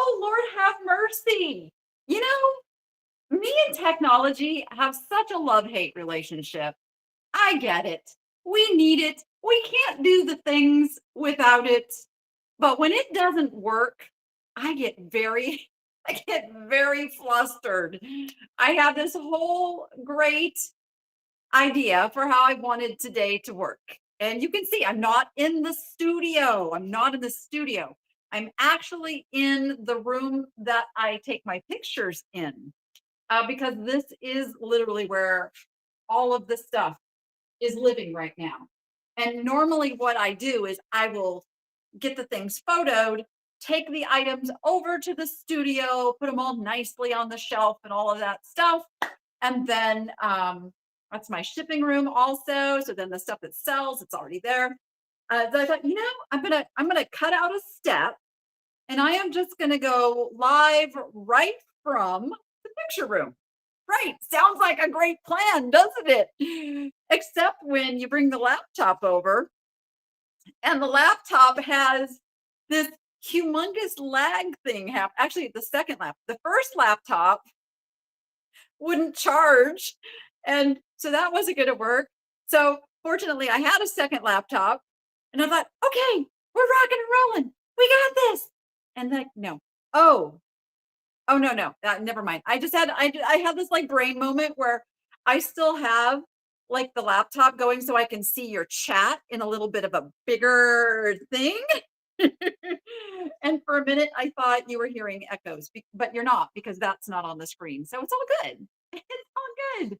Oh, Lord have mercy. You know, me and technology have such a love-hate relationship. I get it. We need it. We can't do the things without it. But when it doesn't work, I get very I get very flustered. I have this whole great idea for how I wanted today to work. And you can see I'm not in the studio. I'm not in the studio. I'm actually in the room that I take my pictures in, because this is literally where all of this stuff is living right now. And normally, what I do is I will get the things photoed, take the items over to the studio, put them all nicely on the shelf and all of that stuff. And then that's my shipping room also. So then the stuff that sells, it's already there. So I thought, I'm gonna cut out a step, and I am just gonna go live right from the picture room. Right. Sounds like a great plan, doesn't it? Except when you bring the laptop over and the laptop has this humongous lag thing happen. Actually, the first laptop wouldn't charge. And so that wasn't going to work. So fortunately, I had a second laptop and I thought, okay, we're rocking and rolling. We got this. And then, no. Oh, oh, no, no. Never mind. I had this like brain moment where I still have like the laptop going so I can see your chat in a little bit of a bigger thing. And for a minute, I thought you were hearing echoes, but you're not because that's not on the screen. So it's all good. It's all good.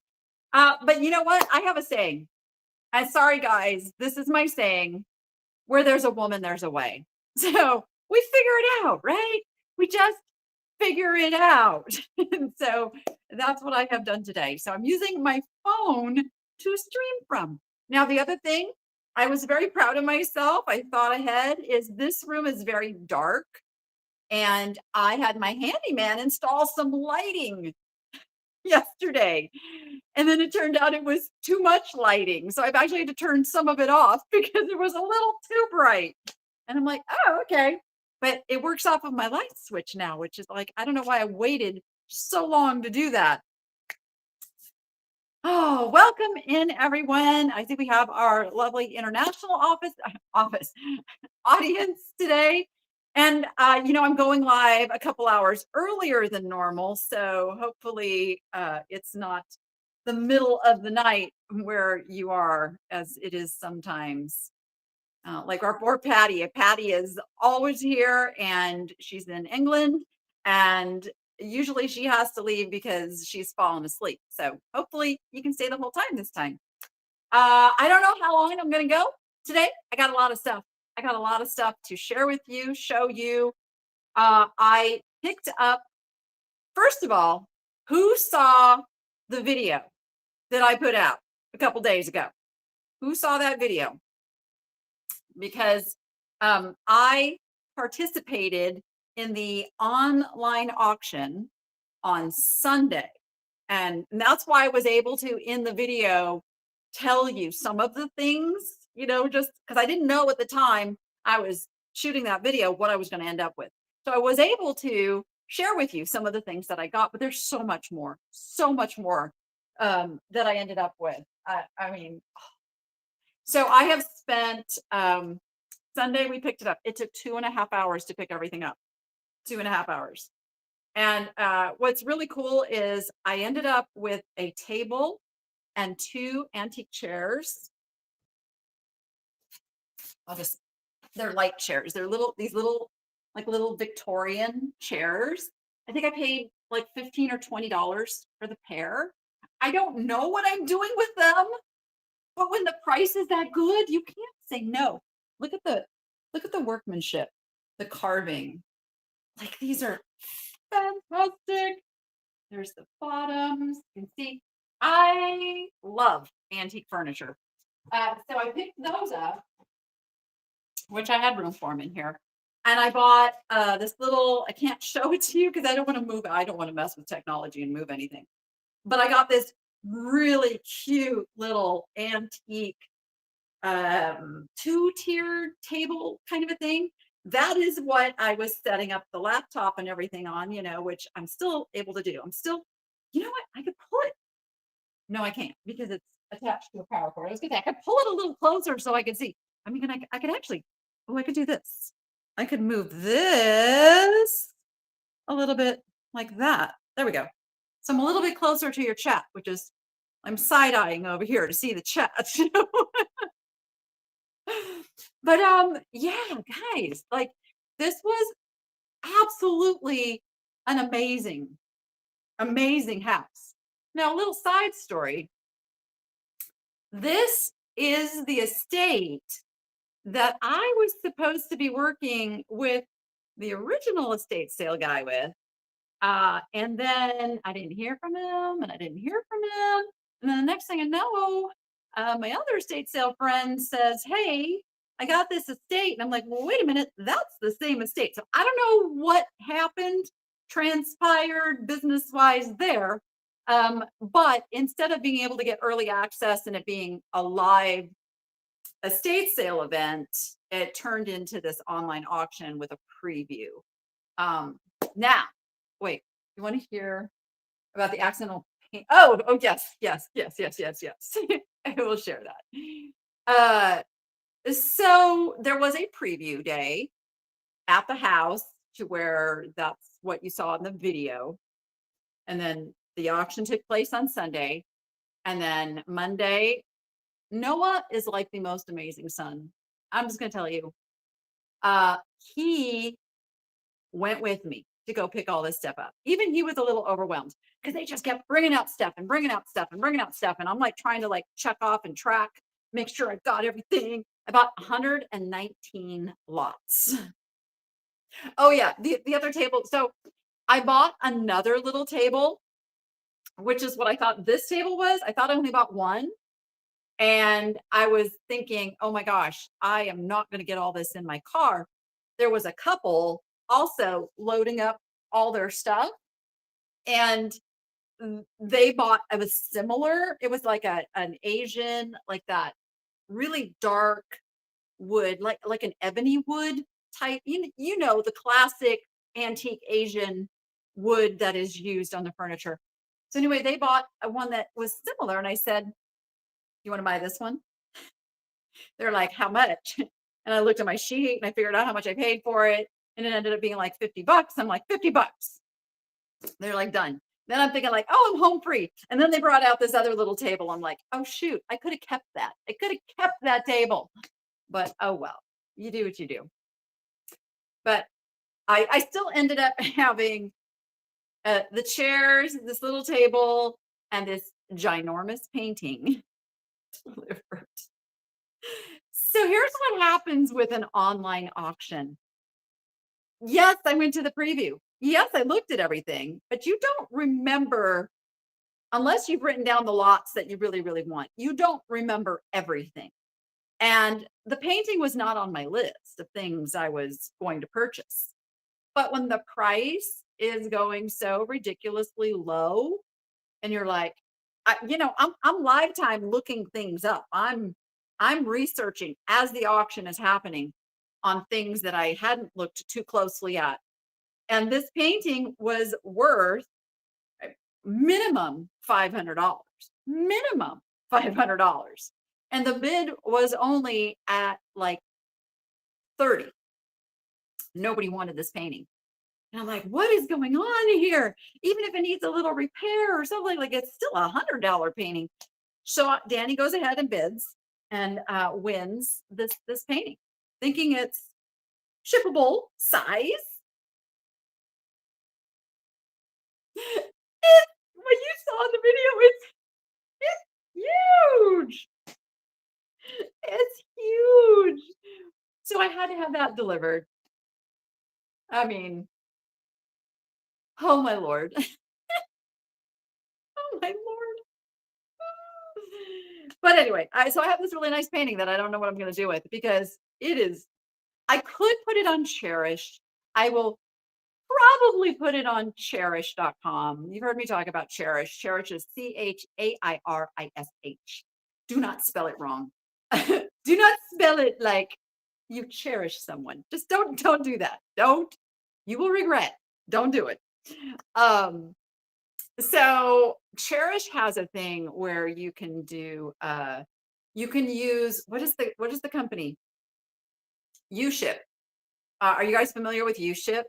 But you know what? I have a saying. I'm sorry, guys. This is my saying: where there's a woman, there's a way. So we figure it out, right? We just figure it out. And so that's what I have done today. So I'm using my phone to stream from. Now, the other thing, I was very proud of myself. I thought ahead is this room is very dark. And I had my handyman install some lighting yesterday. And then it turned out it was too much lighting. So I've actually had to turn some of it off because it was a little too bright. And I'm like, oh, okay. But it works off of my light switch now, which is like, I don't know why I waited so long to do that. Oh, welcome in, everyone. I think we have our lovely international office audience today. And I'm going live a couple hours earlier than normal. So hopefully it's not the middle of the night where you are, as it is sometimes. Like our poor Patty. Patty is always here and she's in England. And usually she has to leave because she's fallen asleep. So hopefully you can stay the whole time this time. I don't know how long I'm going to go today. I got a lot of stuff. I got a lot of stuff to share with you, show you. I picked up, first of all, who saw the video that I put out a couple days ago? Who saw that video? Because I participated in the online auction on Sunday. And that's why I was able to, in the video, tell you some of the things, just because I didn't know at the time I was shooting that video what I was going to end up with. So I was able to share with you some of the things that I got, but there's so much more that I ended up with. I mean, so I have spent Sunday, we picked it up. It took 2.5 hours to pick everything up. 2.5 hours. And what's really cool is I ended up with a table and 2 antique chairs. They're light chairs. They're these little Victorian chairs. I think I paid like $15 or $20 for the pair. I don't know what I'm doing with them, but when the price is that good, you can't say no. Look at the workmanship, the carving. Like, these are fantastic. There's the bottoms. You can see, I love antique furniture. So I picked those up, which I had room for them in here. And I bought this little, I can't show it to you because I don't want to move. I don't want to mess with technology and move anything. But I got this really cute little antique 2-tiered table kind of a thing that is what I was setting up the laptop and everything on, which I'm still able to do. I'm still, you know what? I could pull it. No, I can't because it's attached to a power cord. I was gonna say I could pull it a little closer so I could see. I mean, I could actually, oh, I could do this. I could move this a little bit like that. There we go. So I'm a little bit closer to your chat, which is I'm side eyeing over here to see the chat. But yeah, guys, like this was absolutely an amazing house. Now, a little side story. This is the estate that I was supposed to be working with the original estate sale guy with. And then I didn't hear from him and I didn't hear from him. And then the next thing I know, my other estate sale friend says, "Hey, I got this estate." And I'm like, "Well, wait a minute, that's the same estate." So I don't know what happened, transpired business wise there. But instead of being able to get early access and it being a live estate sale event, it turned into this online auction with a preview. Now, wait, you want to hear about the accidental paint? Oh, yes. I will share that. So there was a preview day at the house to where that's what you saw in the video. And then the auction took place on Sunday. And then Monday, Noah is like the most amazing son. I'm just going to tell you. He went with me to go pick all this stuff up. Even he was a little overwhelmed because they just kept bringing out stuff and bringing out stuff and bringing out stuff. And I'm like trying to like check off and track, make sure I got everything. About 119 lots. Oh yeah, the other table. So I bought another little table, which is what I thought this table was. I thought I only bought one. And I was thinking, oh my gosh, I am not going to get all this in my car. There was a couple also loading up all their stuff. And they bought, it was similar. It was like an Asian, like that really dark wood, like an ebony wood type, the classic antique Asian wood that is used on the furniture. So anyway, they bought one that was similar. And I said, "You want to buy this one?" They're like, "How much?" And I looked at my sheet and I figured out how much I paid for it. And it ended up being like $50. I'm like, $50. They're like, "Done." Then I'm thinking like, "Oh, I'm home free." And then they brought out this other little table. I'm like, "Oh shoot, I could have kept that. I could have kept that table." But oh well, you do what you do. But I still ended up having the chairs, this little table, and this ginormous painting delivered. So here's what happens with an online auction. Yes, I went to the preview. Yes, I looked at everything, but you don't remember unless you've written down the lots that you really, really want. You don't remember everything. And the painting was not on my list of things I was going to purchase. But when the price is going so ridiculously low, and you're like, I'm lifetime looking things up. I'm researching as the auction is happening on things that I hadn't looked too closely at. And this painting was worth minimum $500. Minimum $500. And the bid was only at like 30. Nobody wanted this painting. And I'm like, what is going on here? Even if it needs a little repair or something, like it's still $100 painting. So Danny goes ahead and bids and wins this painting, thinking it's shippable size. What you saw in the video, it's huge. It's huge. So I had to have that delivered. I mean, oh my Lord. Oh my Lord. But anyway, so I have this really nice painting that I don't know what I'm going to do with because it is, I could put it on Cherish. I will probably put it on cherish.com. You've heard me talk about Cherish. Cherish is Chairish. Do not spell it wrong. Do not spell it like You cherish someone. Just don't do that. Don't. You will regret. Don't do it. Um, so Cherish has a thing where you can do you can use what is the company? Uship. Are you guys familiar with Uship?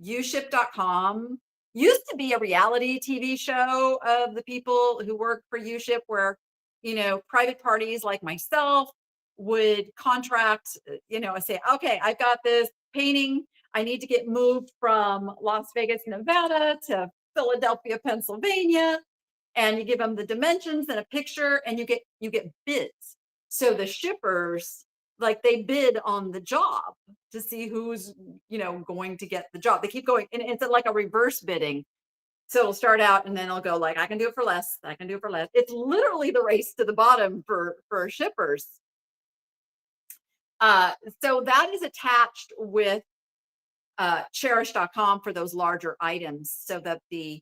Uship.com used to be a reality TV show of the people who work for Uship where, private parties like myself would contract, say, okay, I've got this painting. I need to get moved from Las Vegas, Nevada to Philadelphia, Pennsylvania, and you give them the dimensions and a picture and you get bids. So the shippers, like, they bid on the job to see who's going to get the job. They keep going, and it's like a reverse bidding. So it'll start out and then it'll go like, I can do it for less, I can do it for less. It's literally the race to the bottom for shippers. uh so that is attached with cherish.com for those larger items so that the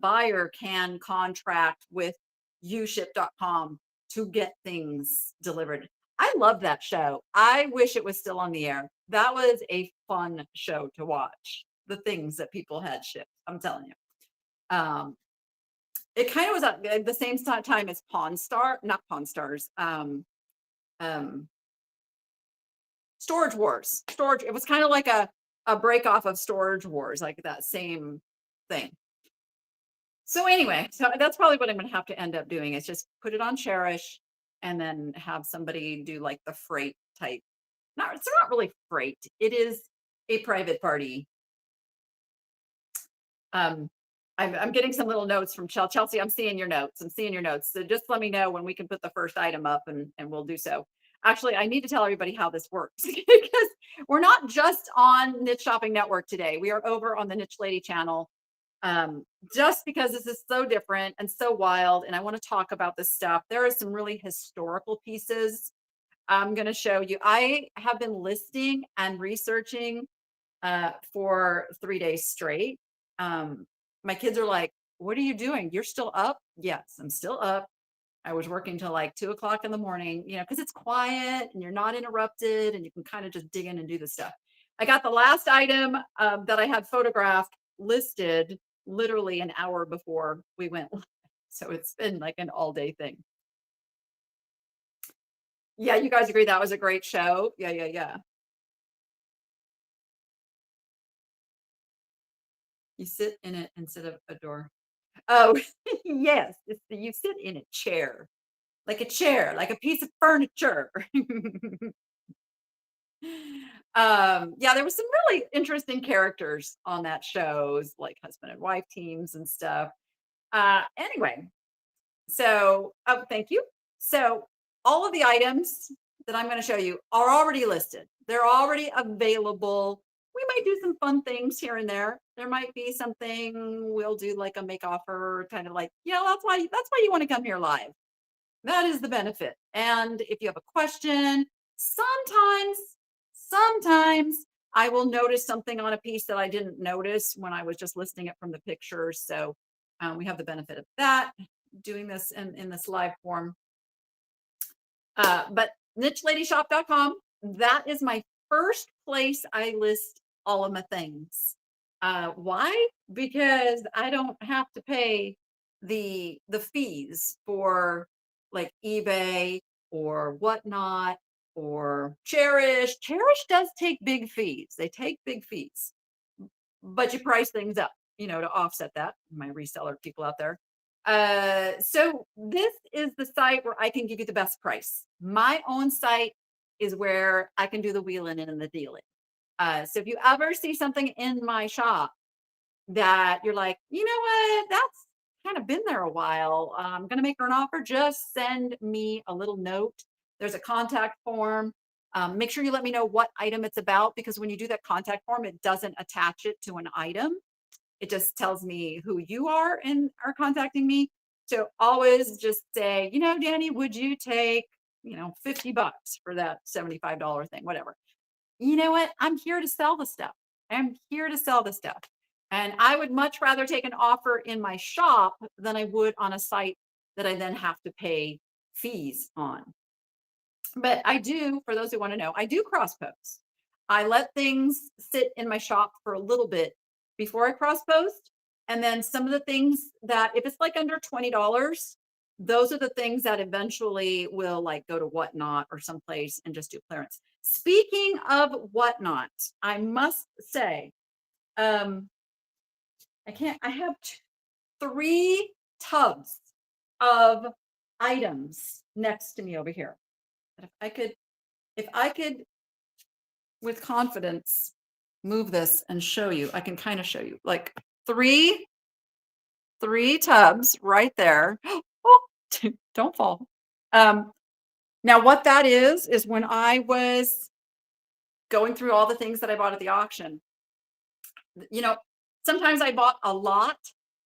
buyer can contract with uship.com to get things delivered. I love that show. I wish it was still on the air. That was a fun show to watch. The things that people had shipped. I'm telling you. Um, it kind of was at the same time as Pawn Star, not Pawn Stars. Um, Storage Wars. Storage. It was kind of like a break off of Storage Wars, like that same thing. So anyway, so that's probably what I'm going to have to end up doing is just put it on Cherish and then have somebody do like the freight type. Not, it's not really freight. It is a private party. Um, I'm getting some little notes from Chelsea. I'm seeing your notes. I'm seeing your notes. So just let me know when we can put the first item up and we'll do so. Actually, I need to tell everybody how this works because we're not just on Niche Shopping Network today. We are over on the Niche Lady channel. Just because this is so different and so wild, and I want to talk about this stuff. There are some really historical pieces I'm going to show you. I have been listing and researching for 3 days straight. My kids are like, what are you doing? You're still up? Yes, I'm still up. I was working till like 2 o'clock in the morning, because it's quiet and you're not interrupted and you can kind of just dig in and do the stuff. I got the last item that I had photographed listed literally an hour before we went live. So it's been like an all day thing. Yeah, you guys agree that was a great show? Yeah, yeah, yeah. You sit in it instead of a door. Oh, yes. You sit in a chair, like a piece of furniture. Yeah, there was some really interesting characters on that shows, like husband and wife teams and stuff. Anyway, so oh, thank you. So all of the items that I'm going to show you are already listed. They're already available. We might do some fun things here and there. There might be something we'll do like a make offer, kind of like, that's why you want to come here live. That is the benefit. And if you have a question, sometimes I will notice something on a piece that I didn't notice when I was just listing it from the pictures. So we have the benefit of that, doing this in this live form. But nicheLadyShop.com, that is my first place I list all of my things. Why? Because I don't have to pay the fees for like eBay or whatnot or Cherish. Cherish does take big fees. They take big fees, but you price things up, to offset that. My reseller people out there. So this is the site where I can give you the best price. My own site is where I can do the wheeling and the dealing. So if you ever see something in my shop that you're like, you know what, that's kind of been there a while, I'm going to make her an offer, just send me a little note. There's a contact form. Make sure you let me know what item it's about, because when you do that contact form, it doesn't attach it to an item. It just tells me who you are and are contacting me. So always just say, Danny, would you take, $50 for that $75 thing, whatever. You know what? I'm here to sell the stuff. I'm here to sell the stuff. And I would much rather take an offer in my shop than I would on a site that I then have to pay fees on. But I do, for those who want to know, I do cross post. I let things sit in my shop for a little bit before I cross post. And then some of the things that, if it's like under $20, those are the things that eventually will like go to Whatnot or someplace and just do clearance. Speaking of Whatnot, I must say, um, I have three tubs of items next to me over here. But if I could with confidence move this and show you, I can kind of show you like three, three tubs right there. Oh, don't fall. Um, Now what that is when I was going through all the things that I bought at the auction, you know, sometimes I bought a lot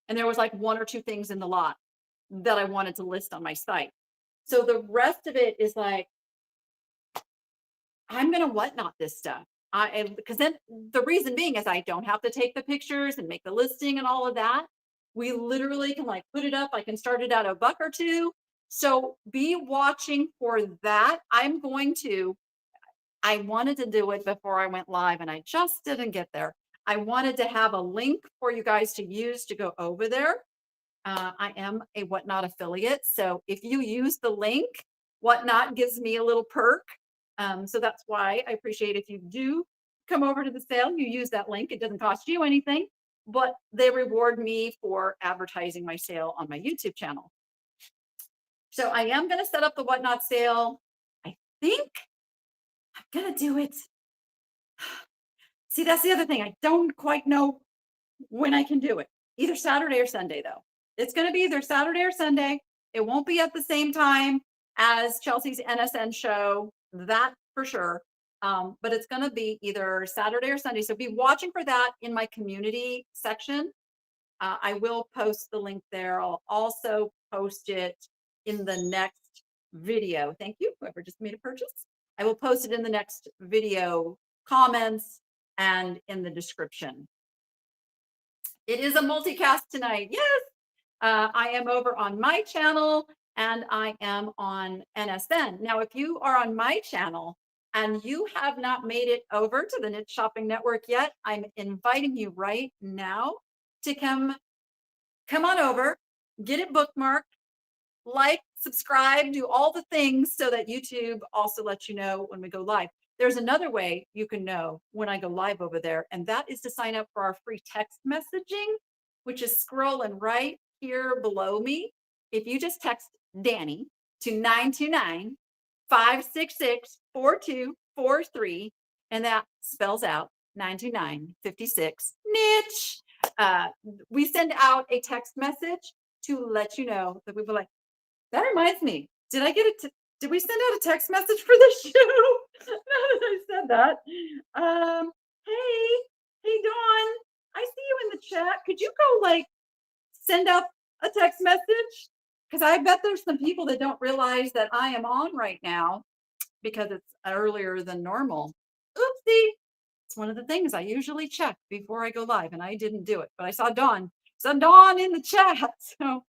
and there was like one or two things in the lot that I wanted to list on my site. So the rest of it is like, I'm gonna Whatnot this stuff. Because then the reason being is I don't have to take the pictures and make the listing and all of that. We literally can like put it up. I can start it at a buck or two. So be watching for that. I wanted to do it before I went live and I just didn't get there. I wanted to have a link for you guys to use to go over there. I am a Whatnot affiliate. So if you use the link, Whatnot gives me a little perk. So that's why I appreciate if you do come over to the sale, you use that link. It doesn't cost you anything, but they reward me for advertising my sale on my YouTube channel. So I am going to set up the Whatnot sale. I think I'm going to do it. See, that's the other thing. I don't quite know when I can do it. Either Saturday or Sunday, though. It's going to be either Saturday or Sunday. It won't be at the same time as Chelsea's NSN show, that for sure. But it's going to be either Saturday or Sunday. So be watching for that in my community section. I will post the link there. I'll also post it in the next video. Thank you, whoever just made a purchase. I will post it in the next video comments and in the description. It is a multicast tonight. Yes, I am over on my channel and I am on NSN. Now, if you are on my channel and you have not made it over to the Niche Shopping Network yet, I'm inviting you right now to come on over, get it bookmarked, like, subscribe, do all the things so that YouTube also lets you know when we go live. There's another way you can know when I go live over there, and that is to sign up for our free text messaging, which is scrolling right here below me. If you just text Danny to 929-566-4243, and that spells out 929-56 niche. We send out a text message to let you know that we were like, that reminds me, did I get it? Did we send out a text message for the show? Now that I said that. Hey, Dawn, I see you in the chat. Could you go like send out a text message? Because I bet there's some people that don't realize that I am on right now because it's earlier than normal. Oopsie. It's one of the things I usually check before I go live, and I didn't do it. But I saw Dawn in the chat. So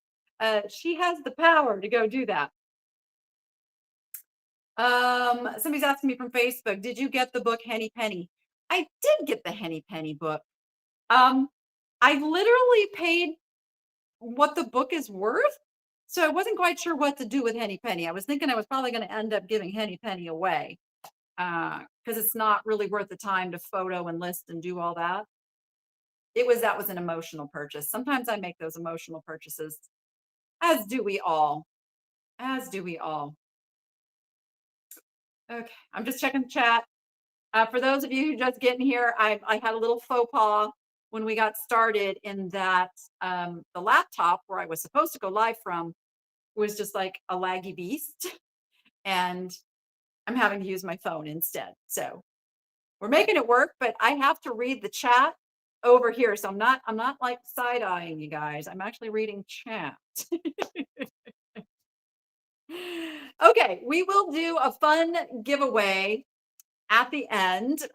she has the power to go do that. Somebody's asking me from Facebook, did you get the book Henny Penny? I did get the Henny Penny book. I literally paid what the book is worth. So I wasn't quite sure what to do with Henny Penny. I was thinking I was probably going to end up giving Henny Penny away because it's not really worth the time to photo and list and do all that. That was an emotional purchase. Sometimes I make those emotional purchases, as do we all. As do we all. Okay, I'm just checking the chat. For those of you who just getting here, I had a little faux pas when we got started in that the laptop where I was supposed to go live from was just like a laggy beast. And I'm having to use my phone instead. So we're making it work, but I have to read the chat over here. So I'm not like side-eyeing you guys. I'm actually reading chat. Okay, we will do a fun giveaway at the end.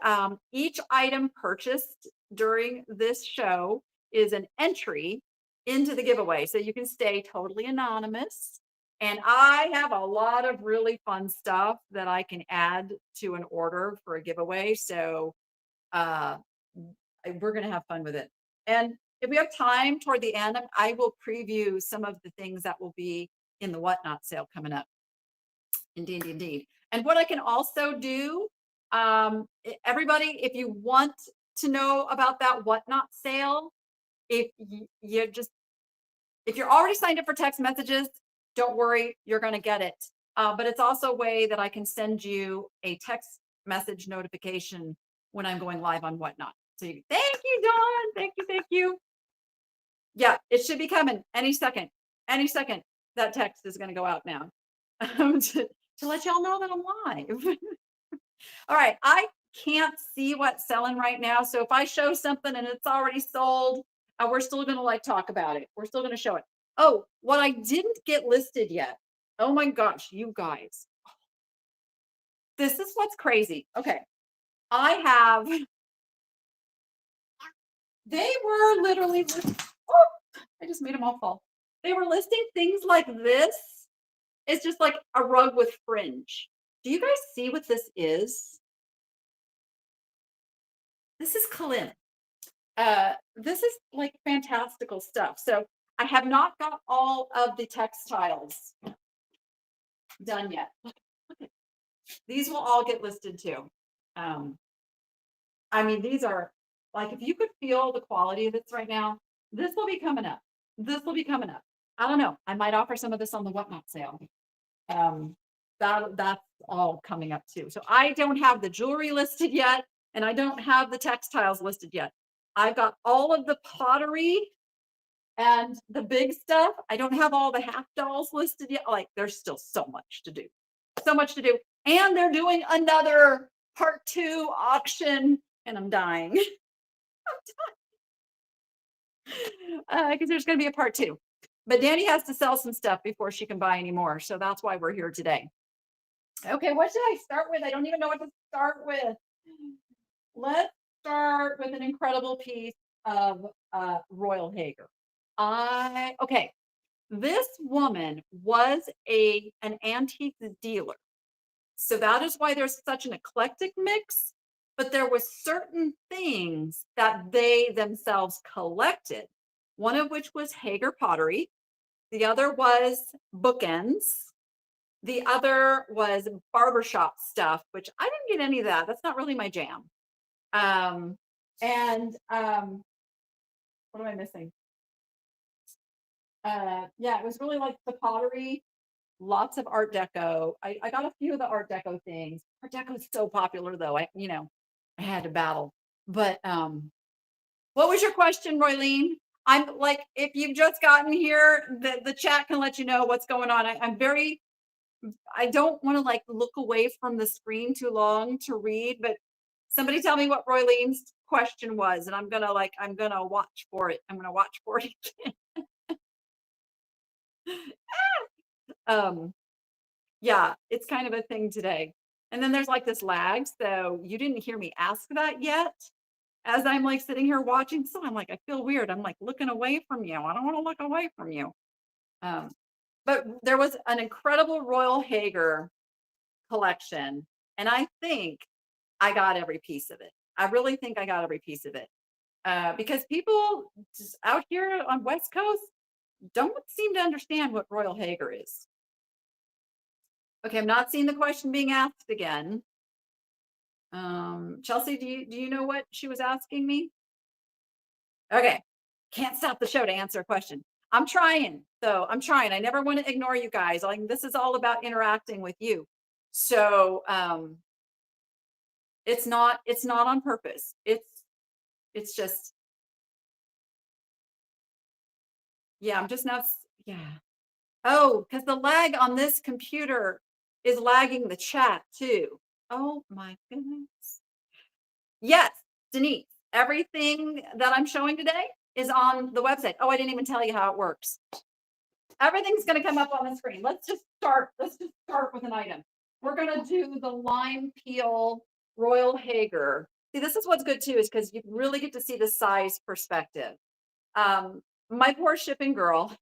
Each item purchased during this show is an entry into the giveaway. So you can stay totally anonymous And I have a lot of really fun stuff that I can add to an order for a giveaway. So uh, we're going to have fun with it. And if we have time toward the end, I will preview some of the things that will be in the whatnot sale coming up. Indeed, indeed. And what I can also do, everybody, if you want to know about that whatnot sale, if you just if you're already signed up for text messages, don't worry, you're going to get it. But it's also a way that I can send you a text message notification when I'm going live on whatnot. So thank you, Dawn. Thank you, thank you. Yeah, it should be coming any second. Any second, that text is going to go out now to let y'all know that I'm live. All right, I can't see what's selling right now. So if I show something and it's already sold, we're still going to like talk about it. We're still going to show it. Oh, what I didn't get listed yet. Oh my gosh, you guys. This is what's crazy. Okay. I have, they were literally, oh, I just made them all fall. They were listing things like this. It's just like a rug with fringe. Do you guys see what this is? This is Kalim. This is like fantastical stuff. So I have not got all of the textiles done yet. Look at, these will all get listed too. I mean, these are like, if you could feel the quality of this right now, this will be coming up. This will be coming up. I don't know. I might offer some of this on the whatnot sale. That's all coming up too. So I don't have the jewelry listed yet, and I don't have the textiles listed yet. I've got all of the pottery and the big stuff. I don't have all the half dolls listed yet. Like, there's still so much to do. So much to do. And they're doing another part 2 auction, and I'm dying. Because there's going to be a part 2. But Danny has to sell some stuff before she can buy any more. So that's why we're here today. Okay, what should I start with? I don't even know what to start with. Let's start with an incredible piece of Royal Haeger. Okay, this woman was an antique dealer. So that is why there's such an eclectic mix, but there was certain things that they themselves collected, one of which was Haeger pottery. The other was bookends. The other was barbershop stuff, which I didn't get any of that. That's not really my jam. What am I missing? Yeah, it was really like the pottery, lots of Art Deco. I got a few of the Art Deco things. Art Deco is so popular though. I had to battle. But what was your question, Roylene? I'm like, if you've just gotten here, the chat can let you know what's going on. I don't want to like look away from the screen too long to read, but somebody tell me what Roylene's question was, and I'm gonna watch for it. I'm gonna watch for it again. Yeah, it's kind of a thing today. And then there's like this lag, so you didn't hear me ask that yet. As I'm like sitting here watching, so I'm like, I feel weird. I'm like looking away from you. I don't want to look away from you. But there was an incredible Royal Haeger collection, and I think I got every piece of it. I really think I got every piece of it. Because people just out here on West Coast don't seem to understand what Royal Haeger is. Okay, I'm not seeing the question being asked again. Chelsea, do you know what she was asking me? Okay, can't stop the show to answer a question. I'm trying, though. I'm trying. I never want to ignore you guys. Like, this is all about interacting with you. So it's not on purpose. It's just, yeah, I'm just not, yeah. Oh, because the lag on this computer is lagging the chat too. Oh my goodness. Yes, Denise, everything that I'm showing today is on the website. Oh, I didn't even tell you how it works. Everything's going to come up on the screen. Let's just start with an item. We're going to do the lime peel Royal Haeger. See, this is what's good too, is because you really get to see the size perspective. My poor shipping girl,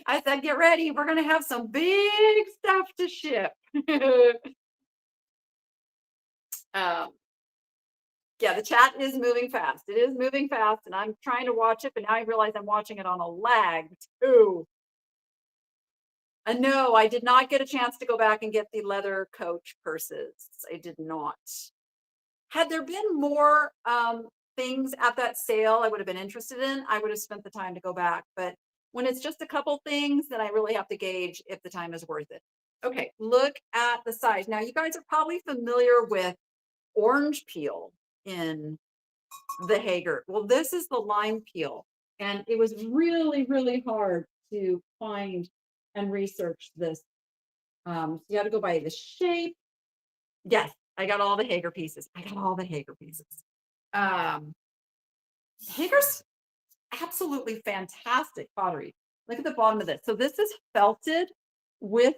I said, get ready. We're going to have some big stuff to ship. um, yeah, the chat is moving fast. It is moving fast, and I'm trying to watch it, but now I realize I'm watching it on a lag too. No, I did not get a chance to go back and get the leather coach purses. I did not. Had there been more things at that sale I would have been interested in, I would have spent the time to go back. But when it's just a couple things, then I really have to gauge if the time is worth it. Okay, look at the size. Now, you guys are probably familiar with orange peel in the Haeger. Well, this is the lime peel. And it was really, really hard to find and research this. So you got to go by the shape. Yes, I got all the Haeger pieces. I got all the Haeger pieces. Um, Haeger's absolutely fantastic pottery. Look at the bottom of this. So this is felted with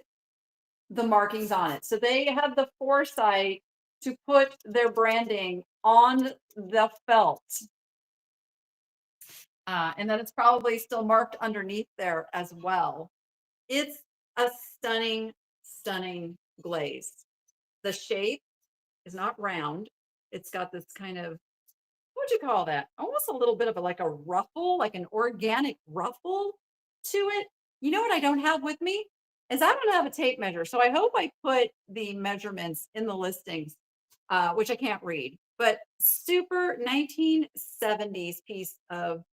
the markings on it. So they have the foresight to put their branding on the felt. And then it's probably still marked underneath there as well. It's a stunning, stunning glaze. The shape is not round. It's got this kind of, what would you call that? Almost a little bit of like a ruffle, like an organic ruffle to it. You know what I don't have with me is I don't have a tape measure. So I hope I put the measurements in the listings, which I can't read, but super 1970s piece of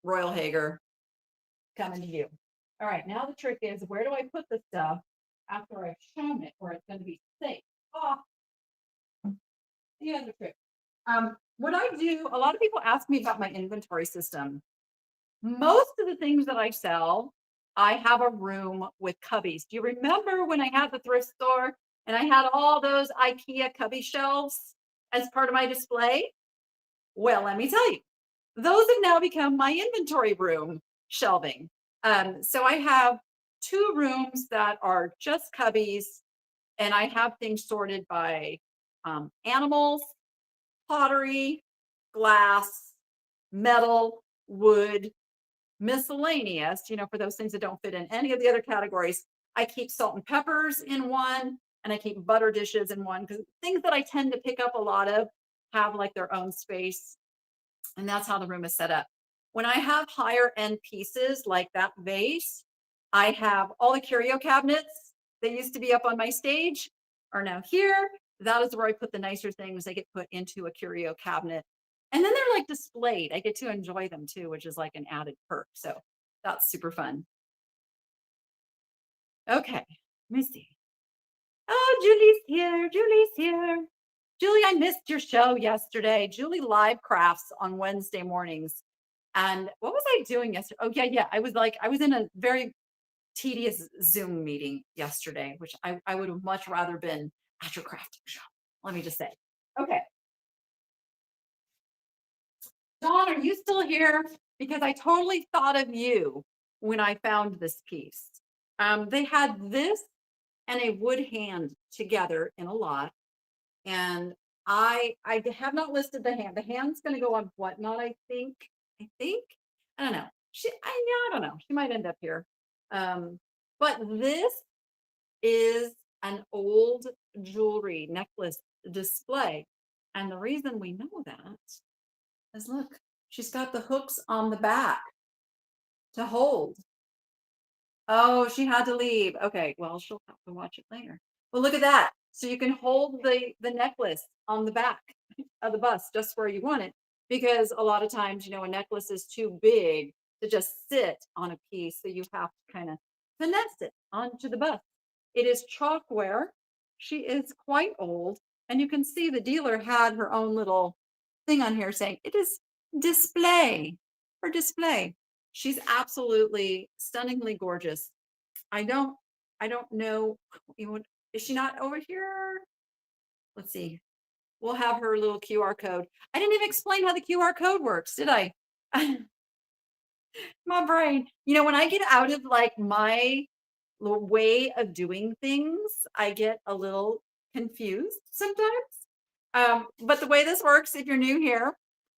Royal Haeger coming to you. All right, now the trick is, where do I put the stuff after I've shown it where it's going to be safe? Oh, the other trick. What I do, a lot of people ask me about my inventory system. Most of the things that I sell, I have a room with cubbies. Do you remember when I had the thrift store and I had all those IKEA cubby shelves as part of my display? Well, let me tell you, those have now become my inventory room shelving. So I have two rooms that are just cubbies, and I have things sorted by animals, pottery, glass, metal, wood, miscellaneous, for those things that don't fit in any of the other categories. I keep salt and peppers in one, and I keep butter dishes in one, because things that I tend to pick up a lot of have like their own space. And that's how the room is set up. When I have higher end pieces like that vase, I have all the curio cabinets that used to be up on my stage are now here. That is where I put the nicer things. They get put into a curio cabinet. And then they're like displayed. I get to enjoy them too, which is like an added perk. So that's super fun. Okay, let me see. Oh, Julie's here. Julie's here. Julie, I missed your show yesterday. Julie live crafts on Wednesday mornings. And what was I doing yesterday? Oh, yeah. I was in a very tedious Zoom meeting yesterday, which I would have much rather been at your crafting show. Let me just say. Okay. Dawn, are you still here? Because I totally thought of you when I found this piece. They had this and a wood hand together in a lot. And I have not listed the hand. The hand's going to go on whatnot. I think. I don't know. I don't know. She might end up here. But this is an old jewelry necklace display, and the reason we know that is, look, she's got the hooks on the back to hold. Oh, she had to leave. Okay, well, she'll have to watch it later. Well, look at that. So you can hold the necklace on the back of the bust just where you want it, because a lot of times, a necklace is too big to just sit on a piece, so you have to kind of finesse it onto the bust. It is chalkware. She is quite old, and you can see the dealer had her own little thing on here saying it is display for display. She's absolutely stunningly gorgeous. I don't know. Is she not over here? Let's see. We'll have her little QR code. I didn't even explain how the QR code works, did I? My brain. When I get out of like my way of doing things, I get a little confused sometimes. But the way this works, if you're new here,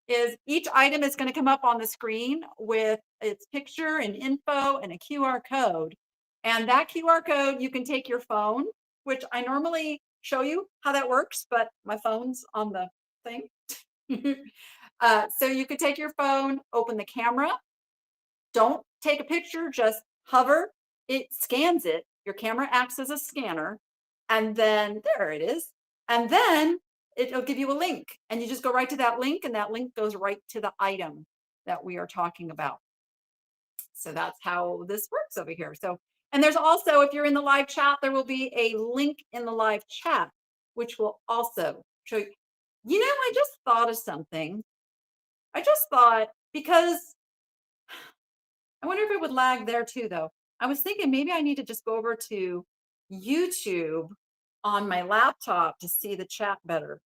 is each item is going to come up on the screen with its picture and info and a QR code. And that QR code, you can take your phone, which I normally show you how that works, but my phone's on the thing. So you could take your phone, open the camera, don't take a picture, just hover, it scans it. Your camera acts as a scanner, and then there it is. And then it'll give you a link, and you just go right to that link, and that link goes right to the item that we are talking about. So that's how this works over here. So, and there's also, if you're in the live chat, there will be a link in the live chat, which will also show you. You know, I just thought of something. I just thought, because I wonder if it would lag there too, though. I was thinking maybe I need to just go over to YouTube on my laptop to see the chat better.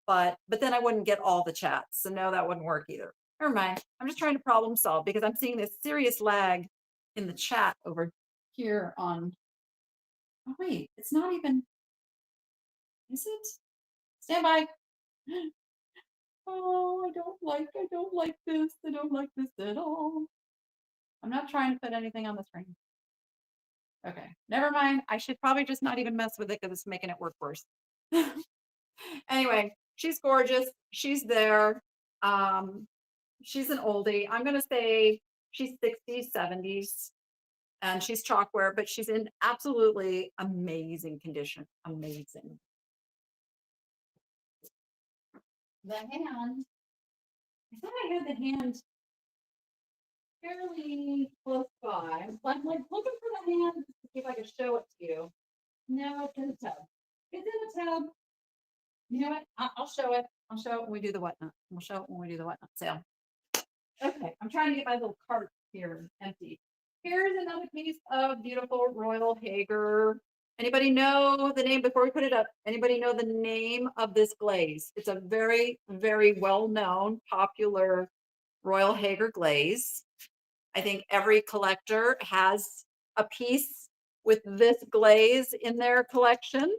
But then I wouldn't get all the chats. So no, that wouldn't work either. Never mind. I'm just trying to problem solve because I'm seeing this serious lag in the chat over here on. Oh wait, it's not even. Is it? Stand by. Oh, I don't like this. I don't like this at all. I'm not trying to put anything on the screen. Okay, never mind. I should probably just not even mess with it because it's making it work worse. Anyway, she's gorgeous. She's there. She's an oldie. I'm going to say she's 60s, 70s, and she's chalkware, but she's in absolutely amazing condition. Amazing. The hand, I thought I had the hand fairly close by. I'm like looking for the hand to see if I can show it to you. No, it's in the tub. It's in the tub. You know what? I'll show it. I'll show it when we do the whatnot. We'll show it when we do the whatnot sale. Okay, I'm trying to get my little cart here empty. Here's another piece of beautiful Royal Haeger. Anybody know the name before we put it up? Anybody know the name of this glaze? It's a very, very well-known, popular Royal Haeger glaze. I think every collector has a piece with this glaze in their collection.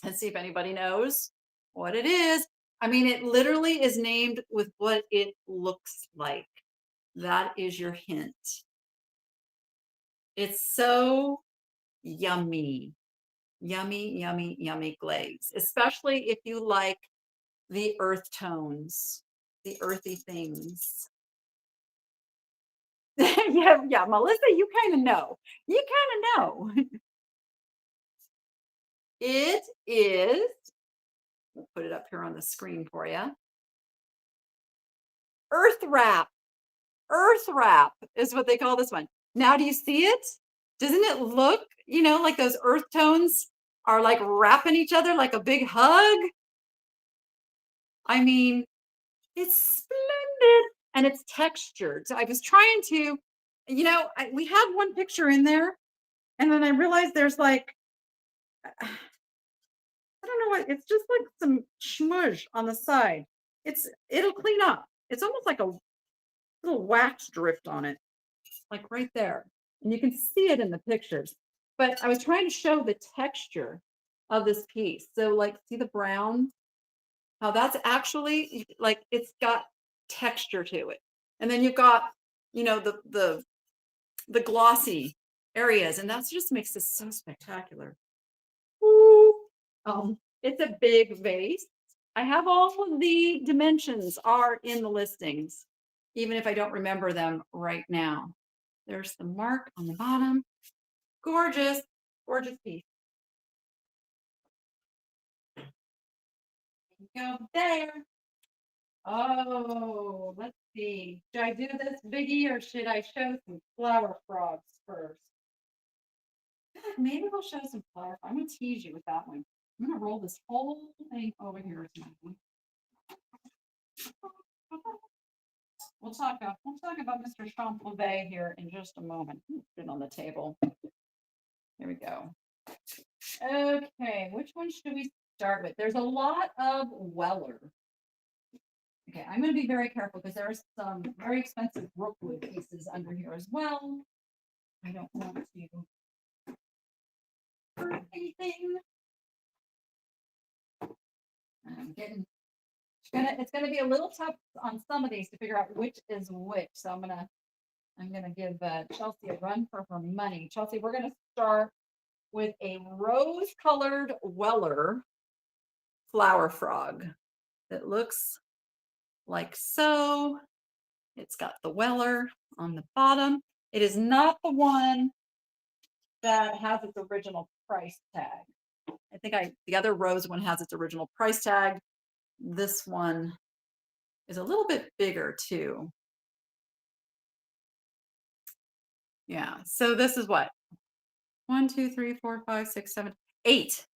Let's see if anybody knows what it is. I mean, it literally is named with what it looks like. That is your hint. It's so yummy, yummy, yummy, yummy glaze, especially if you like the earth tones, the earthy things. Yeah, Melissa, you kind of know. You kind of know. It is, we'll put it up here on the screen for you. Earth wrap. Earth wrap is what they call this one. Now, do you see it? Doesn't it look, you know, like those earth tones are like wrapping each other like a big hug? I mean, it's splendid and it's textured. So I was trying to, you know, we had one picture in there and then I realized there's like, I don't know what, it's just like some smudge on the side. It'll clean up. It's almost like a little wax drift on it, like right there. And you can see it in the pictures. But I was trying to show the texture of this piece. So like, see the brown? How that's actually like, it's got texture to it. And then you've got, you know, the glossy areas. And that just makes this so spectacular. Ooh. It's a big vase. I have all of the dimensions are in the listings, even if I don't remember them right now. There's the mark on the bottom. Gorgeous, gorgeous piece. Go there. Oh, let's see. Should I do this biggie or should I show some flower frogs first? Maybe we'll show some flower. I'm gonna tease you with that one. I'm gonna roll this whole thing over here. We'll talk about Mr. Champlevet here in just a moment. Put it on the table. Here we go. Okay, which one should we start with? There's a lot of Weller. Okay, I'm going to be very careful because there are some very expensive Rookwood pieces under here as well. I don't want to hurt anything. I'm getting It's gonna be a little tough on some of these to figure out which is which. So I'm gonna give Chelsea a run for her money. Chelsea, we're gonna start with a rose-colored Weller flower frog that looks like so. It's got the Weller on the bottom. It is not the one that has its original price tag. I think the other rose one has its original price tag. This one is a little bit bigger too. Yeah, so this is what? 1, 2, 3, 4, 5, 6, 7, 8.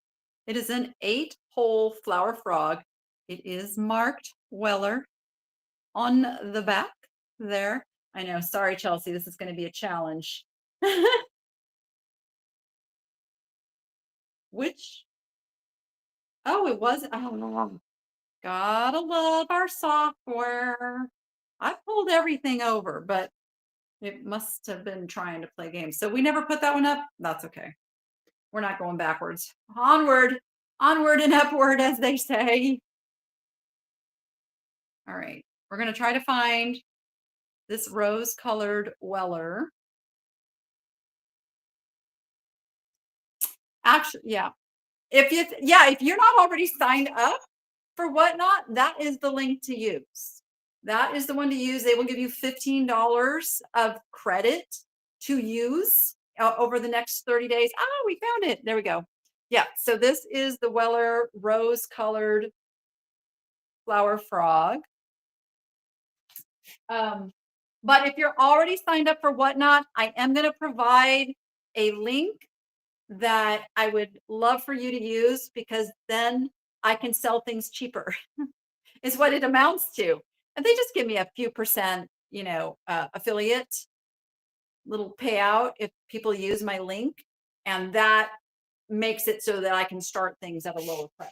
It is an 8-hole flower frog. It is marked Weller on the back there. I know, sorry, Chelsea, this is going to be a challenge. Which, oh, it was, oh, gotta love our software. I pulled everything over, but it must have been trying to play games. So we never put that one up. That's okay. We're not going backwards. Onward, onward and upward, as they say. All right. We're going to try to find this rose-colored Weller. Actually, yeah. If you're not already signed up for Whatnot, that is the link to use. That is the one to use. They will give you $15 of credit to use over the next 30 days. Oh, we found it. There we go. Yeah. So this is the Weller rose-colored flower frog. But if you're already signed up for Whatnot, I am going to provide a link that I would love for you to use, because then I can sell things cheaper is what it amounts to. And they just give me a few percent, affiliate little payout if people use my link. And that makes it so that I can start things at a lower price.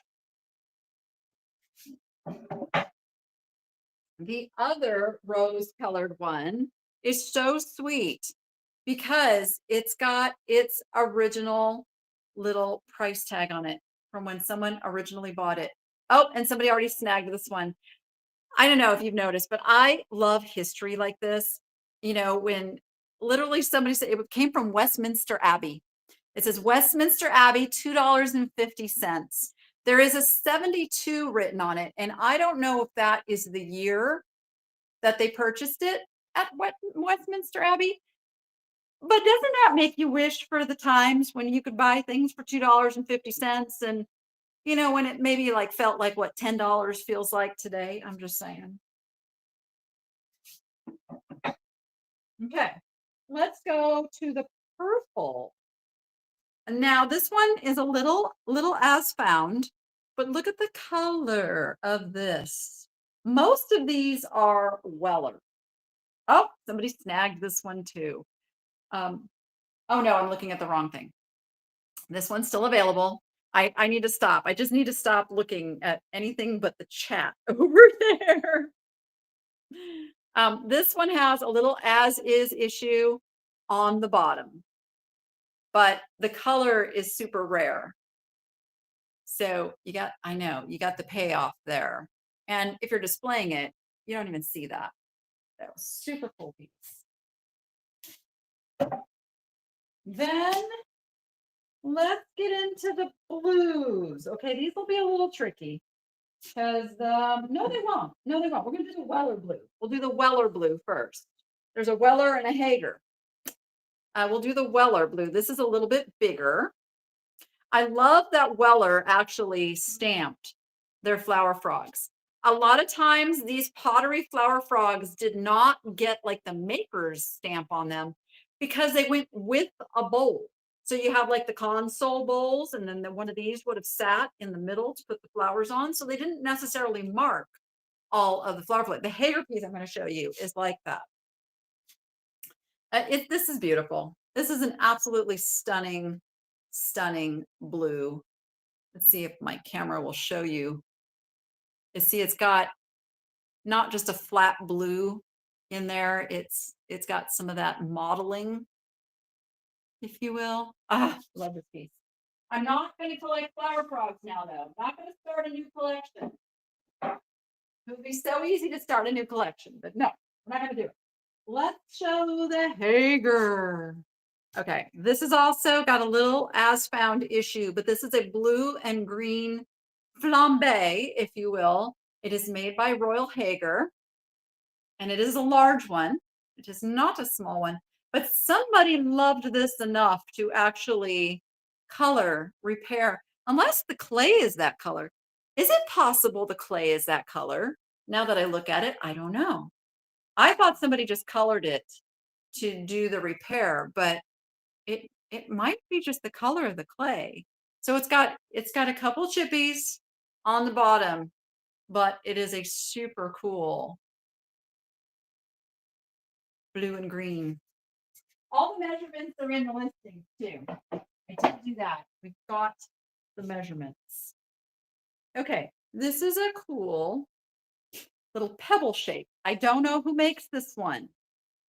The other rose-colored one is so sweet because it's got its original little price tag on it from when someone originally bought it. Oh, and somebody already snagged this one. I don't know if you've noticed, but I love history like this. When literally somebody said it came from Westminster Abbey. It says Westminster Abbey, $2.50. There is a 72 written on it, and I don't know if that is the year that they purchased it at Westminster Abbey. But doesn't that make you wish for the times when you could buy things for $2.50 and when it maybe felt like what $10 feels like today? I'm just saying. Okay, let's go to the purple. Now this one is a little as found, but look at the color of this. Most of these are Weller. Oh, somebody snagged this one too. Oh no, I'm looking at the wrong thing. This one's still available. I need to stop. I just need to stop looking at anything but the chat over there. This one has a little as is issue on the bottom, but the color is super rare. So you got the payoff there. And if you're displaying it, you don't even see that. That was super cool piece. Then let's get into the blues. Okay, these will be a little tricky because no, they won't. No, they won't. We're going to do the Weller blue. We'll do the Weller blue first. There's a Weller and a Haeger. We'll do the Weller blue. This is a little bit bigger. I love that Weller actually stamped their flower frogs. A lot of times these pottery flower frogs did not get the maker's stamp on them because they went with a bowl. So you have the console bowls, and then one of these would have sat in the middle to put the flowers on. So they didn't necessarily mark all of the flower flags. The Haeger piece I'm going to show you is like that. This is beautiful. This is an absolutely stunning blue. Let's see if my camera will show you. You see, it's got not just a flat blue in there. It's got some of that modeling, if you will. Love this piece. I'm not going to collect flower frogs now, though. I'm not going to start a new collection. would be so easy to start a new collection, but no, we're not going to do it. Let's show the Haeger. Okay, this has also got a little as found issue, but this is a blue and green flambe, if you will. It is made by Royal Haeger, and it is a large one. It is not a small one, but somebody loved this enough to actually color, repair, unless the clay is that color. Is it possible the clay is that color? Now that I look at it, I don't know. I thought somebody just colored it to do the repair, but it might be just the color of the clay. So it's got a couple chippies on the bottom, but it is a super cool blue and green. All the measurements are in the listing too. I did do that. We've got the measurements. Okay, this is a cool little pebble shape. I don't know who makes this one.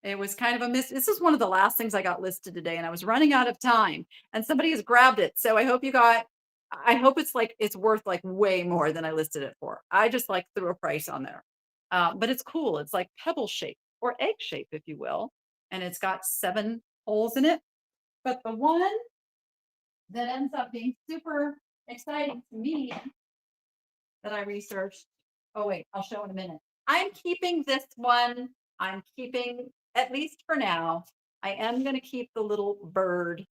It was kind of a miss. This is one of the last things I got listed today, and I was running out of time, and somebody has grabbed it. So I hope you got, I hope it's like, it's worth like way more than I listed it for. I just like threw a price on there. But it's cool. It's like pebble shape or egg shape, if you will. And it's got 7 holes in it. But the one that ends up being super exciting to me that I researched, oh wait, I'll show in a minute. I'm keeping this one. I'm keeping, at least for now, I am going to keep the little bird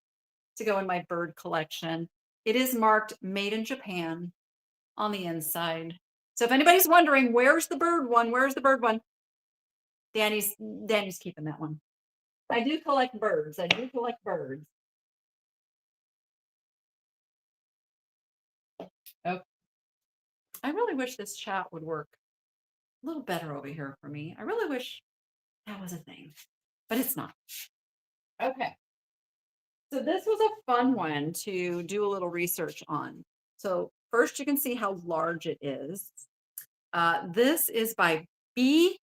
to go in my bird collection. It is marked made in Japan on the inside. So if anybody's wondering, where's the bird one? Where's the bird one? Danny's keeping that one. I do collect birds. I do collect birds. Oh, I really wish this chat would work a little better over here for me. I really wish that was a thing, but it's not. Okay. So this was a fun one to do a little research on. So first you can see how large it is. This is by B.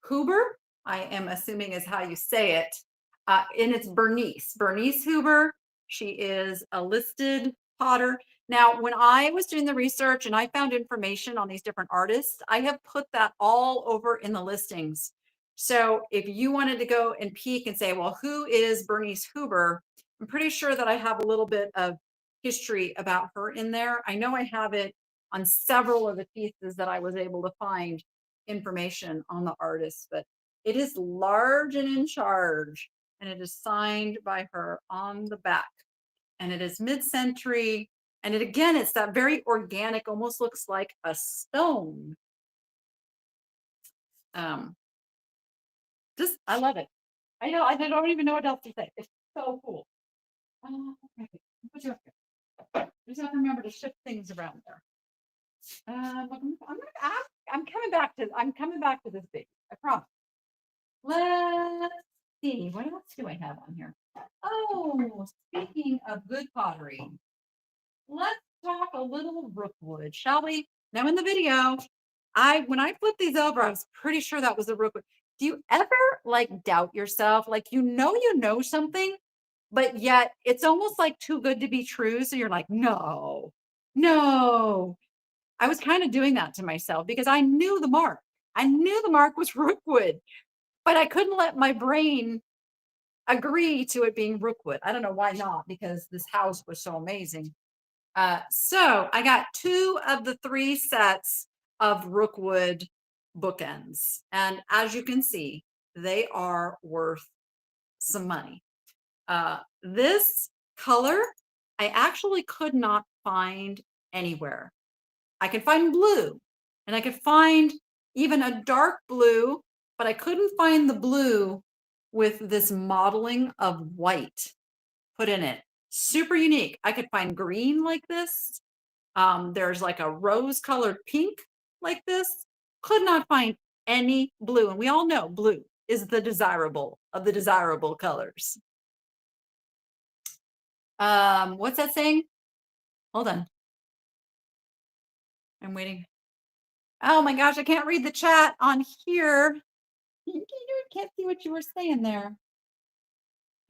Huber, I am assuming is how you say it. And it's Bernice Huber. She is a listed potter. Now, when I was doing the research and I found information on these different artists, I have put that all over in the listings. So if you wanted to go and peek and say, well, who is Bernice Huber? I'm pretty sure that I have a little bit of history about her in there. I know I have it on several of the pieces that I was able to find information on the artist, but it is large and in charge, and it is signed by her on the back. And it is mid-century, and it again, it's that very organic, almost looks like a stone. Just I love it. I know I don't even know what else to say. It's so cool. Okay, put you up here. Just have to remember to shift things around there. I'm gonna ask. I'm coming back to this baby. I promise. Let's see. What else do I have on here? Oh, speaking of good pottery, let's talk a little Rookwood, shall we? Now in the video, when I flipped these over, I was pretty sure that was a Rookwood. Do you ever like doubt yourself? Like you know something, but yet it's almost like too good to be true. So you're like, no, no. I was kind of doing that to myself because I knew the mark. I knew the mark was Rookwood, but I couldn't let my brain agree to it being Rookwood. I don't know why not, because this house was so amazing. So I got 2 of the 3 sets of Rookwood bookends. And as you can see, they are worth some money. This color, I actually could not find anywhere. I could find blue, and I could find even a dark blue, but I couldn't find the blue with this modeling of white put in it. Super unique. I could find green like this. There's like a rose colored pink like this. Could not find any blue. And we all know blue is the desirable of the desirable colors. What's that saying? Hold on. I'm waiting. Oh my gosh, I can't read the chat on here. You can't see what you were saying there.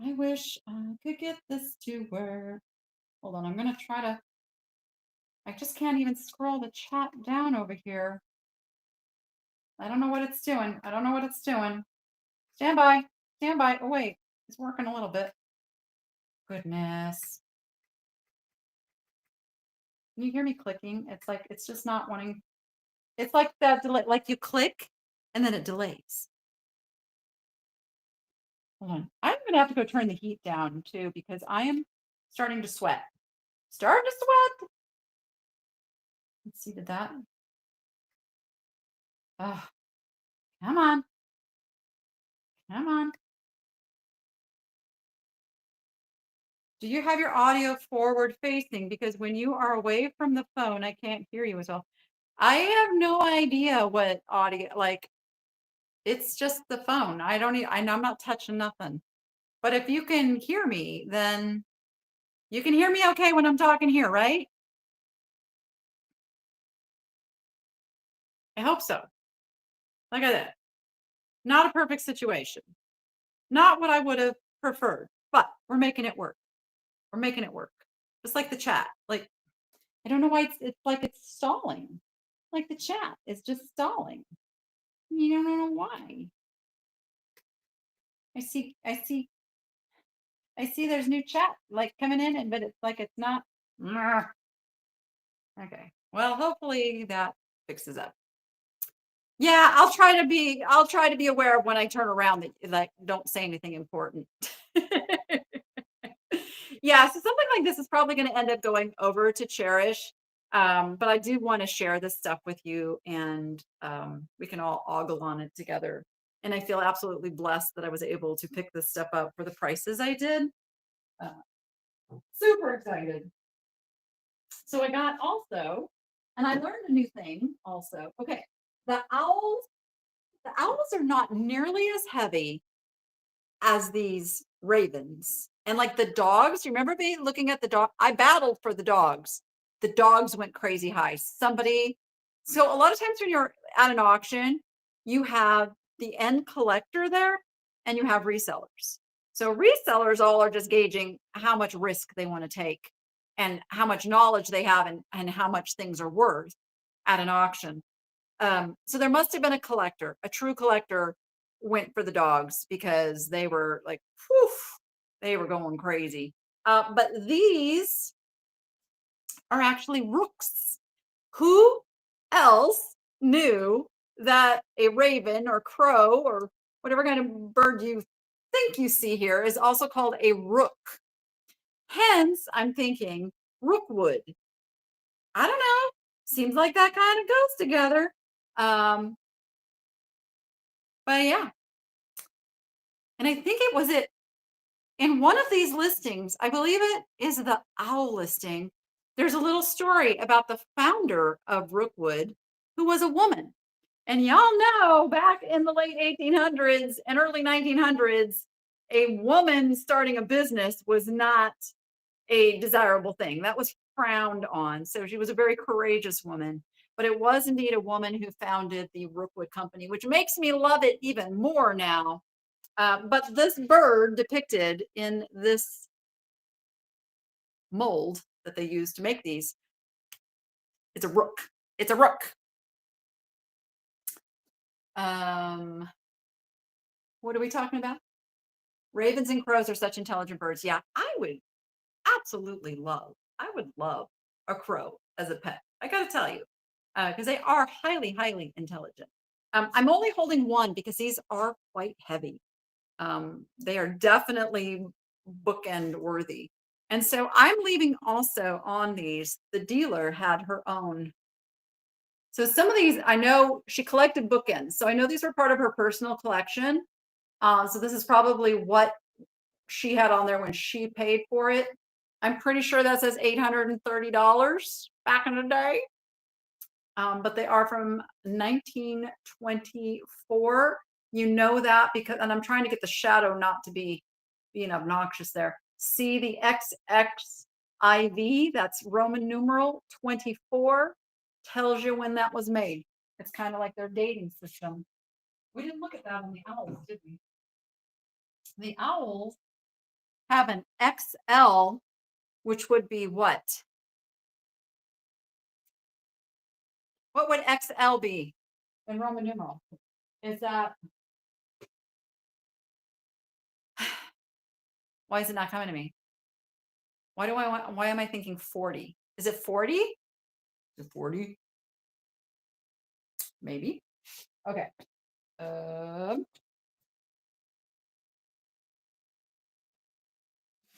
I wish I could get this to work. Hold on, I'm gonna try to. I just can't even scroll the chat down over here. I don't know what it's doing. I don't know what it's doing. Stand by. Stand by. Oh, wait. It's working a little bit. Goodness. Can you hear me clicking? It's like, it's just not wanting, it's like that delay, like you click and then it delays. Hold on. I'm going to have to go turn the heat down too because I am starting to sweat. Starting to sweat. Let's see, did that? Oh, come on. Come on. Do you have your audio forward facing? Because when you are away from the phone, I can't hear you as well. I have no idea what audio, like, it's just the phone. I don't even, I'm not touching nothing. But if you can hear me, then you can hear me okay when I'm talking here, right? I hope so. Look at that. Not a perfect situation. Not what I would have preferred, but we're making it work. We're making it work. Just like the chat. Like, I don't know why it's like it's stalling. Like the chat is just stalling. You don't know why. I see there's new chat like coming in and but it's like it's not. Okay. Well, hopefully that fixes up. Yeah, I'll try to be aware of when I turn around that like don't say anything important. Yeah, so something like this is probably going to end up going over to Cherish. But I do want to share this stuff with you and we can all ogle on it together. And I feel absolutely blessed that I was able to pick this stuff up for the prices I did. Uh, Super excited. So I got also, and I learned a new thing also. Okay, the owls, the owls are not nearly as heavy as these ravens. And like the dogs, you remember me looking at the dog? I battled for the dogs. The dogs went crazy high. So a lot of times when you're at an auction, you have the end collector there and you have resellers. So resellers all are just gauging how much risk they want to take and how much knowledge they have and how much things are worth at an auction. So there must have been a collector, a true collector went for the dogs because they were like, whew, they were going crazy. But these are actually rooks. Who else knew that a raven or crow or whatever kind of bird you think you see here is also called a rook? Hence, I'm thinking Rookwood. I don't know. Seems like that kind of goes together. Um, but yeah, and I think it in one of these listings, I believe it is the owl listing. There's a little story about the founder of Rookwood, who was a woman. And y'all know back in the late 1800s and early 1900s, a woman starting a business was not a desirable thing. That was frowned on. So she was a very courageous woman. But it was indeed a woman who founded the Rookwood Company, which makes me love it even more now. But this bird depicted in this mold that they use to make these, it's a rook. It's a rook. Um, what are we talking about? Ravens and crows are such intelligent birds. Yeah, I would love a crow as a pet. I got to tell you, because they are highly, highly intelligent. I'm only holding one because these are quite heavy. They are definitely bookend worthy. And so I'm leaving also on these. The dealer had her own. So some of these, I know she collected bookends. So I know these were part of her personal collection. So this is probably what she had on there when she paid for it. I'm pretty sure that says $830 back in the day. But they are from 1924. You know that because, and I'm trying to get the shadow not to be being obnoxious there. See the XXIV, that's Roman numeral 24, tells you when that was made. It's kind of like their dating system. We didn't look at that on the owls, did we? The owls have an XL, which would be what? What would XL be? in Roman numeral. Is that why is it not coming to me? Why do I want, why am I thinking 40? Is it 40? Is it 40? Maybe. Okay.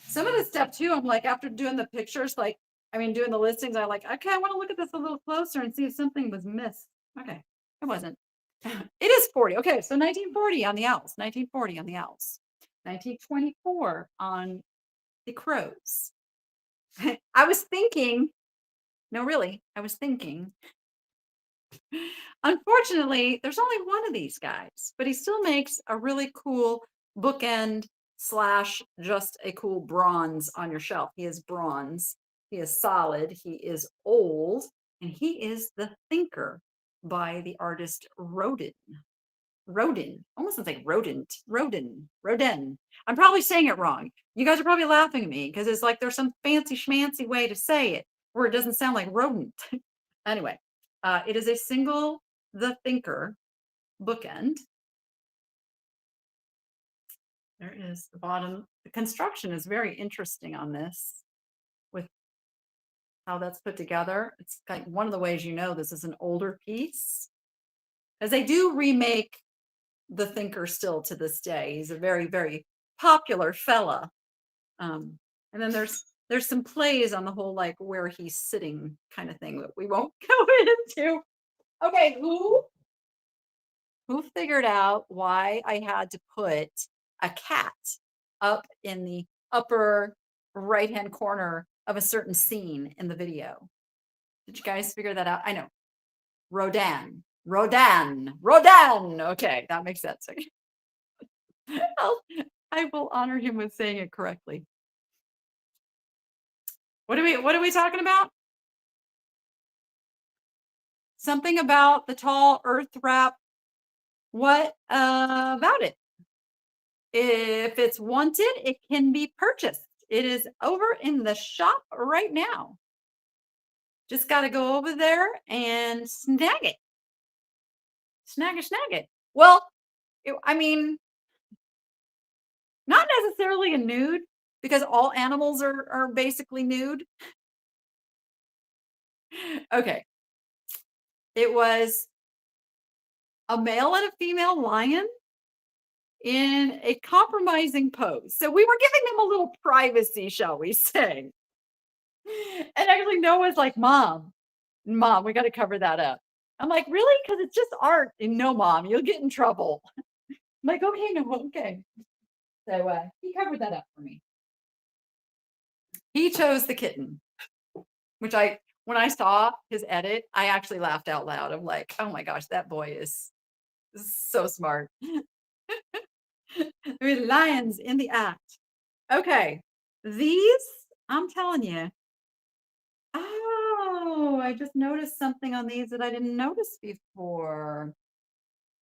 Some of the stuff too, I'm like, after doing the pictures, like, I mean, doing the listings, I like, okay, I want to look at this a little closer and see if something was missed. Okay, it wasn't. It is 40. Okay, so 1940 on the owls, 1940 on the owls, 1924 on the crows. I was thinking, no, really, I was thinking, unfortunately, there's only one of these guys, but he still makes a really cool bookend slash just a cool bronze on your shelf. He is bronze, he is solid, he is old, and he is The Thinker by the artist Rodin. Rodin, almost sounds like rodent, Rodin. I'm probably saying it wrong. You guys are probably laughing at me because it's like there's some fancy schmancy way to say it where it doesn't sound like rodent. Anyway, it is a single The Thinker bookend. There is the bottom. The construction is very interesting on this with how that's put together. It's like one of the ways you know this is an older piece, as they do remake The Thinker still to this day. He's a very, very popular fella. And then there's some plays on the whole like where he's sitting kind of thing that we won't go into. Okay, who figured out why I had to put a cat up in the upper right hand corner of a certain scene in the video? Did you guys figure that out? I know. Rodin. Okay, that makes sense. I will honor him with saying it correctly. What are we talking about? Something about the tall earth wrap. What about it? If it's wanted, it can be purchased. It is over in the shop right now. Just got to go over there and snag it. Snag it. Well, I mean, not necessarily a nude because all animals are basically nude. Okay. It was a male and a female lion in a compromising pose. So we were giving them a little privacy, shall we say. And actually Noah's like, Mom, we got to cover that up. I'm like, really? Because it's just art. And no, Mom, you'll get in trouble. I'm like, okay, no, okay. So he covered that up for me. He chose the kitten, which when I saw his edit, I actually laughed out loud. I'm like, oh my gosh, that boy is so smart. Lions in the act. Okay, these, I'm telling you. Oh, I just noticed something on these that I didn't notice before.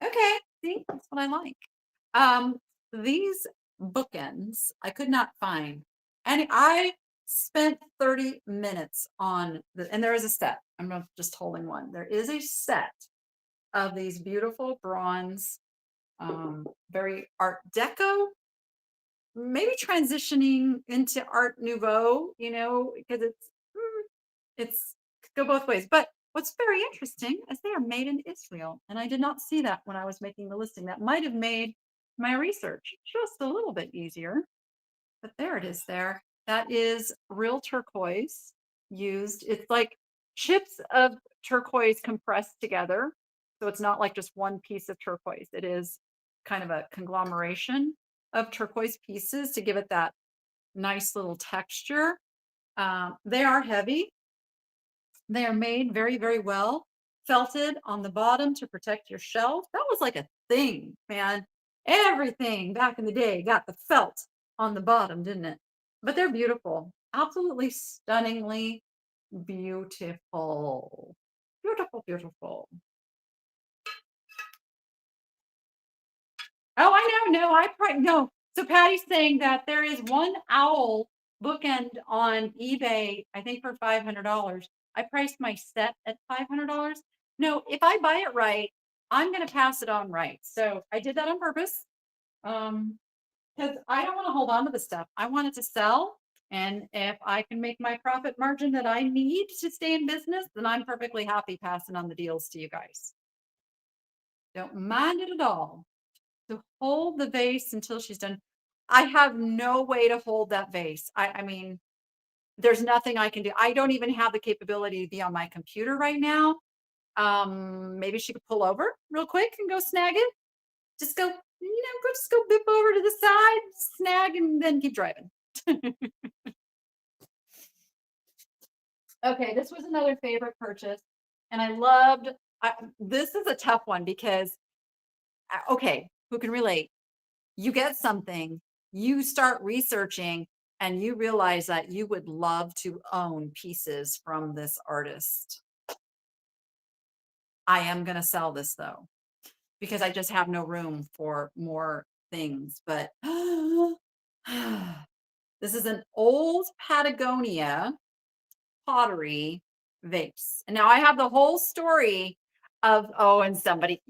Okay, see, that's what I like. These bookends I could not find, and I spent 30 minutes on and there is a set. I'm not just holding one. There is a set of these beautiful bronze, very Art Deco, maybe transitioning into Art Nouveau, because it's go both ways. But what's very interesting is they are made in Israel, and I did not see that when I was making the listing. That might have made my research just a little bit easier, but there it is there. That is real turquoise used. It's like chips of turquoise compressed together. So it's not like just one piece of turquoise. It is kind of a conglomeration of turquoise pieces to give it that nice little texture. They are heavy. They are made very, very well. Felted on the bottom to protect your shelf. That was like a thing, man. Everything back in the day got the felt on the bottom, didn't it? But they're beautiful. Absolutely stunningly beautiful. Beautiful. Oh, I know. No, no. So Patty's saying that there is one owl bookend on eBay, I think for $500. I priced my set at $500. No, if I buy it right, I'm gonna pass it on right. So I did that on purpose. Because I don't want to hold on to the stuff. I want it to sell. And if I can make my profit margin that I need to stay in business, then I'm perfectly happy passing on the deals to you guys. Don't mind it at all. To hold the vase until she's done. I have no way to hold that vase. I mean, there's nothing I can do. I don't even have the capability to be on my computer right now. Maybe she could pull over real quick and go snag it. Just go, just go bip over to the side, snag, and then keep driving. Okay, this was another favorite purchase, and I loved. This is a tough one because, okay, who can relate? You get something, you start researching, and you realize that you would love to own pieces from this artist. I am going to sell this though, because I just have no room for more things. But this is an old Patagonia pottery vase. And now I have the whole story of, oh, and somebody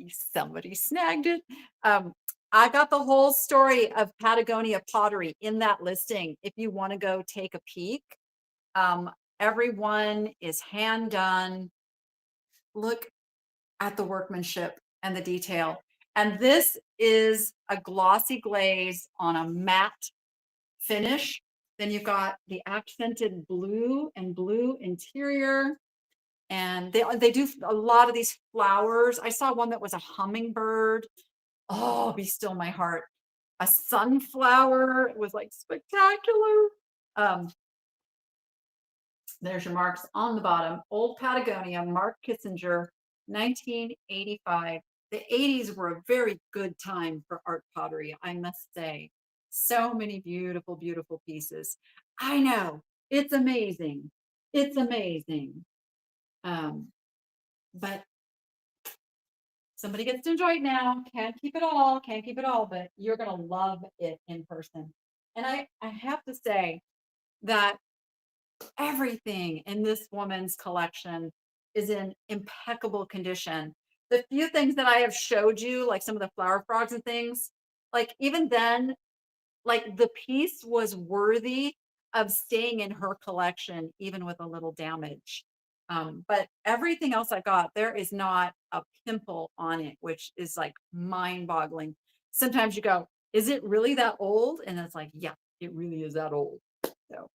snagged it. I got the whole story of Patagonia pottery in that listing. If you want to go take a peek, everyone is hand done. Look at the workmanship and the detail. And this is a glossy glaze on a matte finish. Then you've got the accented blue and blue interior. And they do a lot of these flowers. I saw one that was a hummingbird. Oh, be still my heart. A sunflower. It was like spectacular. Um, there's your marks on the bottom. Old Patagonia, Mark Kissinger, 1985. The 80s were a very good time for art pottery, I must say. So many beautiful, beautiful pieces. I know, it's amazing. It's amazing. Um, but somebody gets to enjoy it now. Can't keep it all, can't keep it all, but you're gonna love it in person. And I have to say that everything in this woman's collection is in impeccable condition. The few things that I have showed you, like some of the flower frogs and things, like even then, like the piece was worthy of staying in her collection, even with a little damage. But everything else I got, there is not a pimple on it, which is like mind boggling. Sometimes you go, is it really that old? And it's like, yeah, it really is that old. So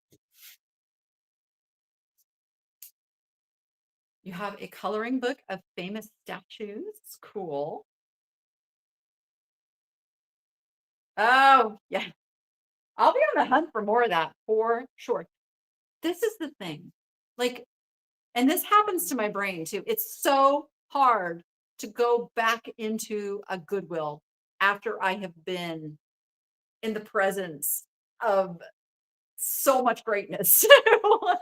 you have a coloring book of famous statues. Cool. Oh, yeah. I'll be on the hunt for more of that for sure. This is the thing. Like, and this happens to my brain too. It's so hard to go back into a Goodwill after I have been in the presence of so much greatness.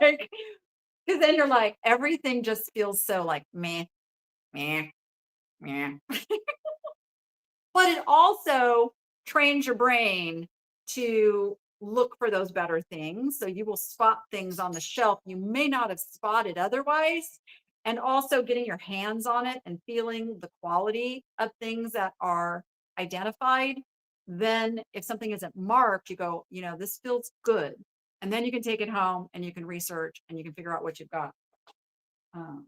Like, because then you're like, everything just feels so like meh, meh, meh. But it also trains your brain to look for those better things. So you will spot things on the shelf you may not have spotted otherwise. And also getting your hands on it and feeling the quality of things that are identified. Then, if something isn't marked, you go, this feels good. And then you can take it home and you can research and you can figure out what you've got. Um,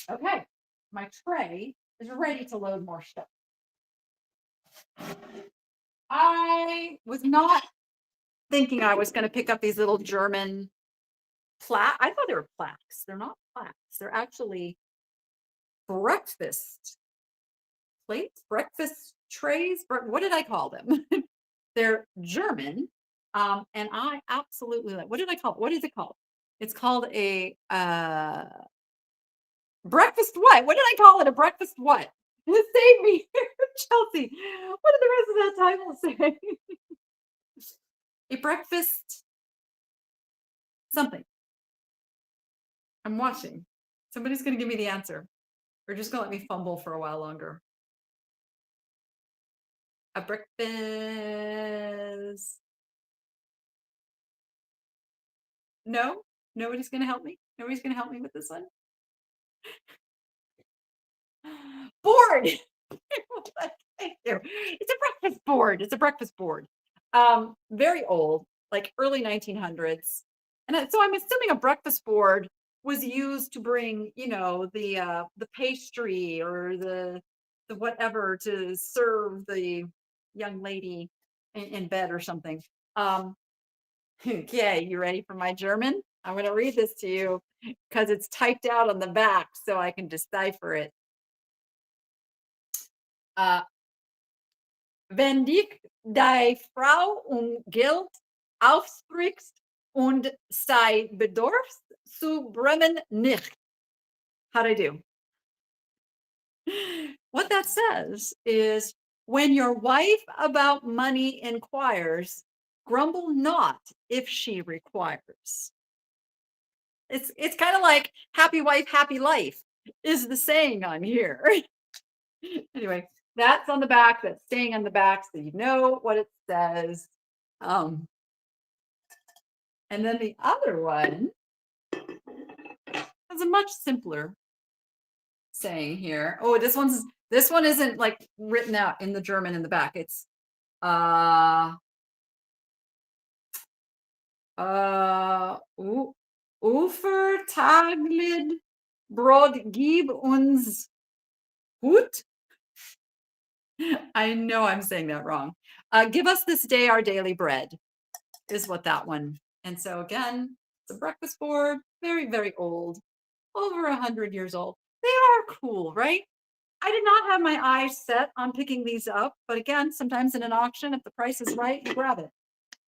okay, my tray is ready to load more stuff. I was not thinking I was going to pick up these little German plaque. I thought they were plaques. They're not plaques. They're actually breakfast plates, breakfast trays. What did I call them? They're German. And I absolutely like, what did I call it? What is it called? It's called a breakfast what? What did I call it? A breakfast what? Save me, Chelsea. What did the rest of that title say? A breakfast something. I'm watching. Somebody's going to give me the answer. Or just going to let me fumble for a while longer. A breakfast. No, nobody's going to help me. Nobody's going to help me with this one. board. Thank you. It's a breakfast board. It's a breakfast board. Very old, like early 1900s. And so I'm assuming a breakfast board was used to bring, the pastry or the whatever to serve the young lady in bed or something. Um, okay, you ready for my German? I'm going to read this to you because it's typed out on the back so I can decipher it. Uh, Wenn dich die Frau Geld aufsprichst und sei bedorfst zu bremen nicht. How'd I do? What that says is when your wife about money inquires, grumble not if she requires. It's kind of like happy wife, happy life is the saying on here. Anyway, that's on the back, that's staying on the back, so you know what it says. Um, and then the other one has a much simpler saying here. Oh, this one isn't like written out in the German in the back. It's uh Ufertaglid Brot gib uns Hut. I know I'm saying that wrong. Give us this day our daily bread is what that one. And so again, it's a breakfast board, very, very old, over 100 years old. They are cool, right? I did not have my eyes set on picking these up, but again, sometimes in an auction, if the price is right, you grab it.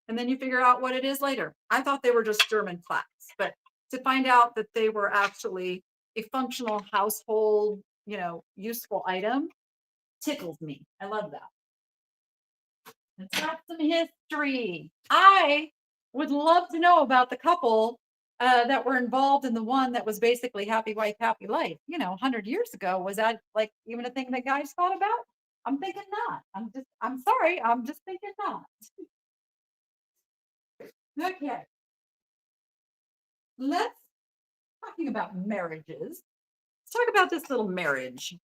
And then you figure out what it is later. I thought they were just German plaques, but to find out that they were actually a functional household, useful item tickles me. I love that. Let's have some history. I would love to know about the couple that were involved in the one that was basically happy wife, happy life. 100 years ago, was that like even a thing that guys thought about? I'm thinking not. I'm sorry. I'm just thinking not. Okay. Let's talking about marriages. Let's talk about this little marriage.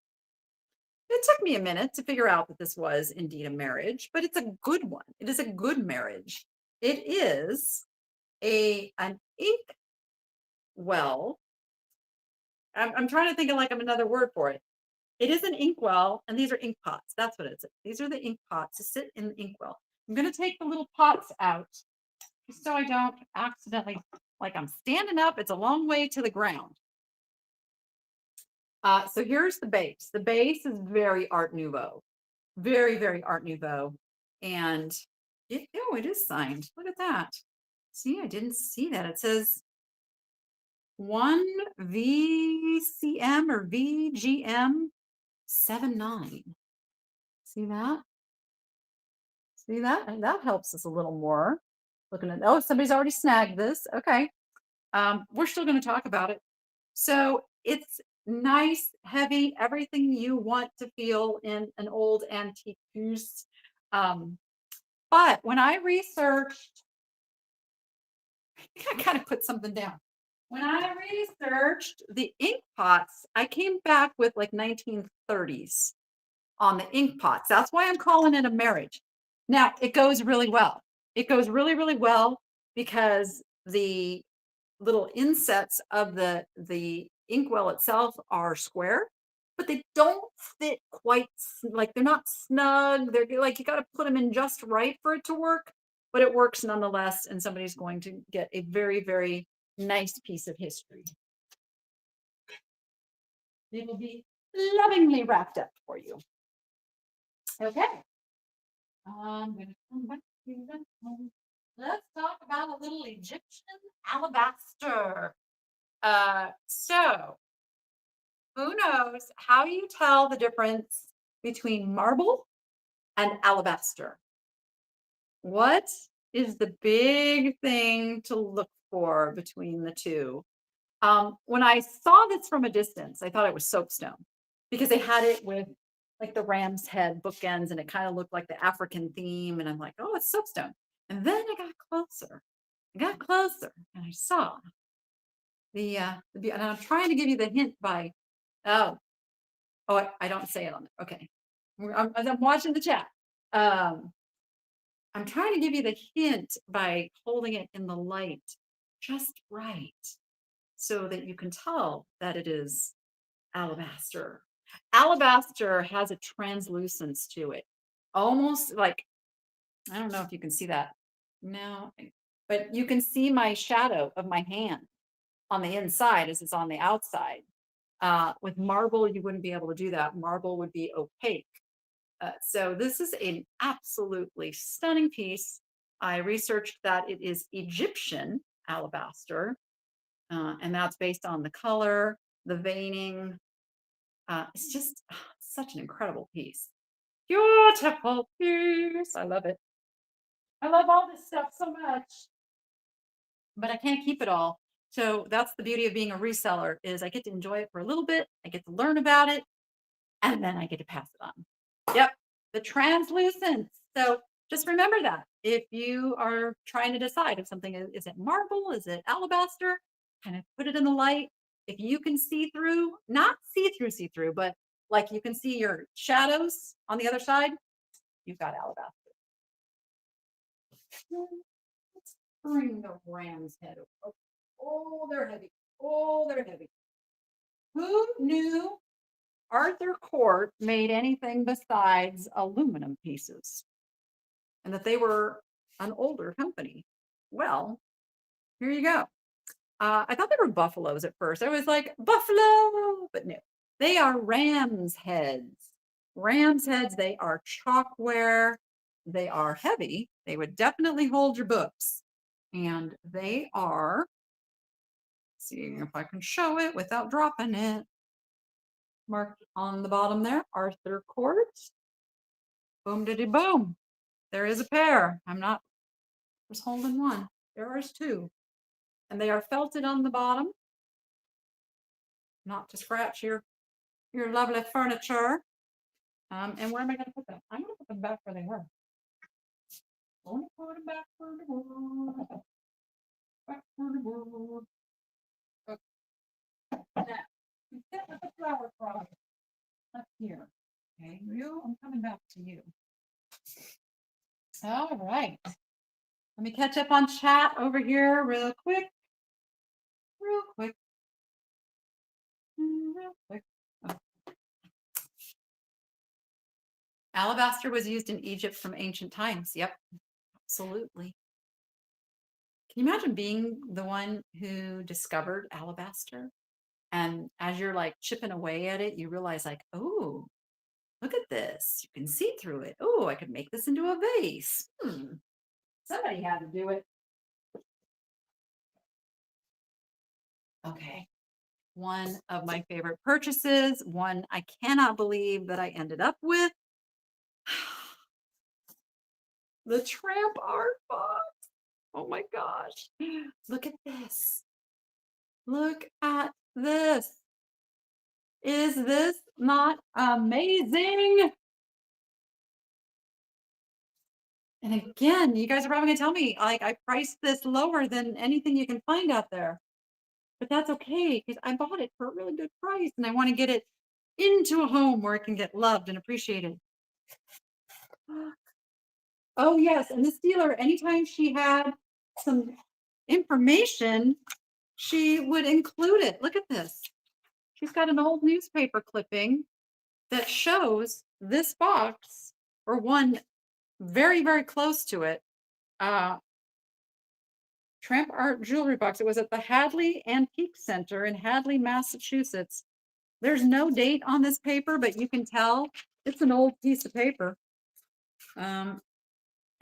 It took me a minute to figure out that this was indeed a marriage, but it's a good one. It is a good marriage. It is an ink well. I'm trying to think of like another word for it. It is an inkwell, and these are ink pots. That's what it is. These are the ink pots to sit in the inkwell. I'm going to take the little pots out so I don't accidentally, like I'm standing up. It's a long way to the ground. So here's the base. The base is very Art Nouveau, very, very Art Nouveau. And it is signed. Look at that. See, I didn't see that. It says 1 VCM or VGM 79. See that? See that? And that helps us a little more. Looking at, oh, somebody's already snagged this. Okay. We're still going to talk about it. So it's nice, heavy, everything you want to feel in an old antique piece. But when I researched, I kind of put something down. When I researched the ink pots, I came back with like 1930s on the ink pots. That's why I'm calling it a marriage. Now, it goes really well. It goes really, really well because the little insets of the inkwell itself are square, but they don't fit quite like they're not snug. They're like you got to put them in just right for it to work, but it works nonetheless. And somebody's going to get a very, very nice piece of history. It will be lovingly wrapped up for you. Okay. I'm going to come back to that one. Let's talk about a little Egyptian alabaster. So who knows how you tell the difference between marble and alabaster? What is the big thing to look for between the two? When I saw this from a distance, I thought it was soapstone because they had it with like the ram's head bookends and it kind of looked like the African theme. And I'm like, oh, it's soapstone. And then I got closer. And I saw and I'm trying to give you the hint by, oh, Oh, I don't say it on there. Okay. I'm watching the chat. Um, I'm trying to give you the hint by holding it in the light just right so that you can tell that it is alabaster. Alabaster has a translucence to it, almost like, I don't know if you can see that. No, but you can see my shadow of my hand on the inside as it's on the outside. With marble, you wouldn't be able to do that. Marble would be opaque. So this is an absolutely stunning piece. I researched that it is Egyptian alabaster, and that's based on the color, the veining. It's just such an incredible piece. Beautiful piece. I love it. I love all this stuff so much, but I can't keep it all. So that's the beauty of being a reseller is I get to enjoy it for a little bit. I get to learn about it and then I get to pass it on. Yep, the translucence. So just remember that if you are trying to decide if something is it marble, is it alabaster, kind of put it in the light. If you can see through, not see through, but like you can see your shadows on the other side, you've got alabaster. Let's bring the ram's head over. Oh, they're heavy. Oh, they're heavy. Who knew Arthur Court made anything besides aluminum pieces and that they were an older company? Well, here you go. I thought they were buffaloes at first. I was like, buffalo, but no, they are ram's heads. Ram's heads, they are chalkware. They are heavy. They would definitely hold your books. And they are, see if I can show it without dropping it. Marked on the bottom there, Arthur Court. Boom diddy boom. There is a pair. I'm not just holding one. There is two. And they are felted on the bottom, not to scratch your lovely furniture. And where am I going to put them? I'm going to put them back where they were. I'm going to put them back where they were. Back where they were. Okay. Now, you sit with the flower cross up here. Okay, you, I'm coming back to you. All right. Let me catch up on chat over here real quick. Real quick. Real quick. Oh. Alabaster was used in Egypt from ancient times. Yep, absolutely. Can you imagine being the one who discovered alabaster? And as you're like chipping away at it, you realize like, oh, look at this. You can see through it. Oh, I could make this into a vase. Somebody had to do it. Okay. One of my favorite purchases, one I cannot believe that I ended up with. The Tramp art box. Oh my gosh. Look at this. Look at this. Is this not amazing? And again, you guys are probably gonna tell me like I priced this lower than anything you can find out there. But that's okay because I bought it for a really good price and I want to get it into a home where it can get loved and appreciated. Oh yes, and this dealer, anytime she had some information, she would include it. Look at this. She's got an old newspaper clipping that shows this box or one very, very close to it. Tramp art jewelry box. It was at the Hadley Antique Center in Hadley, Massachusetts. There's no date on this paper, but you can tell it's an old piece of paper.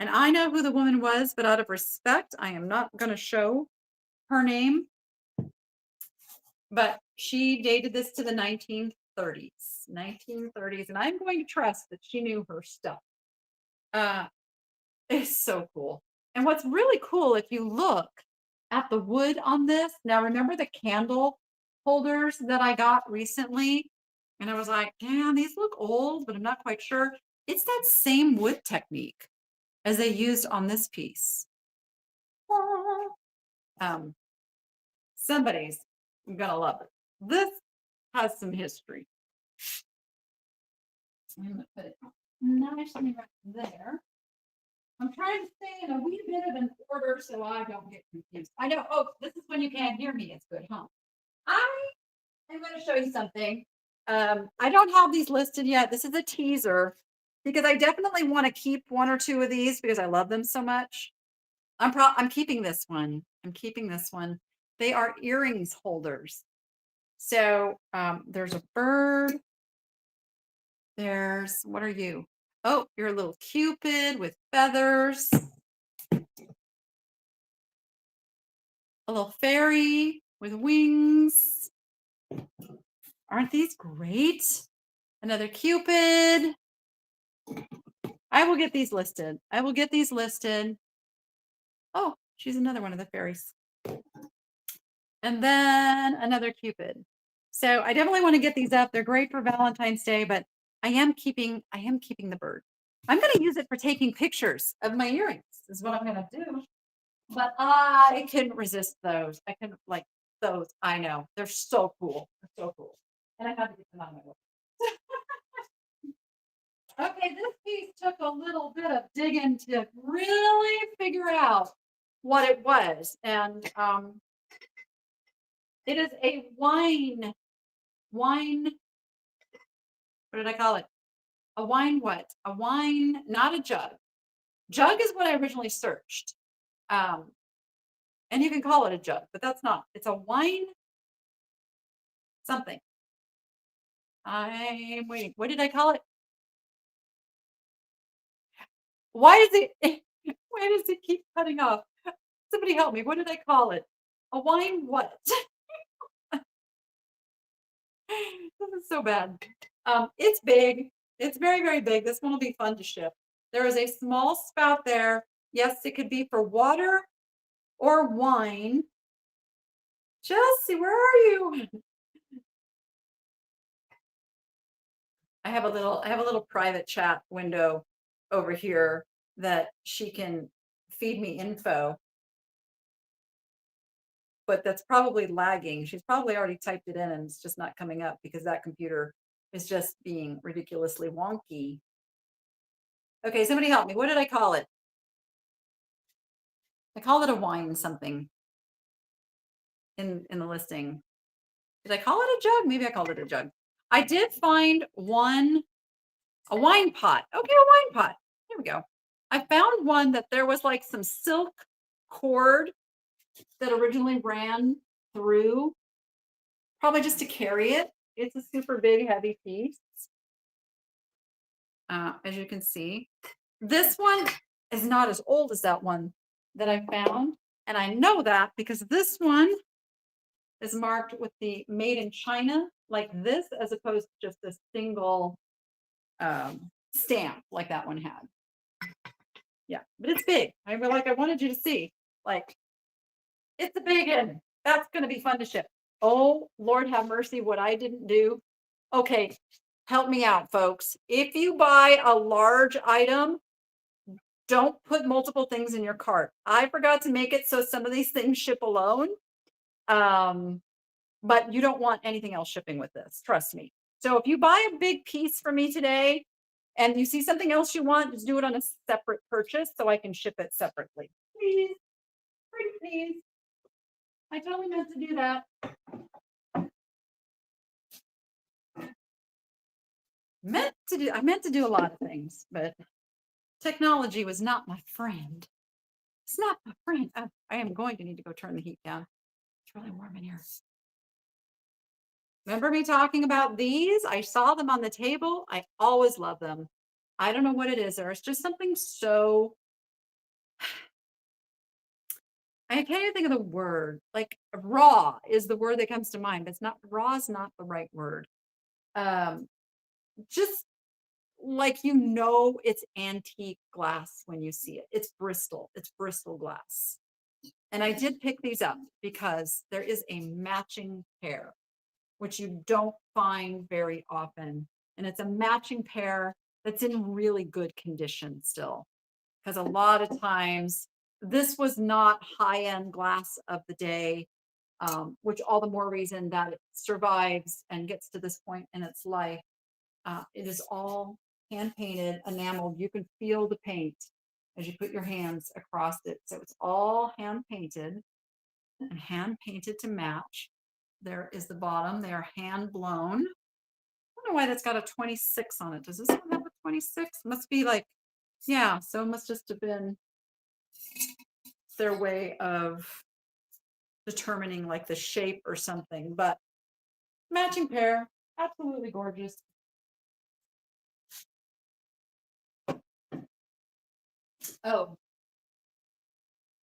And I know who the woman was, but out of respect, I am not going to show her name. But she dated this to the 1930s, and I'm going to trust that she knew her stuff. It's so cool. And what's really cool, if you look at the wood on this, now remember the candle holders that I got recently? And I was like, damn, these look old, but I'm not quite sure. It's that same wood technique as they used on this piece. Somebody's gonna love it. This has some history. I'm gonna put it nicely right there. I'm trying to stay in a wee bit of an order so I don't get confused. I know, oh, this is when you can't hear me. It's good, huh? I am going to show you something. I don't have these listed yet. This is a teaser because I definitely want to keep one or two of these because I love them so much. I'm keeping this one. I'm keeping this one. They are earrings holders. So there's a bird. There's, what are you? Oh, you're a little Cupid with feathers. A little fairy with wings. Aren't these great? Another Cupid. I will get these listed. I will get these listed. Oh, she's another one of the fairies. And then another Cupid. So I definitely want to get these up. They're great for Valentine's Day, but I am keeping the bird. I'm going to use it for taking pictures of my earrings, is what I'm going to do. But I couldn't resist those. I couldn't like those. I know. They're so cool. They're so cool. And I had to get them on my list. Okay, this piece took a little bit of digging to really figure out what it was. And it is a wine, what did I call it? A wine what? A wine, not a jug. Jug is what I originally searched. And you can call it a jug, but that's not. It's a wine something. I'm waiting. What did I call it? Why does it why does it keep cutting off? Somebody help me. What did I call it? A wine what? This is so bad. It's big. It's very, very big. This one will be fun to ship. There is a small spout there. Yes, it could be for water or wine. Chelsea, where are you? I have a little private chat window over here that she can feed me info, but that's probably lagging. She's probably already typed it in and it's just not coming up because that computer is just being ridiculously wonky. Okay, somebody help me. What did I call it? I called it a wine something in the listing. Did I call it a jug? Maybe I called it a jug. I did find a wine pot. Okay, a wine pot. There we go. I found one that there was like some silk cord that originally ran through, probably just to carry it. It's a super big, heavy piece. As you can see, this one is not as old as that one that I found. And I know that because this one is marked with the made in China like this, as opposed to just a single stamp like that one had. Yeah, but it's big. I wanted you to see, like, it's a big one. That's going to be fun to ship. Oh, Lord have mercy, what I didn't do. Okay, help me out, folks. If you buy a large item, don't put multiple things in your cart. I forgot to make it so some of these things ship alone. But you don't want anything else shipping with this, trust me. So if you buy a big piece for me today and you see something else you want, just do it on a separate purchase so I can ship it separately. Please, pretty please. I totally meant to do that. I meant to do a lot of things, but technology was not my friend. It's not my friend. I am going to need to go turn the heat down. It's really warm in here. Remember me talking about these? I saw them on the table. I always love them. I don't know what it is. There's just something so, I can't even think of the word. Like raw is the word that comes to mind, but it's not, raw is not the right word. Just like, it's antique glass when you see it. It's Bristol glass. And I did pick these up because there is a matching pair, which you don't find very often. And it's a matching pair that's in really good condition still. Because a lot of times this was not high-end glass of the day, which all the more reason that it survives and gets to this point in its life. It is all hand painted, enameled. You can feel the paint as you put your hands across it. So it's all hand painted and hand painted to match. There is the bottom. They are hand blown. I don't know why that's got a 26 on it. Does this one have a 26? Must be like, yeah, so it must just have been their way of determining like the shape or something, but matching pair, absolutely gorgeous. Oh,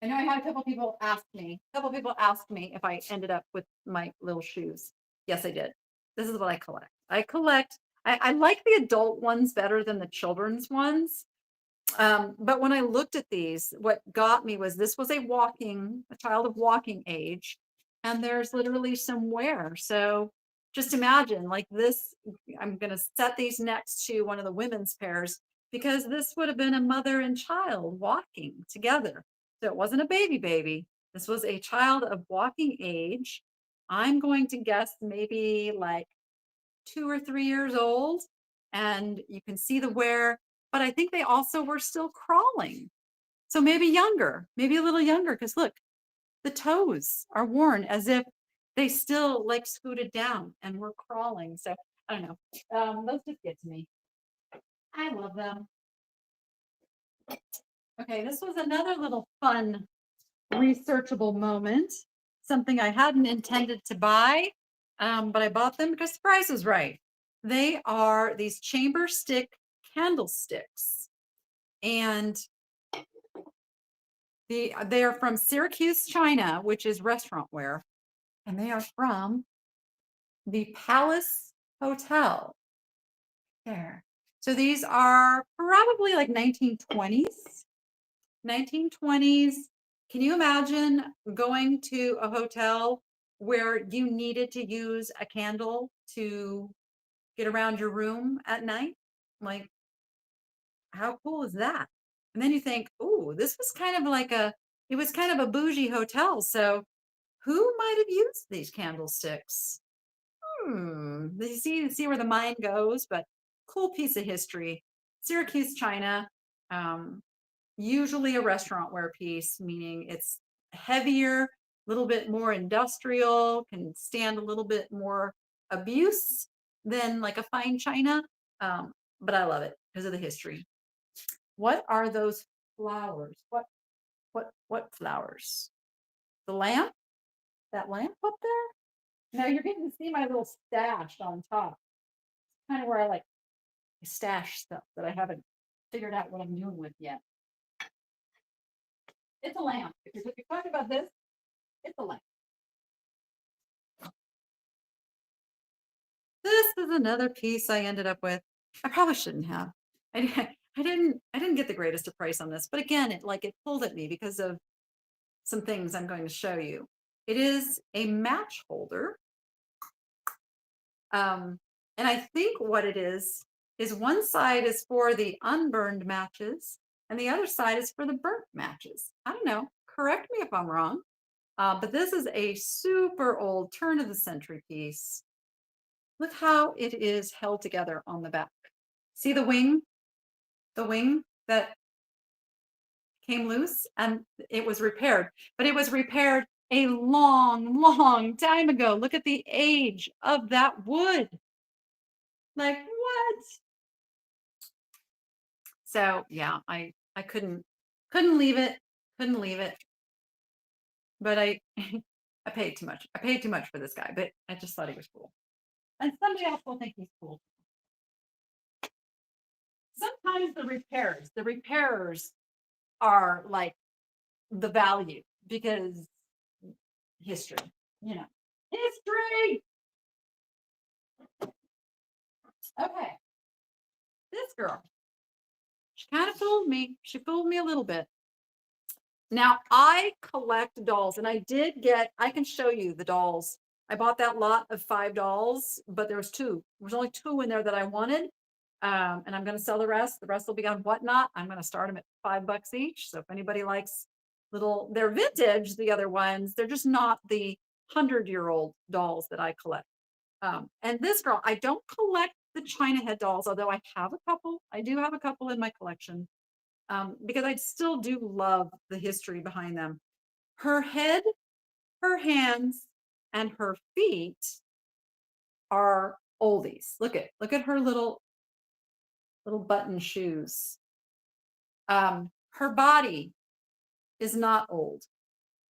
I know I had a couple people ask me, if I ended up with my little shoes. Yes, I did. This is what I collect. I like the adult ones better than the children's ones. But when I looked at these, what got me was this was a child of walking age, and there's literally some wear. So just imagine like this, I'm going to set these next to one of the women's pairs because this would have been a mother and child walking together. So it wasn't a baby. This was a child of walking age. I'm going to guess maybe like 2 or 3 years old, and you can see the wear, but I think they also were still crawling. So maybe younger, maybe a little younger, because look, the toes are worn as if they still like scooted down and were crawling. So I don't know. Those just get to me. I love them. Okay, this was another little fun researchable moment. Something I hadn't intended to buy, but I bought them because the price was right. They are these chamber stick candlesticks, and they are from Syracuse, China, which is restaurant ware, and they are from the Palace Hotel. There. So these are probably like 1920s. 1920s. Can you imagine going to a hotel where you needed to use a candle to get around your room at night? Like, how cool is that? And then you think, oh, this was kind of like it was kind of a bougie hotel. So who might have used these candlesticks? You see where the mind goes, but cool piece of history. Syracuse, China. Usually a restaurant wear piece, meaning it's heavier, a little bit more industrial, can stand a little bit more abuse than like a fine china. But I love it because of the history. What are those flowers? What flowers? The lamp? That lamp up there? Now you're getting to see my little stash on top. Kind of where I like stash stuff that I haven't figured out what I'm doing with yet. It's a lamp. If you're talking about this, it's a lamp. This is another piece I ended up with. I probably shouldn't have. I didn't get the greatest of price on this, but again, it pulled at me because of some things I'm going to show you. It is a match holder. And I think what it is one side is for the unburned matches and the other side is for the burnt matches. I don't know. Correct me if I'm wrong. But this is a super old turn of the century piece. Look how it is held together on the back. See the wing? The wing that came loose and it was repaired, but it was repaired a long time ago. Look at the age of that wood. Like what? So yeah, I couldn't leave it. Couldn't leave it. But I I paid too much. I paid too much for this guy, but I just thought he was cool. And somebody else will think he's cool. Sometimes the repairers are like the value because history, you know. History. Okay. This girl, she kind of fooled me. She fooled me a little bit. Now I collect dolls, and I can show you the dolls. I bought that lot of 5 dolls, but there was 2. There was only 2 in there that I wanted. And I'm going to sell the rest. The rest will be on Whatnot. I'm going to start them at $5 each. So if anybody likes they're vintage, the other ones, they're just not the 100-year-old dolls that I collect. And this girl, I don't collect the China head dolls, although I have a couple. I do have a couple in my collection, because I still do love the history behind them. Her head, her hands, and her feet are oldies. Look at her little button shoes. Her body is not old.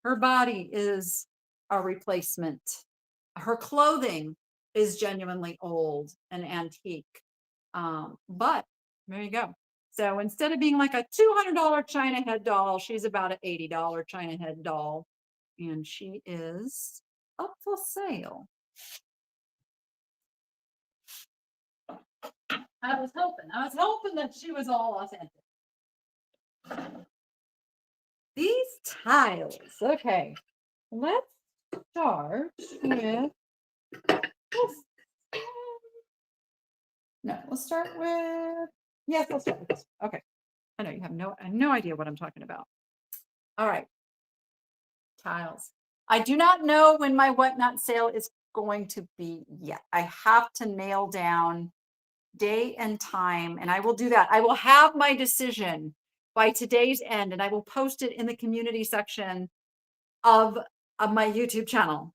Her body is a replacement. Her clothing is genuinely old and antique. But there you go. So instead of being like a $200 China head doll, she's about an $80 China head doll. And she is up for sale. I was hoping that she was all authentic. These tiles. Okay. Let's start with no, let's start with yes, let's start with this. Okay. I know you have no idea what I'm talking about. All right. Tiles. I do not know when my whatnot sale is going to be yet. I have to nail down day and time, and I will do that. I will have my decision by today's end, and I will post it in the community section of, my YouTube channel.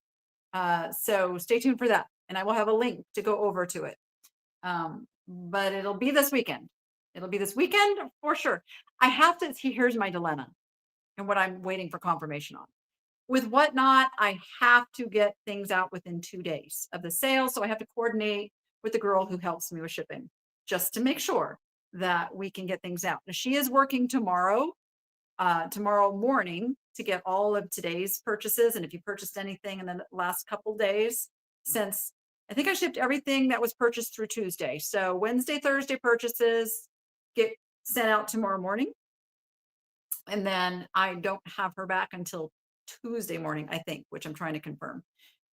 So stay tuned for that, and I will have a link to go over to it. But it'll be this weekend. It'll be this weekend for sure. I have to see, here's my dilemma and what I'm waiting for confirmation on. With whatnot, I have to get things out within 2 days of the sale. So I have to coordinate with the girl who helps me with shipping just to make sure that we can get things out. Now, she is working tomorrow morning to get all of today's purchases. And if you purchased anything in the last couple days, since I think I shipped everything that was purchased through Tuesday. So Wednesday, Thursday purchases get sent out tomorrow morning. And then I don't have her back until Tuesday morning, I think, which I'm trying to confirm.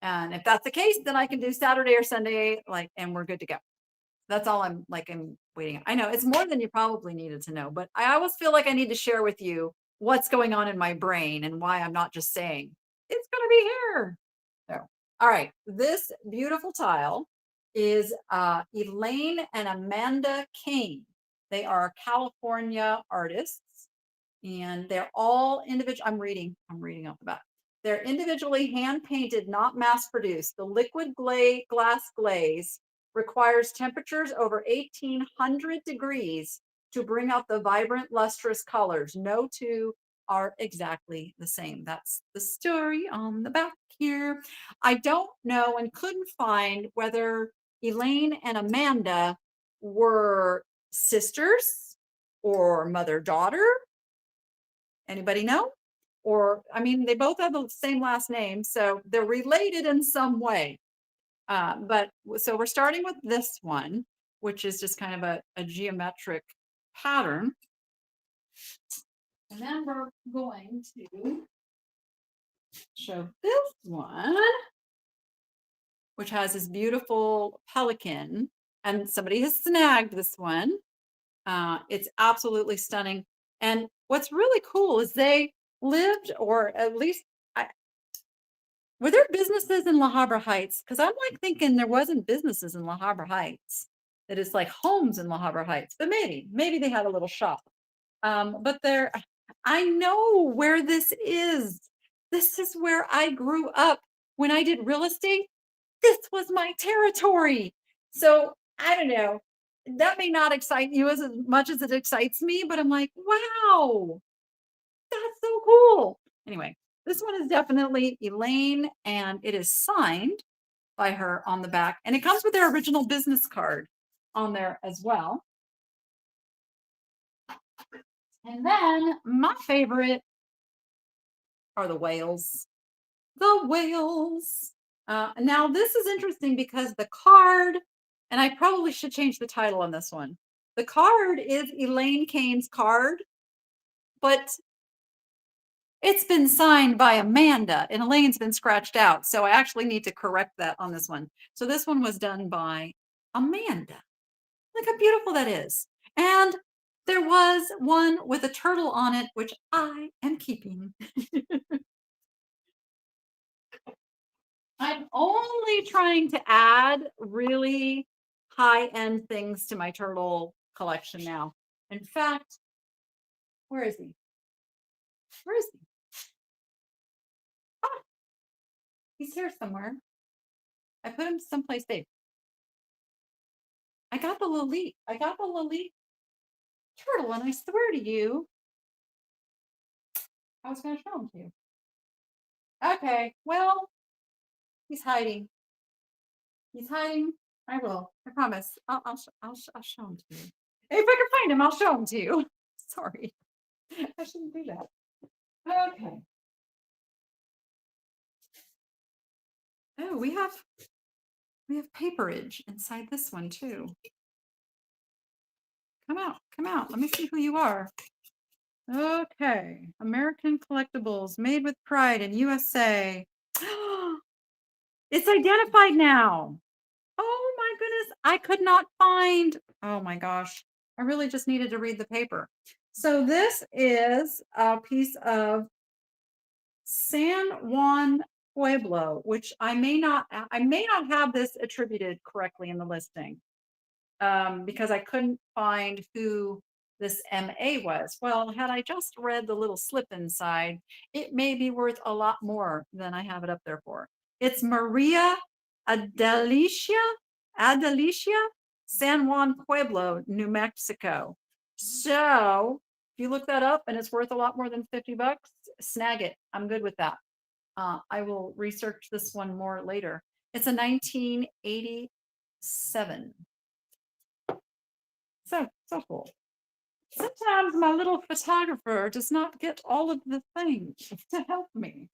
And if that's the case, then I can do Saturday or Sunday, and we're good to go. That's all I'm waiting. I know it's more than you probably needed to know, but I always feel like I need to share with you what's going on in my brain and why I'm not just saying it's going to be here. So, all right, this beautiful tile is Elaine and Amanda Kane. They are California artists, and they're all individual. I'm reading off the back. They're individually hand painted, not mass produced. The liquid glass glaze requires temperatures over 1800 degrees to bring out the vibrant, lustrous colors. No two are exactly the same. That's the story on the back here. I don't know and couldn't find whether Elaine and Amanda were sisters or mother-daughter. Anybody know? Or, I mean, they both have the same last name, so they're related in some way. But so we're starting with this one, which is just kind of a geometric pattern. And then we're going to show this one, which has this beautiful pelican. And somebody has snagged this one. It's absolutely stunning. And what's really cool is they lived, or at least were there businesses in La Habra Heights? Because I'm thinking there wasn't businesses in La Habra Heights. That is like homes in La Habra Heights, but maybe they had a little shop. But I know where this is. This is where I grew up when I did real estate. This was my territory. So I don't know. That may not excite you as much as it excites me, but I'm like, wow, that's so cool. Anyway, this one is definitely Elaine, and it is signed by her on the back. And it comes with their original business card on there as well. And then my favorite are the whales. The whales. Now, this is interesting because the card, and I probably should change the title on this one. The card is Elaine Kane's card, but it's been signed by Amanda, and Elaine's been scratched out. So I actually need to correct that on this one. So this one was done by Amanda. Look how beautiful that is. And there was one with a turtle on it, which I am keeping. I'm only trying to add really high-end things to my turtle collection now. In fact, where is he? Where is he? Ah, he's here somewhere. I put him someplace safe. I got the Lily. I got the Lily turtle, and I swear to you, I was going to show him to you. Okay, well, he's hiding. He's hiding. I will. I promise. I'll show him to you. If I can find him, I'll show him to you. Sorry, I shouldn't do that. Okay. Oh, we have paperage inside this one too. Come out, come out. Let me see who you are. Okay, American collectibles made with pride in USA. It's identified now. Oh my goodness, I could not find. Oh my gosh, I really just needed to read the paper. So this is a piece of San Juan Pueblo, which I may not have this attributed correctly in the listing, because I couldn't find who this MA was. Well, had I just read the little slip inside, it may be worth a lot more than I have it up there for. It's Maria Adelicia, San Juan Pueblo, New Mexico. So if you look that up and it's worth a lot more than 50 bucks, snag it. I'm good with that. I will research this one more later. It's a 1987. So cool. Sometimes my little photographer does not get all of the things to help me.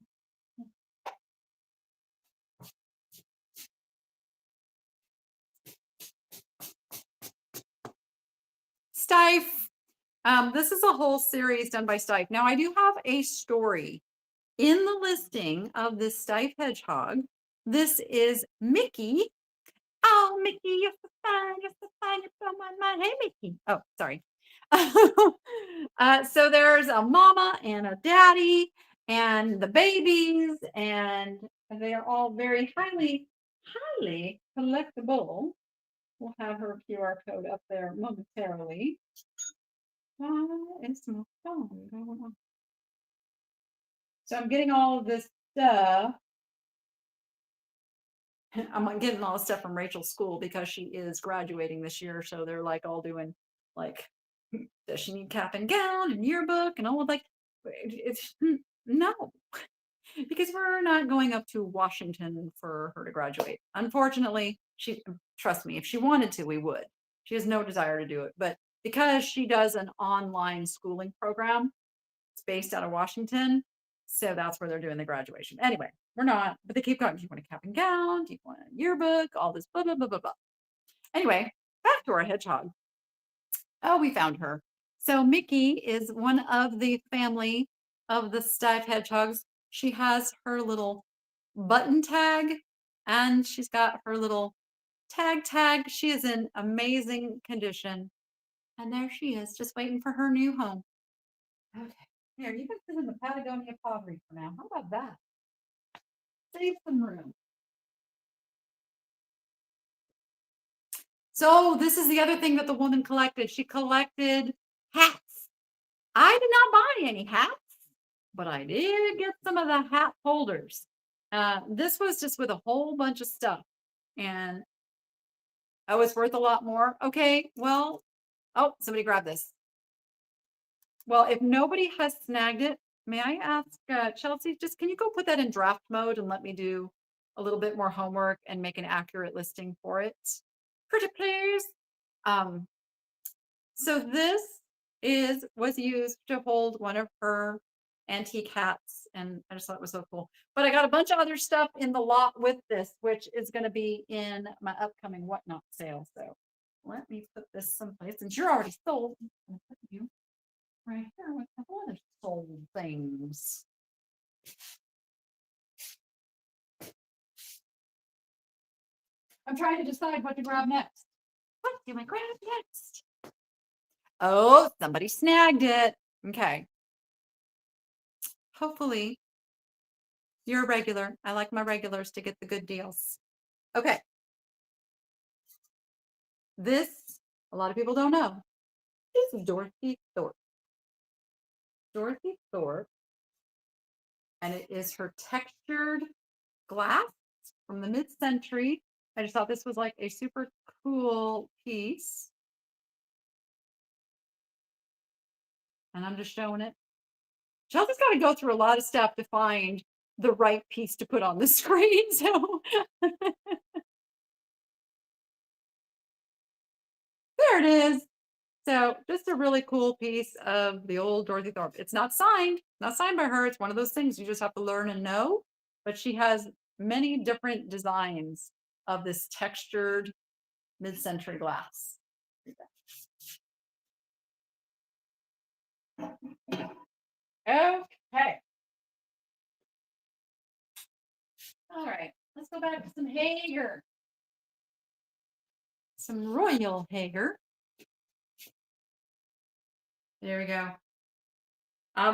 Stife. This is a whole series done by Stife. Now I do have a story in the listing of this Stife hedgehog. This is Mickey. Oh, Mickey, you're so fine. You're so fine. You're so my mind. Hey, Mickey. Oh, sorry. So there's a mama and a daddy and the babies, and they are all very highly collectible. We'll have her QR code up there momentarily. It's my phone going on. So I'm getting all of this stuff. I'm getting all the stuff from Rachel's school because she is graduating this year. So they're like all doing like, does she need cap and gown and yearbook and all of like, it's no, because we're not going up to Washington for her to graduate. Unfortunately, trust me, if she wanted to, we would. She has no desire to do it, but because she does an online schooling program, it's based out of Washington. So that's where they're doing the graduation. Anyway, we're not, but they keep going. Do you want a cap and gown? Do you want a yearbook? All this blah, blah, blah, blah, blah. Anyway, back to our hedgehog. Oh, we found her. So Mickey is one of the family of the Stife hedgehogs. She has her little button tag and she's got her little tag. She is in amazing condition. And there she is, just waiting for her new home. Okay. Here, you can sit in the Patagonia pottery for now. How about that? Save some room. So this is the other thing that the woman collected. She collected hats. I did not buy any hats, but I did get some of the hat holders. This was just with a whole bunch of stuff, and oh, it's worth a lot more. Okay, well, oh, somebody grab this. Well, if nobody has snagged it, may I ask Chelsea, just can you go put that in draft mode and let me do a little bit more homework and make an accurate listing for it? Pretty please. Um, so this was used to hold one of her antique hats, and I just thought it was so cool. But I got a bunch of other stuff in the lot with this, which is going to be in my upcoming whatnot sale. So let me put this someplace. Since you're already sold, I'm gonna put you right here with a couple other sold things. I'm trying to decide what to grab next. What do I grab next? Oh, somebody snagged it. Okay. Hopefully you're a regular. I like my regulars to get the good deals. Okay. This, a lot of people don't know. This is Dorothy Thorpe. Dorothy Thorpe, and it is her textured glass from the mid-century. I just thought this was like a super cool piece. And I'm just showing it. Chelsea's got to go through a lot of stuff to find the right piece to put on the screen. So there it is. So just a really cool piece of the old Dorothy Thorpe. It's not signed by her. It's one of those things you just have to learn and know. But she has many different designs of this textured mid-century glass. Okay. All right. Let's go back to some Haeger. Some Royal Haeger. There we go.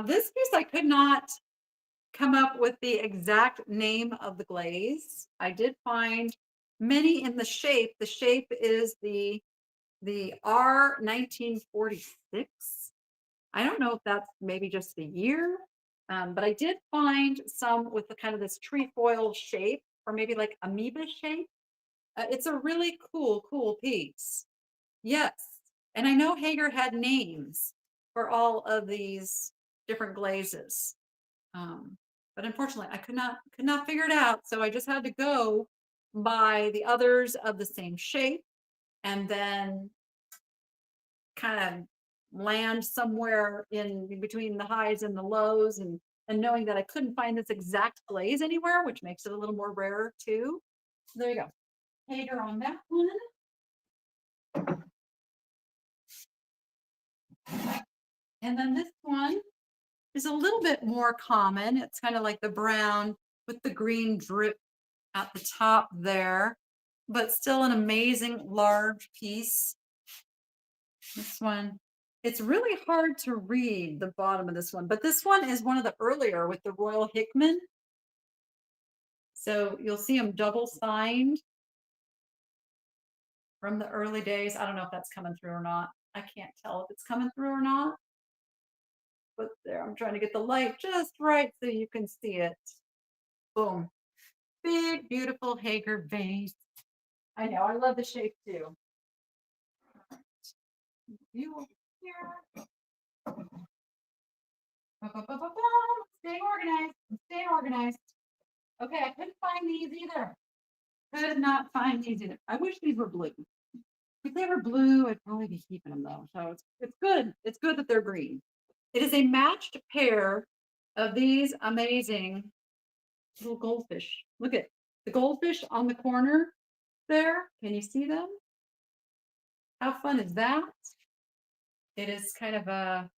This piece I could not come up with the exact name of the glaze. I did find many in the shape. The shape is the R 1946. I don't know if that's maybe just the year, but I did find some with the kind of this trefoil shape or maybe like amoeba shape. It's a really cool piece. Yes. And I know Haeger had names for all of these different glazes. Um, but unfortunately, I could not figure it out. So I just had to go by the others of the same shape and then kind of land somewhere in between the highs and the lows and knowing that I couldn't find this exact glaze anywhere, which makes it a little more rare too. So there you go. Haeger on that one. And then this one is a little bit more common. It's kind of like the brown with the green drip at the top there, but still an amazing large piece. This one, it's really hard to read the bottom of this one, but this one is one of the earlier with the Royal Hickman. So you'll see them double signed from the early days. I don't know if that's coming through or not. I can't tell if it's coming through or not. But there, I'm trying to get the light just right so you can see it. Boom. Big, beautiful Haeger vase. I know, I love the shape too. You over here. Staying organized. Staying organized. Okay, I couldn't find these either. Could not find these either. I wish these were blue. If they were blue, I'd probably be keeping them though. So it's good. It's good that they're green. It is a matched pair of these amazing little goldfish. Look at the goldfish on the corner there. Can you see them? How fun is that? It is kind of a,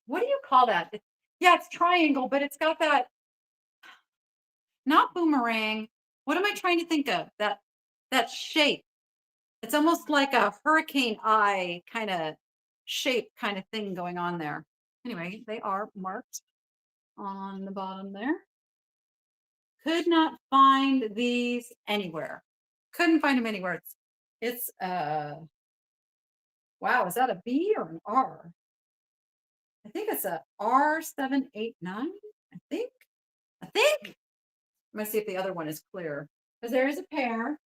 what do you call that? Yeah, it's triangle, but it's got that, not boomerang. What am I trying to think of? That shape. It's almost like a hurricane eye kind of shape kind of thing going on there. Anyway, they are marked on the bottom there. Could not find these anywhere. Couldn't find them anywhere. It's wow, is that a B or an R? I think it's a R789. I think. I think. I'm gonna see if the other one is clear. Because there is a pair.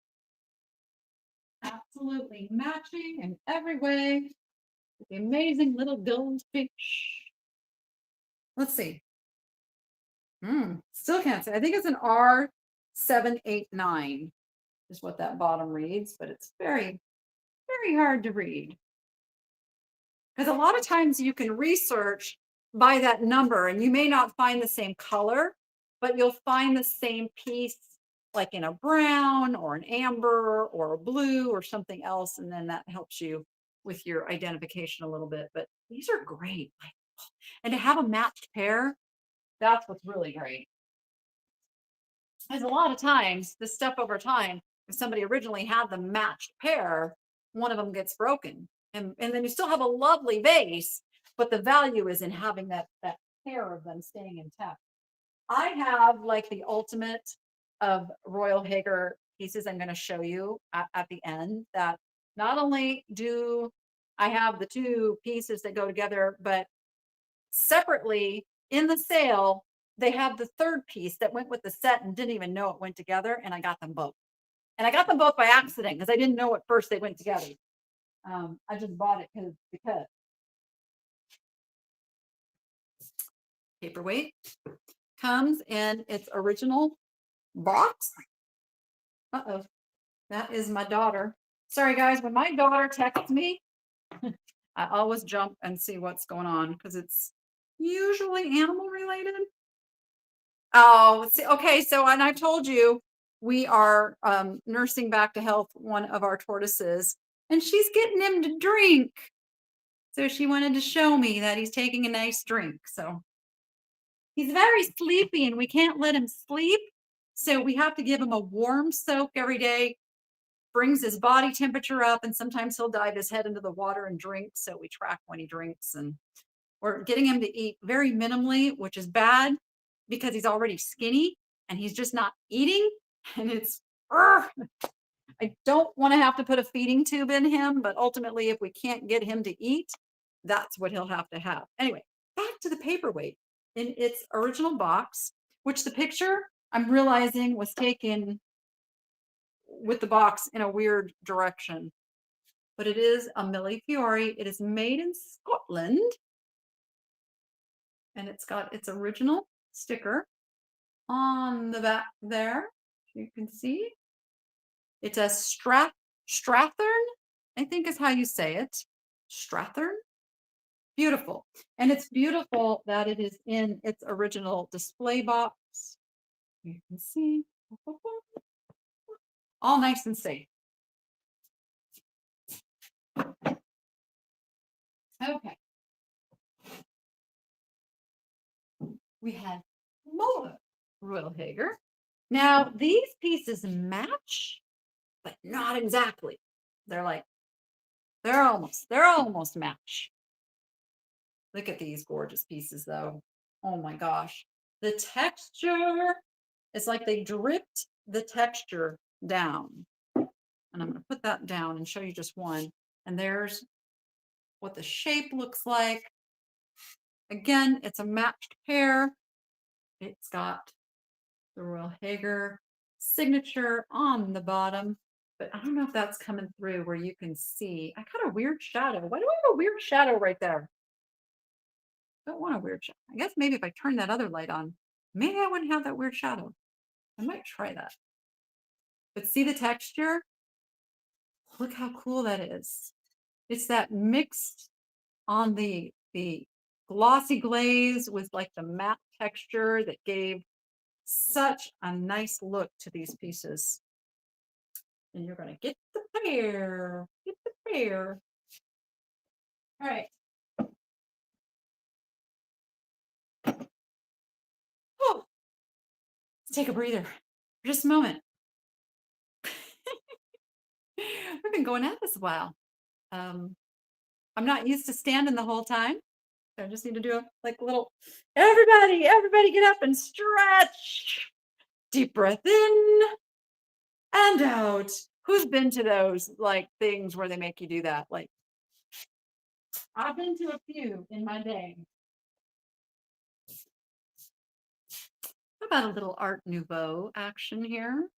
Absolutely matching in every way. The amazing little goldfish. Let's see. Still can't say. I think it's an R789 is what that bottom reads, but it's very, very hard to read. Because a lot of times you can research by that number and you may not find the same color, but you'll find the same piece like in a brown or an amber or a blue or something else. And then that helps you with your identification a little bit. But these are great. And to have a matched pair, that's what's really great. Because a lot of times, this stuff over time, if somebody originally had the matched pair, one of them gets broken. And then you still have a lovely vase, but the value is in having that pair of them staying intact. I have like the ultimate of Royal Haeger pieces I'm going to show you at the end that Not only do I have the two pieces that go together, but separately in the sale, they have the third piece that went with the set and didn't even know it went together. And I got them both. And I got them both by accident because I didn't know at first they went together. I just bought it because paperweight comes in its original box. Uh-oh, that is my daughter. Sorry guys, when my daughter texts me, I always jump and see what's going on because it's usually animal related. Oh, see, okay. So, and I told you we are nursing back to health one of our tortoises, and she's getting him to drink. So she wanted to show me that he's taking a nice drink. So he's very sleepy, and we can't let him sleep. So we have to give him a warm soak every day. Brings his body temperature up, and sometimes he'll dive his head into the water and drink. So we track when he drinks, and we're getting him to eat very minimally, which is bad because he's already skinny and he's just not eating. And it's, I don't want to have to put a feeding tube in him, but ultimately, if we can't get him to eat, that's what he'll have to have. Anyway, back to the paperweight in its original box, which the picture I'm realizing was taken with the box in a weird direction. But it is a Millefiori. It is made in Scotland. And it's got its original sticker on the back there. You can see it's a Strathern, I think is how you say it. Strathern. Beautiful. And it's beautiful that it is in its original display box. You can see all nice and safe. Okay. We have more Royal Haeger. Now these pieces match, but not exactly. They're like, they're almost match. Look at these gorgeous pieces though. Oh my gosh. The texture, it's like they dripped the texture down. And I'm going to put that down and show you just one. And there's what the shape looks like. Again, it's a matched pair. It's got the Royal Haeger signature on the bottom, but I don't know if that's coming through where you can see. I got a weird shadow. Why do I have a weird shadow right there? Don't want a weird shadow. I guess maybe if I turn that other light on, maybe I wouldn't have that weird shadow. I might try that. But see the texture? Look how cool that is. It's that mixed on the glossy glaze with like the matte texture that gave such a nice look to these pieces. And you're going to get the pair. Get the pair. All right. Oh, let's take a breather for just a moment. We've been going at this a while. I'm not used to standing the whole time. So I just need to do a like little, everybody get up and stretch. Deep breath in and out. Who's been to those like things where they make you do that? Like I've been to a few in my day. How about a little Art Nouveau action here?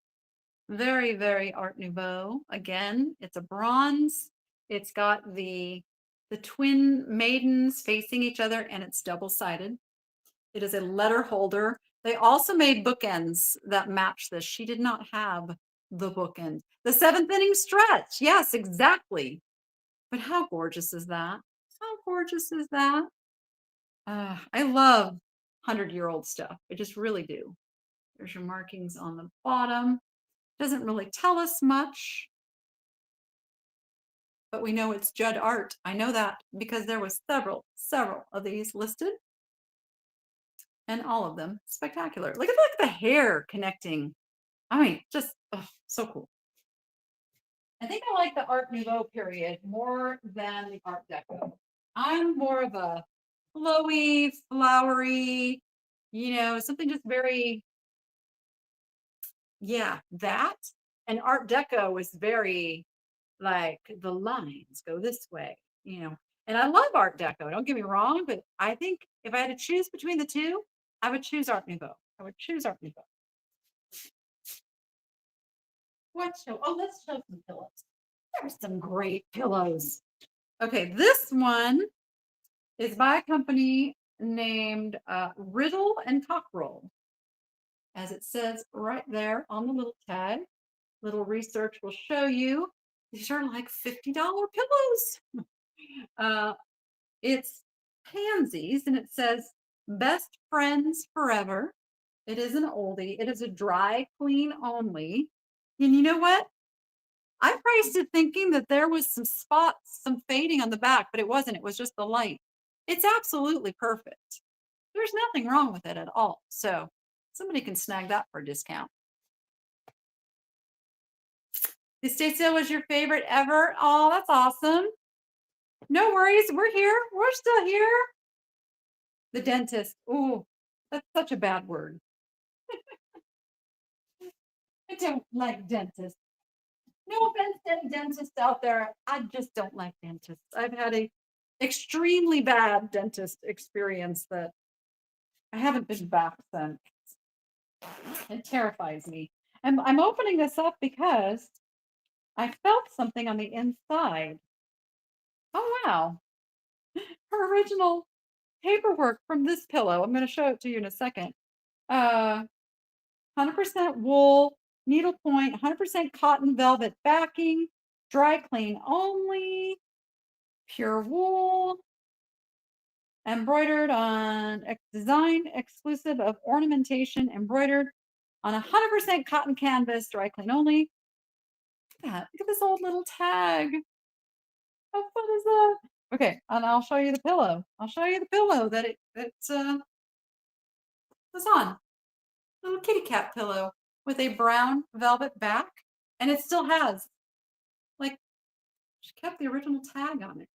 Very, very Art Nouveau. Again, it's a bronze. It's got the twin maidens facing each other and it's double-sided. It is a letter holder. They also made bookends that match this. She did not have the bookend. The seventh inning stretch. Yes, exactly. But how gorgeous is that? How gorgeous is that? I love 100-year-old stuff. I just really do. There's your markings on the bottom. Doesn't really tell us much, but we know it's Judd art. I know that because there was several of these listed, and all of them spectacular. Look at like the hair connecting. I mean, just so cool. I think I like the Art Nouveau period more than the Art Deco. I'm more of a flowy, flowery, something just very, yeah, that. And Art Deco is very like the lines go this way, you know. And I love Art Deco, don't get me wrong, but I think if I had to choose between the two, I would choose Art Nouveau. I would choose Art Nouveau. What show? Oh, let's show some pillows. There's some great pillows. Okay, this one is by a company named Riddle and Cockerell, as it says right there on the little tag. Little research will show you these are like $50 pillows. Uh, it's pansies, and it says best friends forever. It is an oldie. It is a dry clean only. And you know what? I priced it thinking that there was some spots, some fading on the back, but it wasn't. It was just the light. It's absolutely perfect. There's nothing wrong with it at all. So somebody can snag that for a discount. The estate sale was your favorite ever? Oh, that's awesome. No worries. We're here. We're still here. The dentist. Oh, that's such a bad word. I don't like dentists. No offense to any dentists out there. I just don't like dentists. I've had a extremely bad dentist experience that I haven't been back since. It terrifies me. And I'm opening this up because I felt something on the inside. Oh wow. Her original paperwork from this pillow. I'm going to show it to you in a second. 100% wool, needlepoint, 100% cotton velvet backing, dry clean only, pure wool, embroidered on design exclusive of ornamentation, embroidered on 100% cotton canvas, dry clean only. Look at that. Look at this old little tag. How fun is that? Okay, and I'll show you the pillow. I'll show you the pillow that it's on. Little kitty cat pillow with a brown velvet back, and it still has like she kept the original tag on it.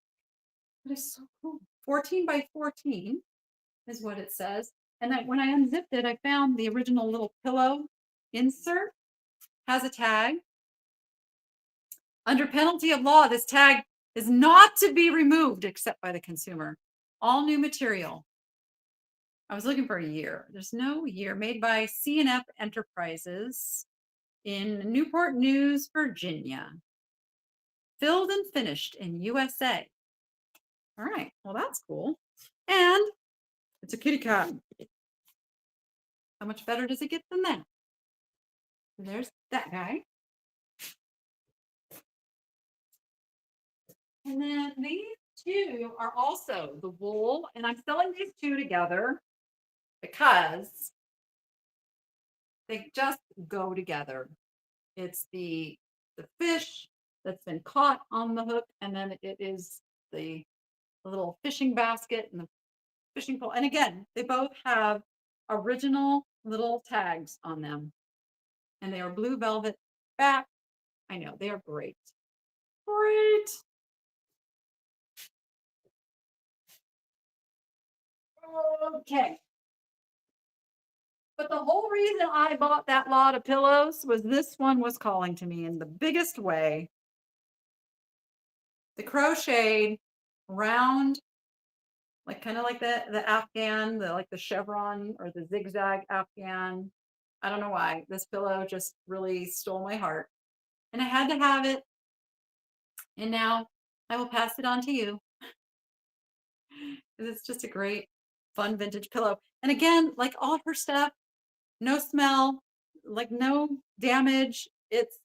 It is so cool. 14 by 14 is what it says. And then when I unzipped it, I found the original little pillow insert has a tag. Under penalty of law, this tag is not to be removed except by the consumer. All new material. I was looking for a year. There's no year. Made by C&F Enterprises in Newport News, Virginia. Filled and finished in USA. All right, well, that's cool. And it's a kitty cat. How much better does it get than that? There's that guy. And then these two are also the wool, and I'm selling these two together because they just go together. It's the fish that's been caught on the hook, and then it is the little fishing basket and the fishing pole. And again, they both have original little tags on them, and they are blue velvet back. I know they are great. Great. Okay. But the whole reason I bought that lot of pillows was this one was calling to me in the biggest way. The crocheted round, like kind of like the Afghan, like the chevron or the zigzag Afghan. I don't know why. This pillow just really stole my heart. And I had to have it. And now I will pass it on to you. Because it's just a great, fun vintage pillow. And again, like all her stuff, no smell, like no damage. It's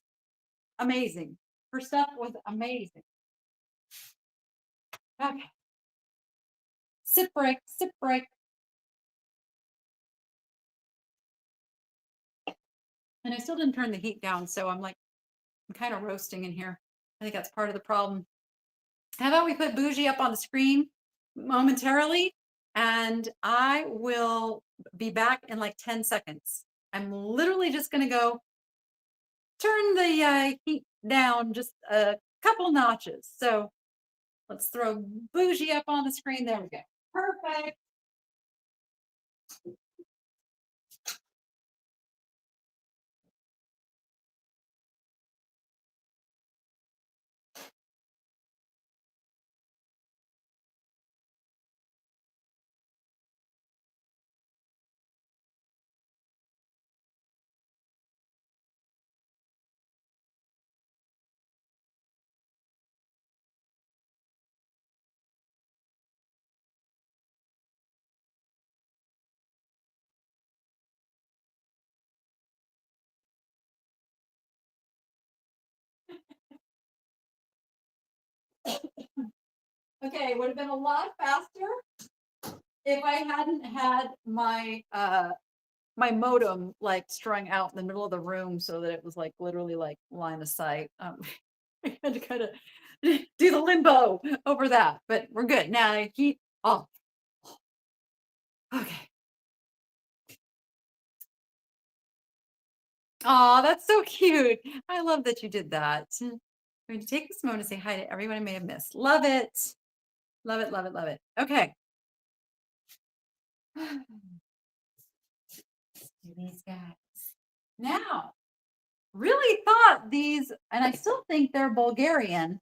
amazing. Her stuff was amazing. Okay. Sip break, sip break. And I still didn't turn the heat down, so I'm kind of roasting in here. I think that's part of the problem. How about we put Bougie up on the screen momentarily, and I will be back in like 10 seconds. I'm literally just going to go turn the heat down just a couple notches. So let's throw Bougie up on the screen. There we go. Perfect. Okay, it would have been a lot faster if I hadn't had my modem like strung out in the middle of the room so that it was like literally like line of sight. I had to kind of do the limbo over that, but we're good now. Heat off. Okay. Oh, that's so cute. I love that you did that. I'm going to take this moment to say hi to everyone I may have missed. Love it. Love it, love it, love it. Okay. These guys. Now, really thought these, and I still think they're Bulgarian,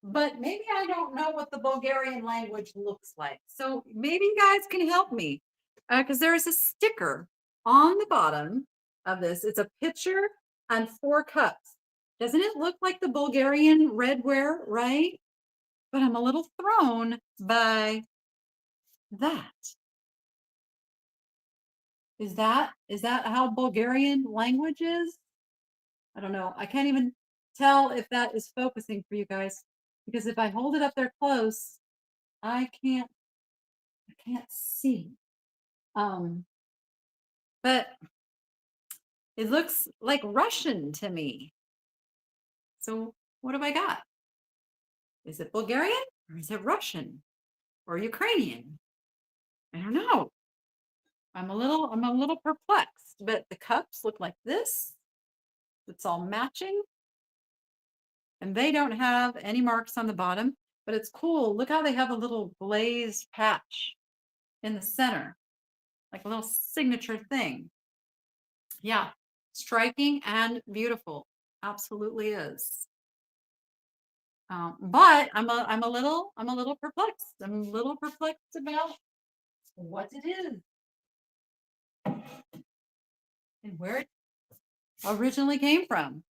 but maybe I don't know what the Bulgarian language looks like. So maybe you guys can help me because there is a sticker on the bottom of this. It's a pitcher and 4 cups. Doesn't it look like the Bulgarian redware, right? But I'm a little thrown by that. Is that how Bulgarian language is? I don't know. I can't even tell if that is focusing for you guys because if I hold it up there close, I can't see. Um, but it looks like Russian to me. So what have I got? Is it Bulgarian or is it Russian or Ukrainian? I don't know. I'm a little perplexed, but the cups look like this. It's all matching. And they don't have any marks on the bottom, but it's cool. Look how they have a little glazed patch in the center, like a little signature thing. Yeah, striking and beautiful. Absolutely is. But I'm a little perplexed. I'm a little perplexed about what it is and where it originally came from.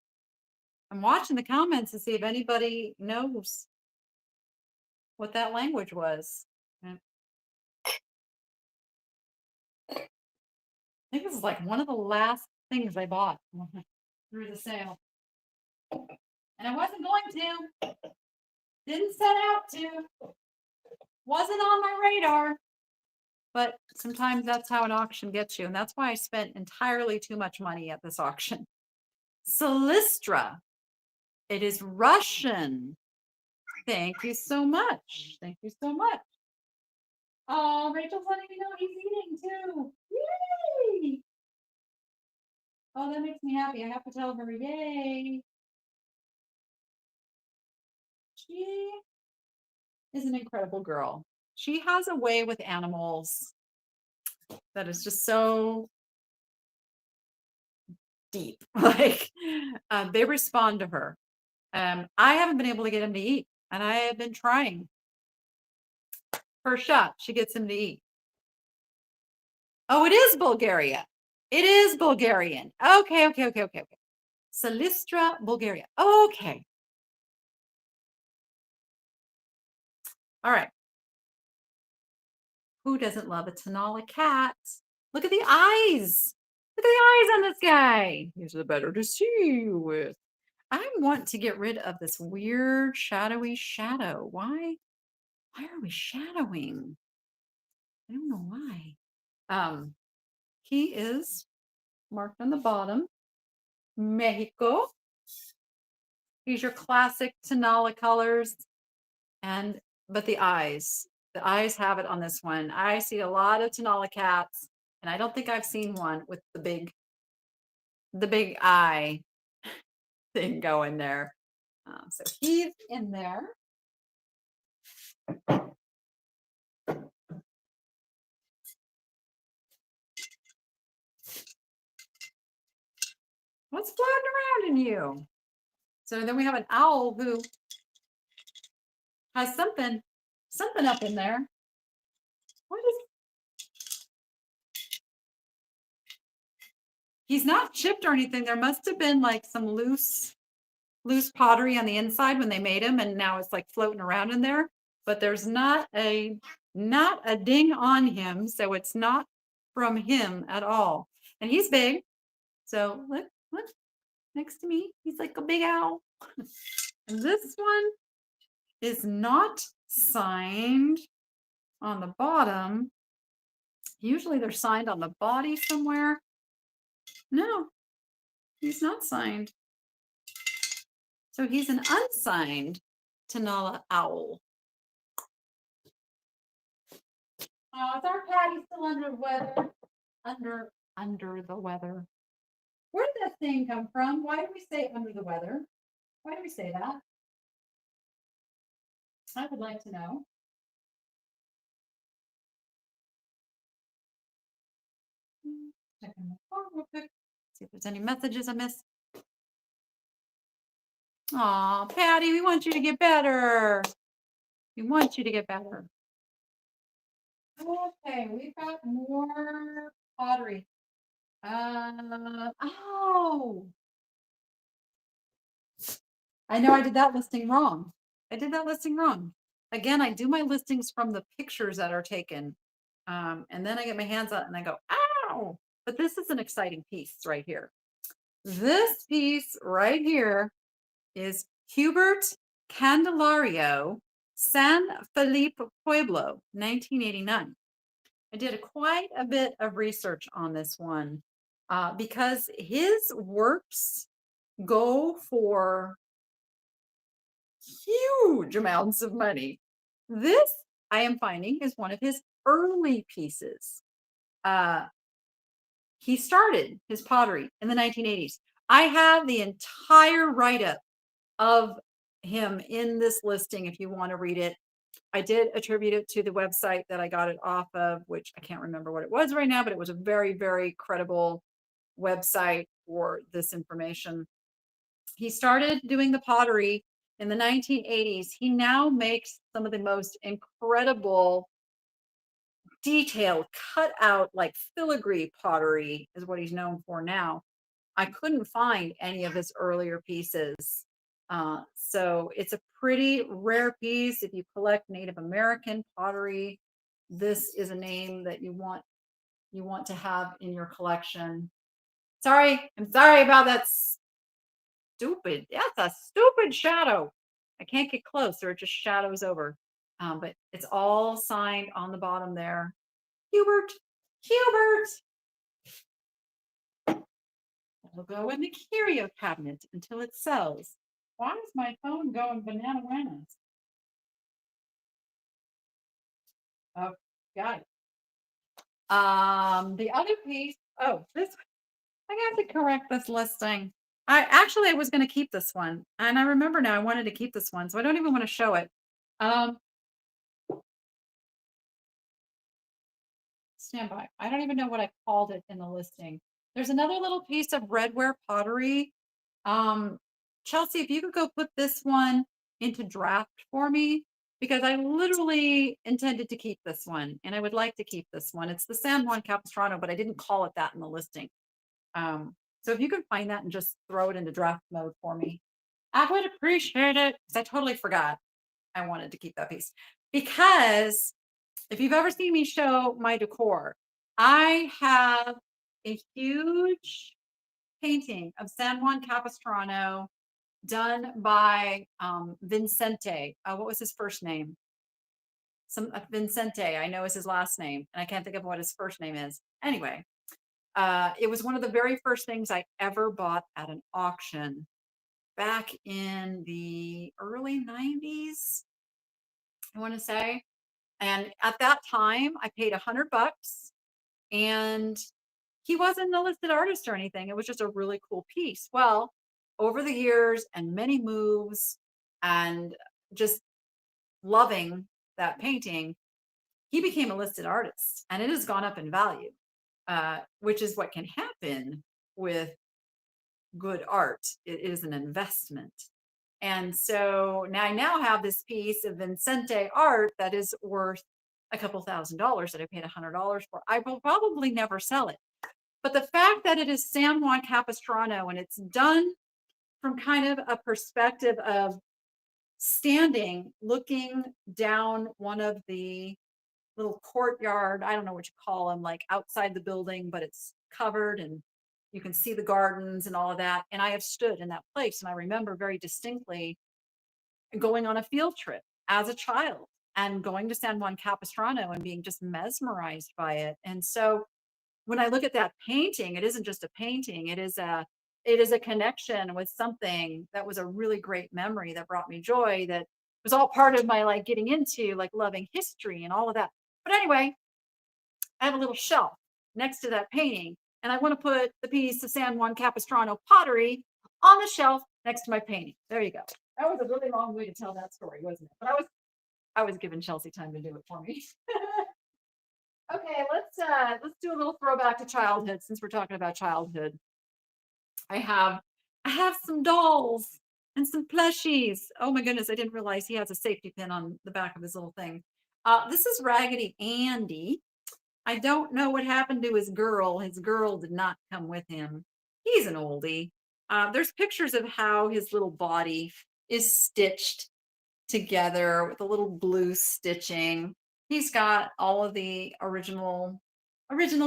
I'm watching the comments to see if anybody knows what that language was. I think this is like one of the last things I bought through the sale. And I wasn't going to, didn't set out to, wasn't on my radar. But sometimes that's how an auction gets you. And that's why I spent entirely too much money at this auction. Silistra. It is Russian. Thank you so much. Thank you so much. Oh, Rachel's letting me know he's eating too. Yay! Oh, that makes me happy. I have to tell her, yay. She is an incredible girl. She has a way with animals that is just so deep. Like they respond to her. I haven't been able to get him to eat, and I have been trying. First shot, she gets him to eat. Oh, it is Bulgaria. It is Bulgarian. Okay, okay, okay, okay, okay. Silistra, Bulgaria. Okay. All right. Who doesn't love a Tenala cat? Look at the eyes. Look at the eyes on this guy. He's the better to see with. I want to get rid of this weird shadowy shadow. Why? Why are we shadowing? I don't know why. He is marked on the bottom. Mexico. He's your classic Tenala colors. But the eyes have it on this one. I see a lot of Tenala cats, and I don't think I've seen one with the big eye thing going there. So he's in there. What's floating around in you? So then we have an owl who has something up in there. What is? He's not chipped or anything. There must have been like some loose pottery on the inside when they made him, and now it's like floating around in there. But there's not a ding on him, so it's not from him at all. And he's big. So look next to me. He's like a big owl. And this one is not signed on the bottom. Usually they're signed on the body somewhere. No, he's not signed. So he's an unsigned Tanala owl. Oh, is our Patty still under the weather? Under the weather. Where did that thing come from? Why do we say under the weather? Why do we say that? I would like to know. Checking the phone real quick. See if there's any messages I missed. Aw, Patty, we want you to get better. We want you to get better. Okay, we've got more pottery. Oh, I know I did that listing wrong. I did that listing wrong. Again, I do my listings from the pictures that are taken. And then I get my hands out and I go, ow! But this is an exciting piece right here. This piece right here is Hubert Candelario, San Felipe Pueblo, 1989. I did quite a bit of research on this one because his works go for huge amounts of money. This, I am finding, is one of his early pieces. He started his pottery in the 1980s. I have the entire write-up of him in this listing if you want to read it. I did attribute it to the website that I got it off of, which I can't remember what it was right now, but it was a very, very credible website for this information. He started doing the pottery in the 1980s. He now makes some of the most incredible detailed cut out like filigree pottery is what he's known for now. I couldn't find any of his earlier pieces. So it's a pretty rare piece. If you collect Native American pottery, this is a name that you want to have in your collection. Sorry, I'm sorry about that stupid. That's a stupid shadow. I can't get close or it just shadows over. But it's all signed on the bottom there. Hubert, Hubert. It'll go in the curio cabinet until it sells. Why is my phone going banana bananas? Oh, got it. The other piece, oh, this, I have to correct this listing. I was going to keep this one, and I remember now I wanted to keep this one, so I don't even want to show it. Stand by. I don't even know what I called it in the listing. There's another little piece of redware pottery. Chelsea, if you could go put this one into draft for me, because I literally intended to keep this one and I would like to keep this one. It's the San Juan Capistrano, but I didn't call it that in the listing. So if you could find that and just throw it into draft mode for me, I would appreciate it because I totally forgot I wanted to keep that piece. Because if you've ever seen me show my decor, I have a huge painting of San Juan Capistrano done by Vincente. What was his first name? Vincente, I know is his last name, and I can't think of what his first name is. Anyway, it was one of the very first things I ever bought at an auction back in the early 90s, I want to say. And at that time, I paid $100, and he wasn't a listed artist or anything. It was just a really cool piece. Well, over the years and many moves and just loving that painting, he became a listed artist and it has gone up in value, which is what can happen with good art. It is an investment. And so now I now have this piece of Vincente art that is worth a couple $1,000s that I paid $100 for. I will probably never sell it. But the fact that it is San Juan Capistrano and it's done from kind of a perspective of standing, looking down one of the little courtyard, I don't know what you call them, like outside the building, but it's covered and you can see the gardens and all of that. And I have stood in that place and I remember very distinctly going on a field trip as a child and going to San Juan Capistrano and being just mesmerized by it. And so when I look at that painting, it isn't just a painting, it is a connection with something that was a really great memory that brought me joy, that was all part of my like getting into like loving history and all of that. But anyway, I have a little shelf next to that painting, and I want to put the piece of San Juan Capistrano pottery on the shelf next to my painting. There you go. That was a really long way to tell that story, wasn't it? But I was giving Chelsea time to do it for me. Okay, let's do a little throwback to childhood since we're talking about childhood. I have I have some dolls and some plushies. Oh my goodness, I didn't realize he has a safety pin on the back of his little thing. This is Raggedy Andy. I don't know what happened to his girl. His girl did not come with him. He's an oldie. There's pictures of how his little body is stitched together with a little blue stitching. He's got all of the original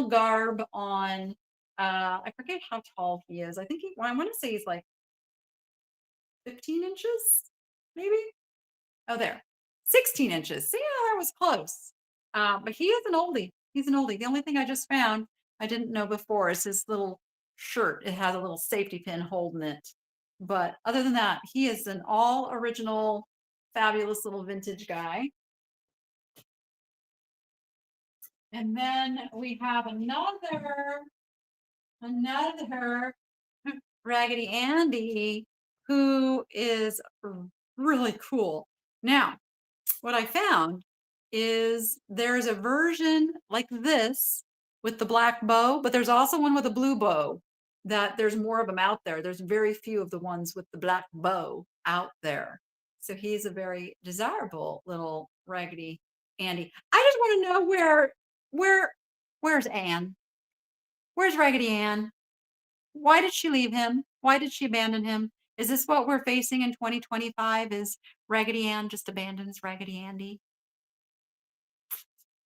garb on. I forget how tall he is. I think well, I want to say he's like 15 inches, maybe. Oh, there, 16 inches. See, yeah, that was close. But he is an oldie. He's an oldie. The only thing I just found I didn't know before is his little shirt. It has a little safety pin holding it. But other than that, he is an all original, fabulous little vintage guy. And then we have another Raggedy Andy who is really cool. Now, what I found is there's a version like this with the black bow, but there's also one with a blue bow. That there's more of them out there. There's very few of the ones with the black bow out there. So he's a very desirable little Raggedy Andy. I just want to know where's Anne? Where's Raggedy Ann? Why did she leave him? Why did she abandon him? Is this what we're facing in 2025? Is Raggedy Ann just abandons Raggedy Andy?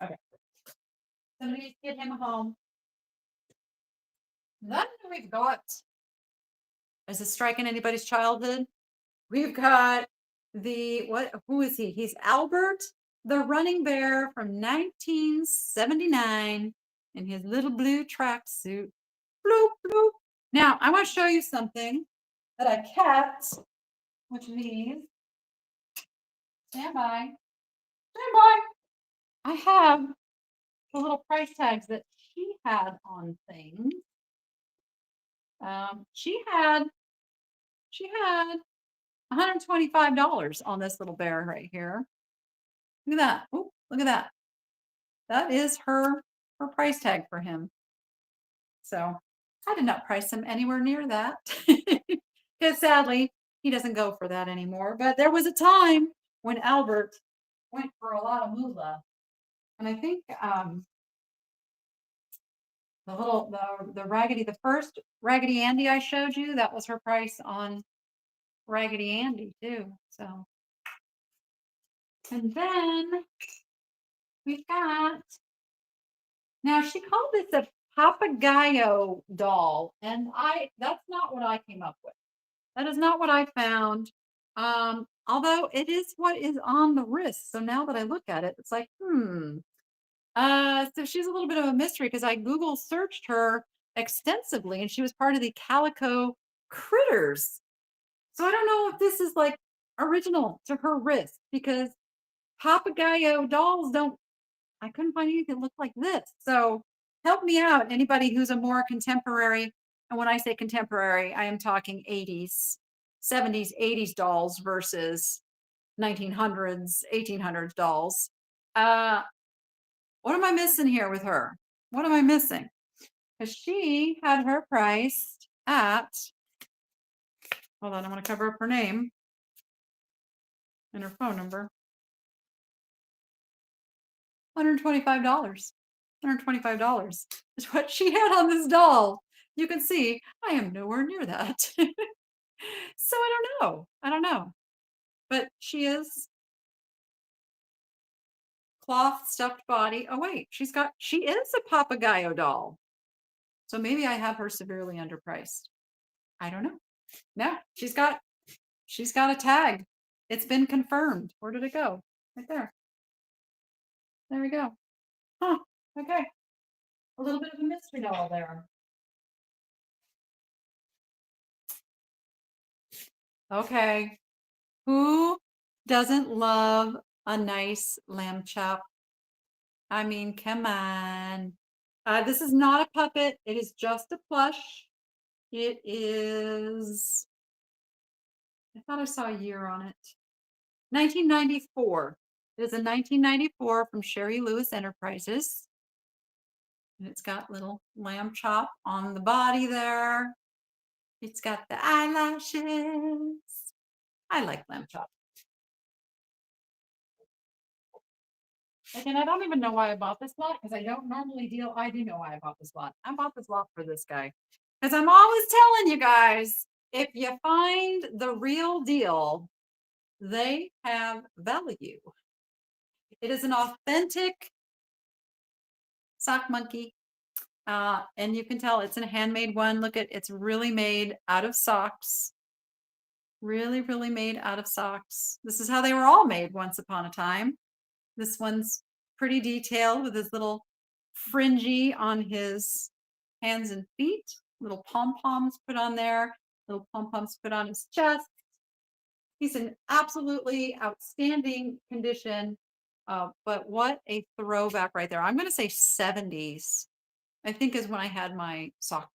Okay. Somebody needs to get him home. Then we've got, is this striking anybody's childhood? We've got who is he? He's Albert, the running bear from 1979 in his little blue tracksuit. Bloop, bloop. Now, I want to show you something that I kept, which means, stand by, stand by. I have the little price tags that she had on things. She had $125 on this little bear right here. Look at that. Oh, look at that. That is her price tag for him. So I did not price him anywhere near that. Because sadly, he doesn't go for that anymore. But there was a time when Albert went for a lot of moolah. And I think the first Raggedy Andy I showed you, that was her price on Raggedy Andy too. So, and then we've got, now she called this a Papagayo doll, and that's not what I came up with. That is not what I found. Although it is what is on the wrist. So now that I look at it, it's like, so she's a little bit of a mystery because I Google searched her extensively and she was part of the Calico Critters. So I don't know if this is like original to her wrist because Papagayo dolls I couldn't find anything that looked like this. So help me out, anybody who's a more contemporary. And when I say contemporary, I am talking 80s, 70s, 80s dolls versus 1900s, 1800s dolls. What am I missing here with her? What am I missing? Because she had her priced at, hold on, I'm going to cover up her name and her phone number. $125. $125 is what she had on this doll. You can see I am nowhere near that. So I don't know. I don't know. But she is cloth stuffed body. Oh wait, she is a Papagayo doll. So maybe I have her severely underpriced. I don't know. No, she's got a tag. It's been confirmed. Where did it go? Right there. There we go. Huh. Okay. A little bit of a mystery novel there. Okay. Who doesn't love a nice lamb chop? I mean, come on. This is not a puppet. It is just a plush. It is, I thought I saw a year on it. 1994. It is a 1994 from Sherry Lewis Enterprises. And it's got little lamb chop on the body there. It's got the eyelashes. I like lamb chop. And I don't even know why I bought this lot because I don't normally deal. I do know why I bought this lot. I bought this lot for this guy because I'm always telling you guys, if you find the real deal, they have value. It is an authentic sock monkey. And you can tell it's a handmade one. Look at, it's really made out of socks. Really, really made out of socks. This is how they were all made once upon a time. This one's pretty detailed with his little fringy on his hands and feet, little pom-poms put on there, little pom-poms put on his chest. He's in absolutely outstanding condition, but what a throwback right there. I'm going to say 70s, I think is when I had my sock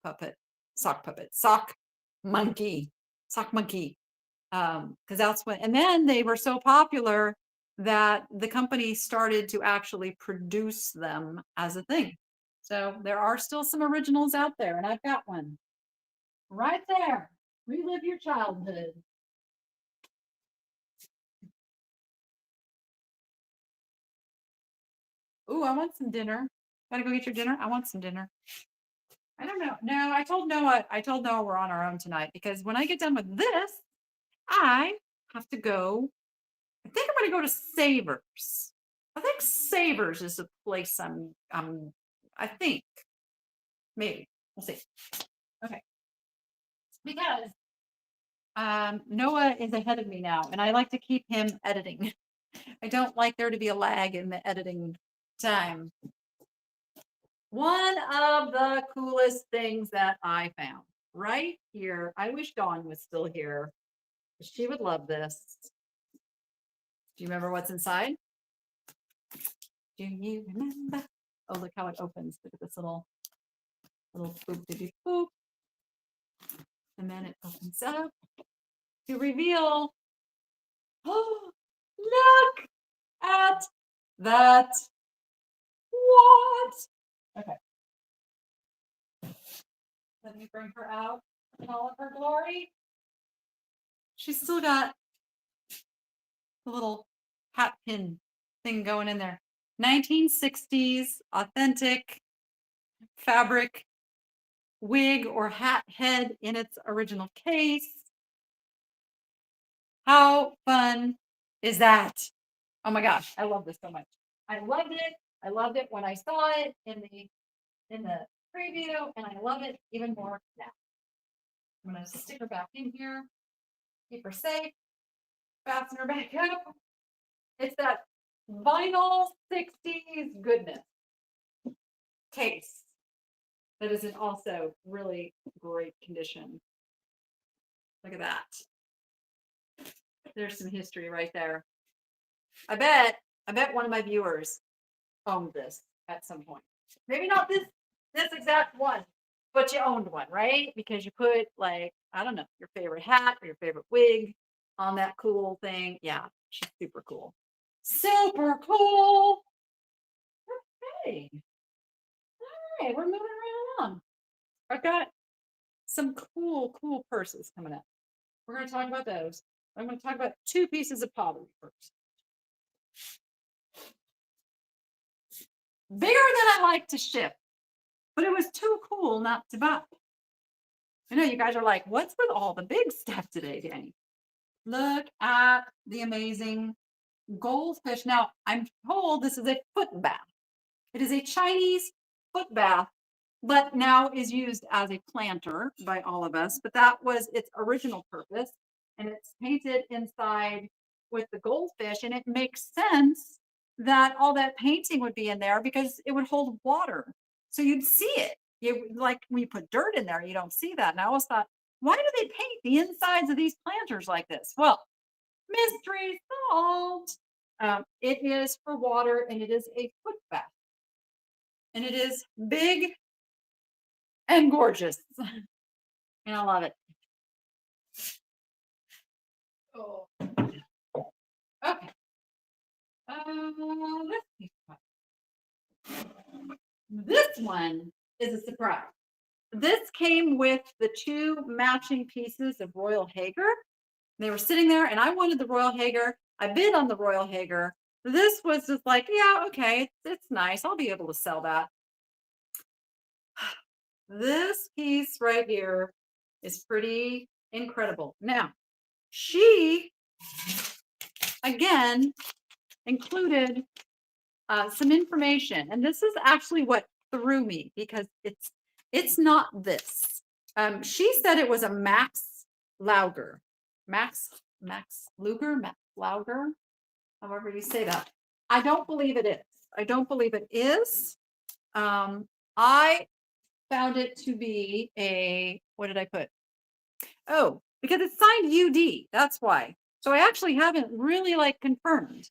monkey, sock monkey. Because that's when, and then they were so popular that the company started to actually produce them as a thing. So there are still some originals out there, and I've got one right there. Relive your childhood. Ooh, I want some dinner. Gotta go get your dinner. I want some dinner. I don't know. No, I told Noah we're on our own tonight because when I get done with this, I have to go. I think I'm gonna go to Savers. I think Savers is the place I think. Maybe. We'll see. Okay. Because Noah is ahead of me now, and I like to keep him editing. I don't like there to be a lag in the editing time. One of the coolest things that I found right here. I wish Dawn was still here. She would love this. Do you remember what's inside? Do you remember? Oh, look how it opens. Look at this little boop, diddy boop. And then it opens up to reveal. Oh, look at that. What? Okay. Let me bring her out in all of her glory. She's still got the little hat pin thing going in there. 1960s authentic fabric wig or hat head in its original case. How fun is that? Oh my gosh, I love this so much. I loved it. I loved it when I saw it in the preview, and I love it even more now. I'm gonna stick her back in here, keep her safe, fasten her back up. It's that vinyl 60s goodness case that is in also really great condition. Look at that. There's some history right there. I bet one of my viewers owned this at some point. Maybe not this exact one, but you owned one, right? Because you put, like, I don't know, your favorite hat or your favorite wig on that cool thing. Yeah, she's super cool. Super cool. Okay. All right, we're moving right along. I've got some cool purses coming up. We're going to talk about those. I'm going to talk about two pieces of pottery first. Bigger than I like to ship, but it was too cool not to buy. I know you guys are like, what's with all the big stuff today, Danny? Look at the amazing goldfish. Now, I'm told this is a foot bath. It is a Chinese foot bath, but now is used as a planter by all of us. But that was its original purpose. And it's painted inside with the goldfish, and it makes sense that all that painting would be in there because it would hold water. So you'd see it. You like when you put dirt in there, you don't see that. And I always thought, why do they paint the insides of these planters like this? Well, mystery solved. It is for water and it is a foot bath. And it is big and gorgeous. And I love it. Oh, okay. Let's see. This one is a surprise. This came with the two matching pieces of Royal Haeger. They were sitting there, and I wanted the Royal Haeger. I bid on the Royal Haeger. This was just like, yeah, okay, it's nice. I'll be able to sell that. This piece right here is pretty incredible. Now, she again included some information, and this is actually what threw me because it's not this. She said it was a Max Lauger, Max Luger, Max Lauger, however you say that. I don't believe it is. I don't believe it is. I found it to be a, what did I put? Oh, because it's signed UD. That's why. So I actually haven't really like confirmed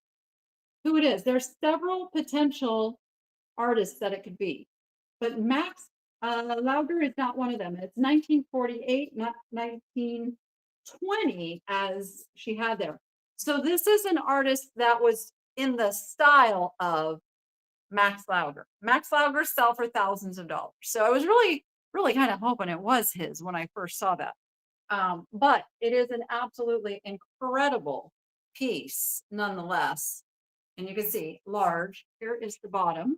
who it is. There's several potential artists that it could be, but Max Lauger is not one of them. It's 1948, not 1920, as she had there. So this is an artist that was in the style of Max Lauger. Max Lauger sell for thousands of dollars. So I was really, really kind of hoping it was his when I first saw that. But it is an absolutely incredible piece nonetheless. And you can see large. Here is the bottom.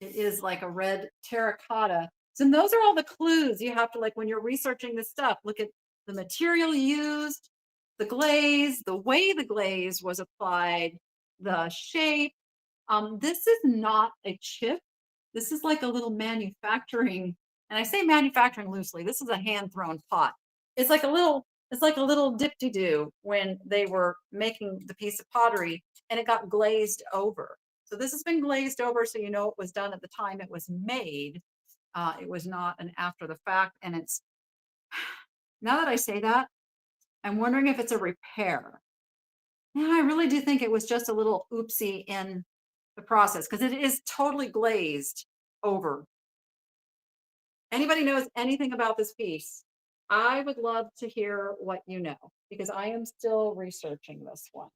It is like a red terracotta. So those are all the clues you have to, like, when you're researching this stuff, look at the material used, the glaze, the way the glaze was applied, the shape. This is not a chip. This is like a little manufacturing, and I say manufacturing loosely. This is a hand-thrown pot. It's like a little dip-de-doo when they were making the piece of pottery and it got glazed over. So this has been glazed over, so you know it was done at the time it was made. It was not an after the fact, and it's, now that I say that, I'm wondering if it's a repair. Yeah, I really do think it was just a little oopsie in the process because it is totally glazed over. Anybody knows anything about this piece? I would love to hear what you know because I am still researching this one.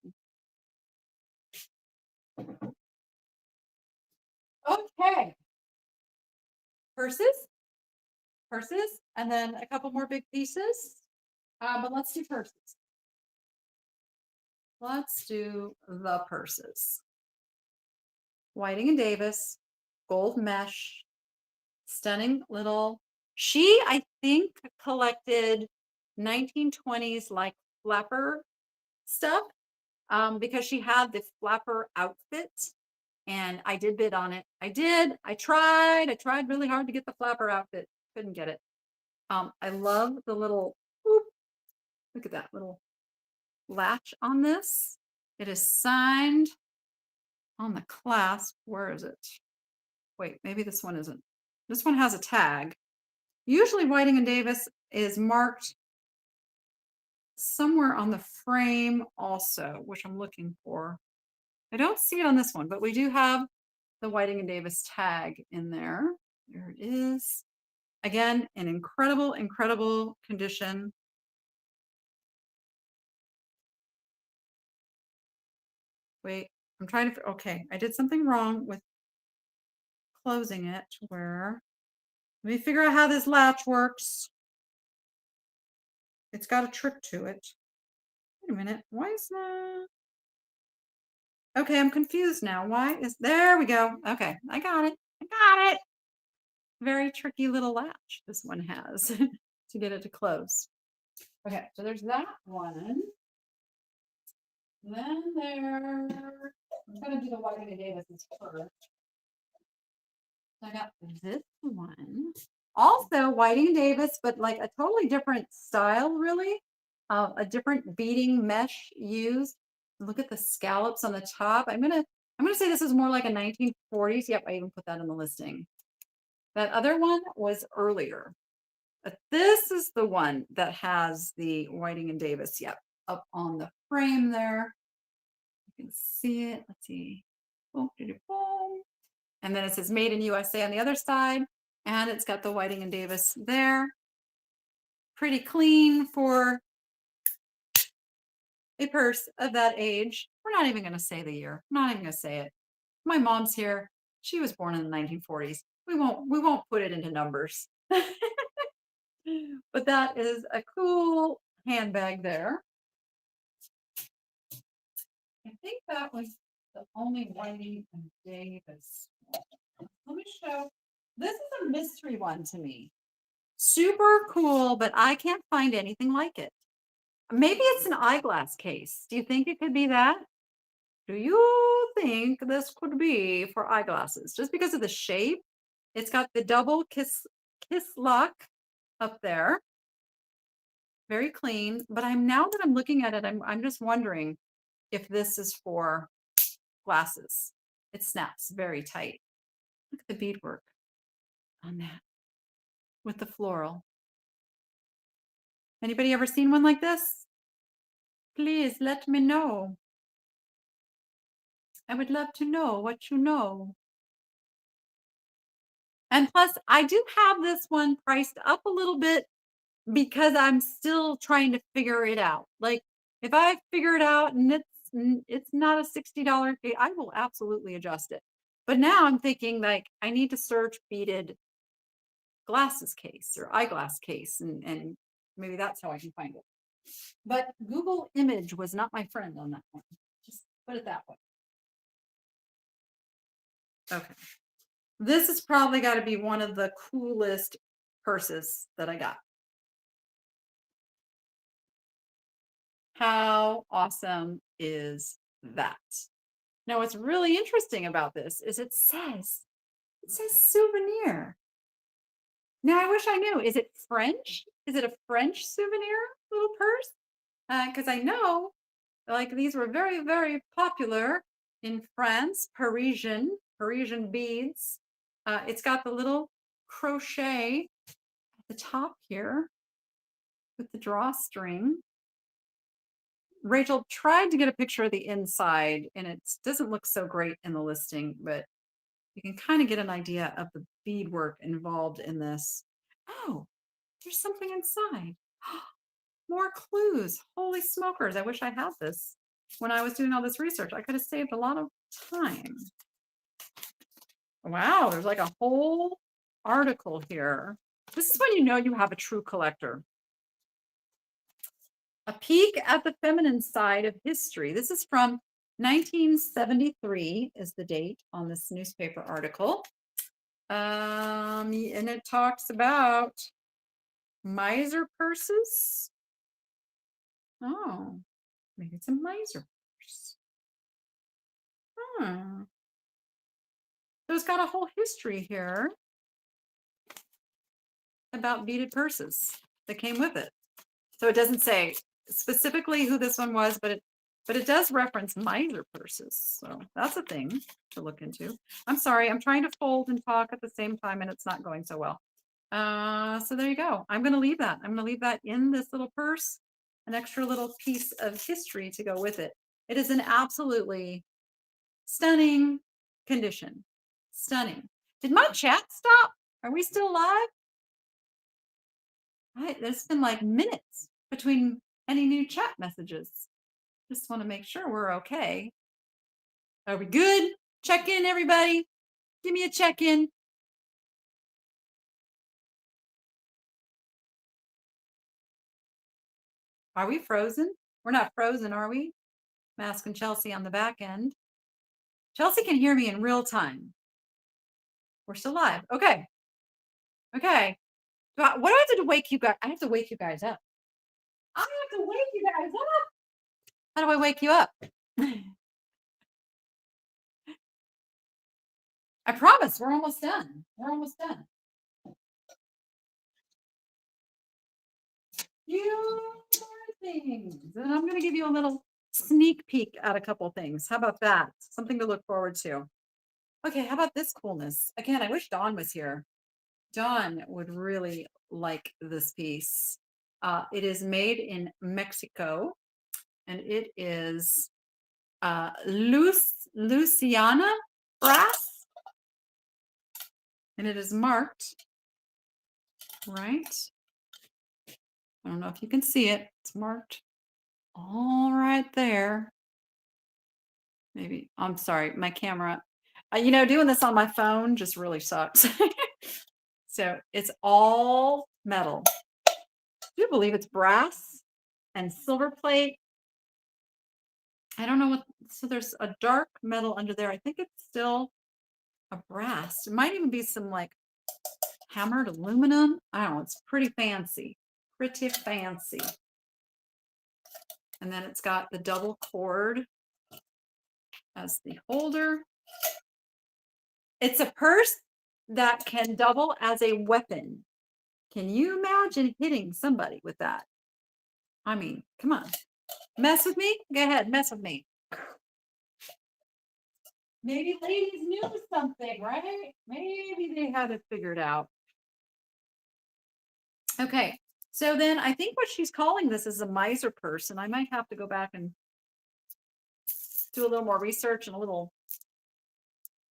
Okay. Purses, purses, and then a couple more big pieces. But let's do purses. Let's do the purses. Whiting and Davis, gold mesh, stunning little. She, I think, collected 1920s like flapper stuff because she had the flapper outfit, and I did bid on it. I did. I tried really hard to get the flapper outfit. Couldn't get it. I love the little, whoop, look at that little latch on this. It is signed on the clasp. Where is it? Wait, maybe this one isn't. This one has a tag. Usually Whiting and Davis is marked somewhere on the frame also, which I'm looking for. I don't see it on this one, but we do have the Whiting and Davis tag in there. There it is. Again, in incredible, incredible condition. Wait, I'm trying to, okay, I did something wrong with closing it. Where, let me figure out how this latch works. It's got a trick to it. Wait a minute, why is that? Okay, I'm confused now. Why is, there we go. Okay, I got it. I got it. Very tricky little latch this one has to get it to close. Okay, so there's that one. Then there, I'm gonna do the Whiting and Davis first. I got this one. Also Whiting and Davis, but like a totally different style, really. a different beading mesh used. Look at the scallops on the top. I'm gonna say this is more like a 1940s. Yep, I even put that in the listing. That other one was earlier. But this is the one that has the Whiting and Davis, yep, up on the frame there. You can see it. Let's see. Boom, boom, boom. And then it says made in USA on the other side. And it's got the Whiting and Davis there. Pretty clean for a purse of that age. We're not even going to say the year. I'm not even going to say it. My mom's here. She was born in the 1940s. We won't put it into numbers. But that is a cool handbag there. I think that was the only Whiting and Davis. Let me show. This is a mystery one to me. Super cool, but I can't find anything like it. Maybe it's an eyeglass case. Do you think it could be that? Do you think this could be for eyeglasses? Just because of the shape, it's got the double kiss lock up there. Very clean. But now that I'm looking at it, I'm just wondering if this is for glasses. It snaps very tight. Look at the beadwork on that with the floral. Anybody ever seen one like this? Please let me know. I would love to know what you know. And plus, I do have this one priced up a little bit because I'm still trying to figure it out. Like, if I figure it out and it's not a $60 fee, I will absolutely adjust it. But now I'm thinking like I need to search beaded glasses case or eyeglass case, and maybe that's how I can find it. But Google image was not my friend on that one. Just put it that way. Okay. This has probably got to be one of the coolest purses that I got. How awesome is that? Now, what's really interesting about this is it says souvenir. Now, I wish I knew. Is it French? Is it a French souvenir little purse? Because I know like these were very, very popular in France, Parisian beads. It's got the little crochet at the top here with the drawstring. Rachel tried to get a picture of the inside and it doesn't look so great in the listing, but you can kind of get an idea of the beadwork involved in this. Oh, there's something inside. More clues. Holy smokers. I wish I had this when I was doing all this research. I could have saved a lot of time. Wow, there's like a whole article here. This is when you know you have a true collector. A peek at the feminine side of history. This is from 1973 is the date on this newspaper article. And it talks about miser purses. Oh, maybe it's a miser purse. Hmm. So it's got a whole history here about beaded purses that came with it. So it doesn't say specifically who this one was, but it does reference miser purses. So that's a thing to look into. I'm sorry, I'm trying to fold and talk at the same time and it's not going so well. So there you go. I'm going to leave that. I'm going to leave that in this little purse, an extra little piece of history to go with it. It is an absolutely stunning condition. Stunning. Did my chat stop? Are we still live? Right, there's been like minutes between any new chat messages. Just want to make sure we're okay. Are we good? Check in, everybody. Give me a check in. Are we frozen? We're not frozen, are we? I'm asking Chelsea on the back end. Chelsea can hear me in real time. We're still live. Okay. Okay. What do I have to do to wake you guys? I have to wake you guys up. I have to wake you guys up. How do I wake you up? I promise we're almost done. We're almost done. You are things. And I'm going to give you a little sneak peek at a couple things. How about that? Something to look forward to. Okay, how about this coolness? Again, I wish Dawn was here. Dawn would really like this piece. It is made in Mexico, and it is Luciana brass, and it is marked, right? I don't know if you can see it. It's marked all right there. Maybe, I'm sorry, my camera, doing this on my phone just really sucks. So it's all metal. Do you believe it's brass and silver plate? I don't know what, so there's a dark metal under there. I think it's still a brass. It might even be some like hammered aluminum. I don't know, it's pretty fancy, pretty fancy. And then it's got the double cord as the holder. It's a purse that can double as a weapon. Can you imagine hitting somebody with that? I mean, come on. Mess with me? Go ahead, mess with me. Maybe ladies knew something, right? Maybe they had it figured out. Okay, so then I think what she's calling this is a miser purse, and I might have to go back and do a little more research and a little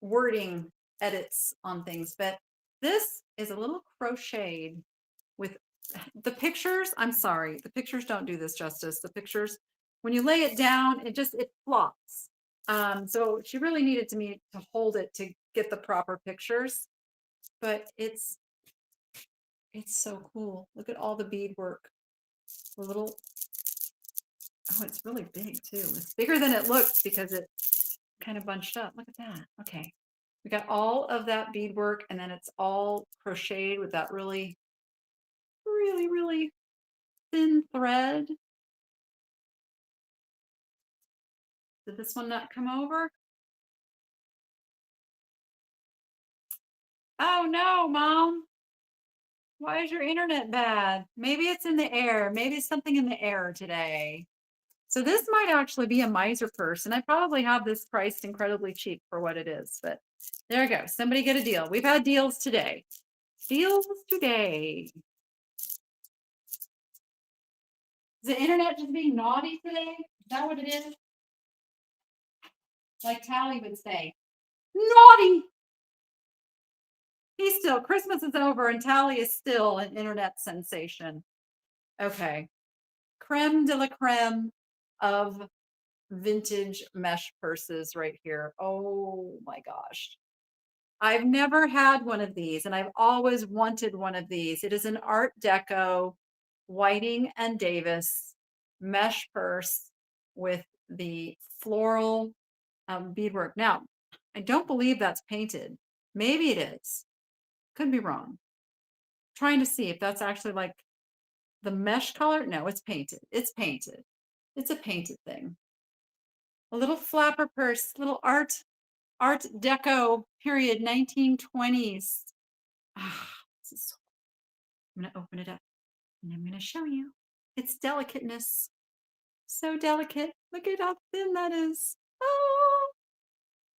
wording edits on things. But this is a little crocheted with the pictures. I'm sorry, the pictures don't do this justice. The pictures, when you lay it down, it flops. So she really needed me to hold it to get the proper pictures, but it's so cool. Look at all the beadwork. The little, oh, it's really big too. It's bigger than it looks because it's kind of bunched up. Look at that. Okay. We got all of that beadwork, and then it's all crocheted with that really, really, really thin thread. Did this one not come over? Oh no, Mom. Why is your internet bad? Maybe it's in the air. Maybe it's something in the air today. So this might actually be a miser purse, and I probably have this priced incredibly cheap for what it is, but there you go. Somebody get a deal. We've had deals today. Deals today. Is the internet just being naughty today? Is that what it is? Like Tally would say, naughty. He's still, Christmas is over and Tally is still an internet sensation. Okay. Creme de la creme of vintage mesh purses right here. Oh my gosh. I've never had one of these, and I've always wanted one of these. It is an Art Deco Whiting and Davis mesh purse with the floral beadwork. Now, I don't believe that's painted. Maybe it is. Could be wrong. Trying to see if that's actually like the mesh color. No, it's painted. It's painted. It's a painted thing. A little flapper purse, little Art Deco period 1920s. Ah, I'm going to open it up and I'm going to show you its delicateness. So delicate. Look at how thin that is. Oh,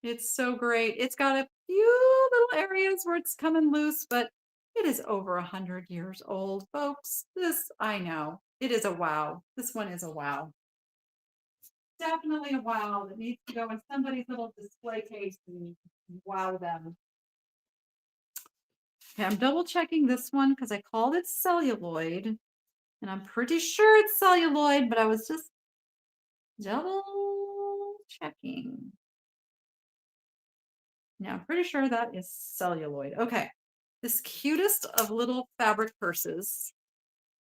it's so great. It's got a few little areas where it's coming loose, but it is over 100 years old, folks. This, I know, it is a wow. This one is a wow. Definitely a wow that needs to go in somebody's little display case and wow them. Okay, I'm double checking this one because I called it celluloid, and I'm pretty sure it's celluloid, but I was just double checking. Now I'm pretty sure that is celluloid. Okay, this cutest of little fabric purses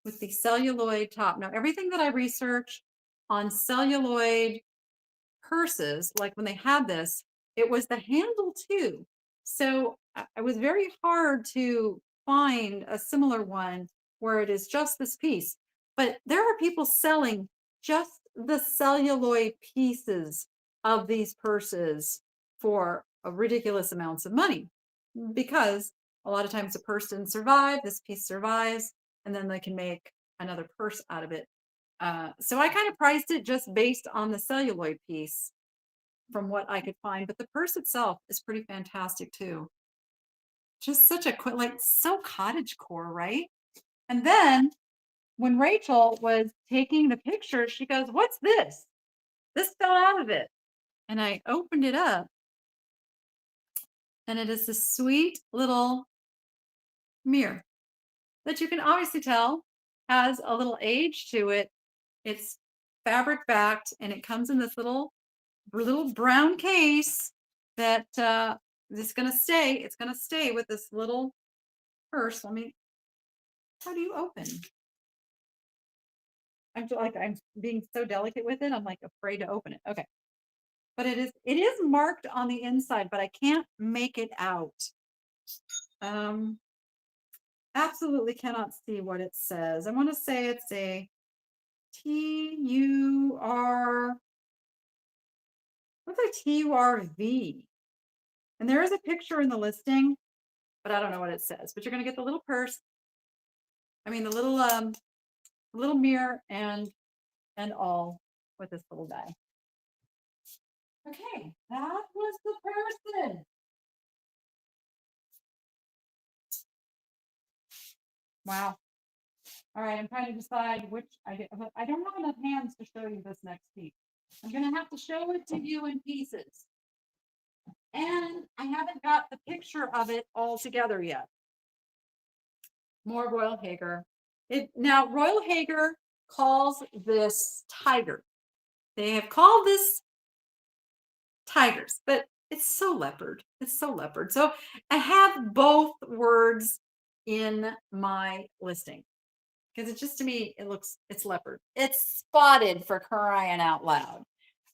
with the celluloid top. Now everything that I researched on celluloid purses, like when they had this, it was the handle too. So it was very hard to find a similar one where it is just this piece. But there are people selling just the celluloid pieces of these purses for ridiculous amounts of money, because a lot of times the purse didn't survive, this piece survives, and then they can make another purse out of it. So I kind of priced it just based on the celluloid piece from what I could find, but the purse itself is pretty fantastic too. Just such a quick, like so cottage core, right? And then when Rachel was taking the picture, she goes, "What's this? This fell out of it." And I opened it up, and it is this sweet little mirror that you can obviously tell has a little age to it. It's fabric backed, and it comes in this little brown case that is going to stay. It's going to stay with this little purse. Let me. How do you open? I'm being so delicate with it. I'm like afraid to open it. Okay. But it is marked on the inside, but I can't make it out. Um, absolutely cannot see what it says. I want to say it's a TUR, what's a TURV? And there is a picture in the listing, but I don't know what it says. But you're going to get the little purse. I mean, the little mirror and all with this little guy. Okay, that was the person. Wow. All right, I'm trying to decide which I don't have enough hands to show you this next piece. I'm gonna have to show it to you in pieces. And I haven't got the picture of it all together yet. More Royal Haeger. Now Royal Haeger calls this tiger. They have called this tigers, but it's so leopard. It's so leopard. So I have both words in my listing because it's just to me, it's leopard. It's spotted for crying out loud.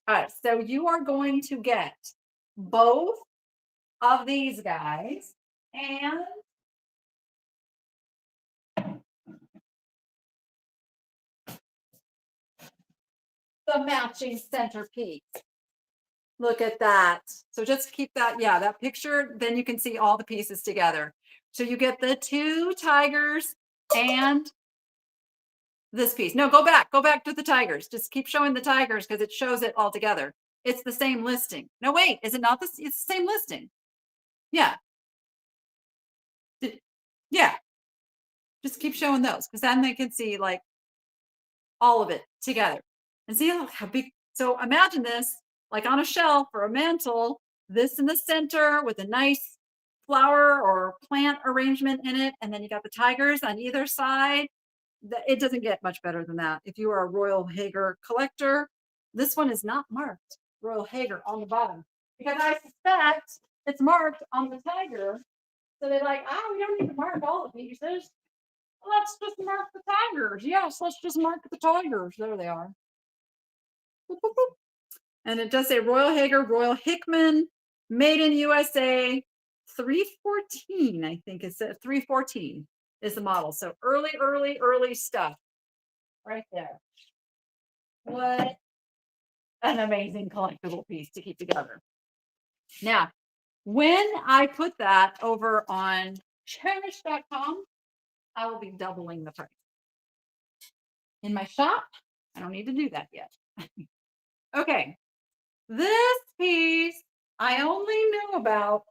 All right, so you are going to get both of these guys and the matching centerpiece. Look at that. So just keep that, yeah, that picture, then you can see all the pieces together. So you get the two tigers and this piece. No, go back to the tigers. Just keep showing the tigers because it shows it all together. It's the same listing. No, wait, is it not this? It's the same listing. Yeah. Yeah. Just keep showing those because then they can see like all of it together. And see how big. So imagine this like on a shelf or a mantle, this in the center with a nice flower or plant arrangement in it. And then you got the tigers on either side. It doesn't get much better than that. If you are a Royal Haeger collector, this one is not marked Royal Haeger on the bottom because I suspect it's marked on the tiger. So they're like, oh, we don't need to mark all the pieces. Let's just mark the tigers. Yes, let's just mark the tigers. There they are. Boop, boop, boop. And it does say Royal Haeger, Royal Hickman, made in USA, 314, I think it's 314 is the model. So early stuff right there. What an amazing collectible piece to keep together. Now, when I put that over on cherish.com, I will be doubling the price. In my shop, I don't need to do that yet. Okay, this piece I only knew about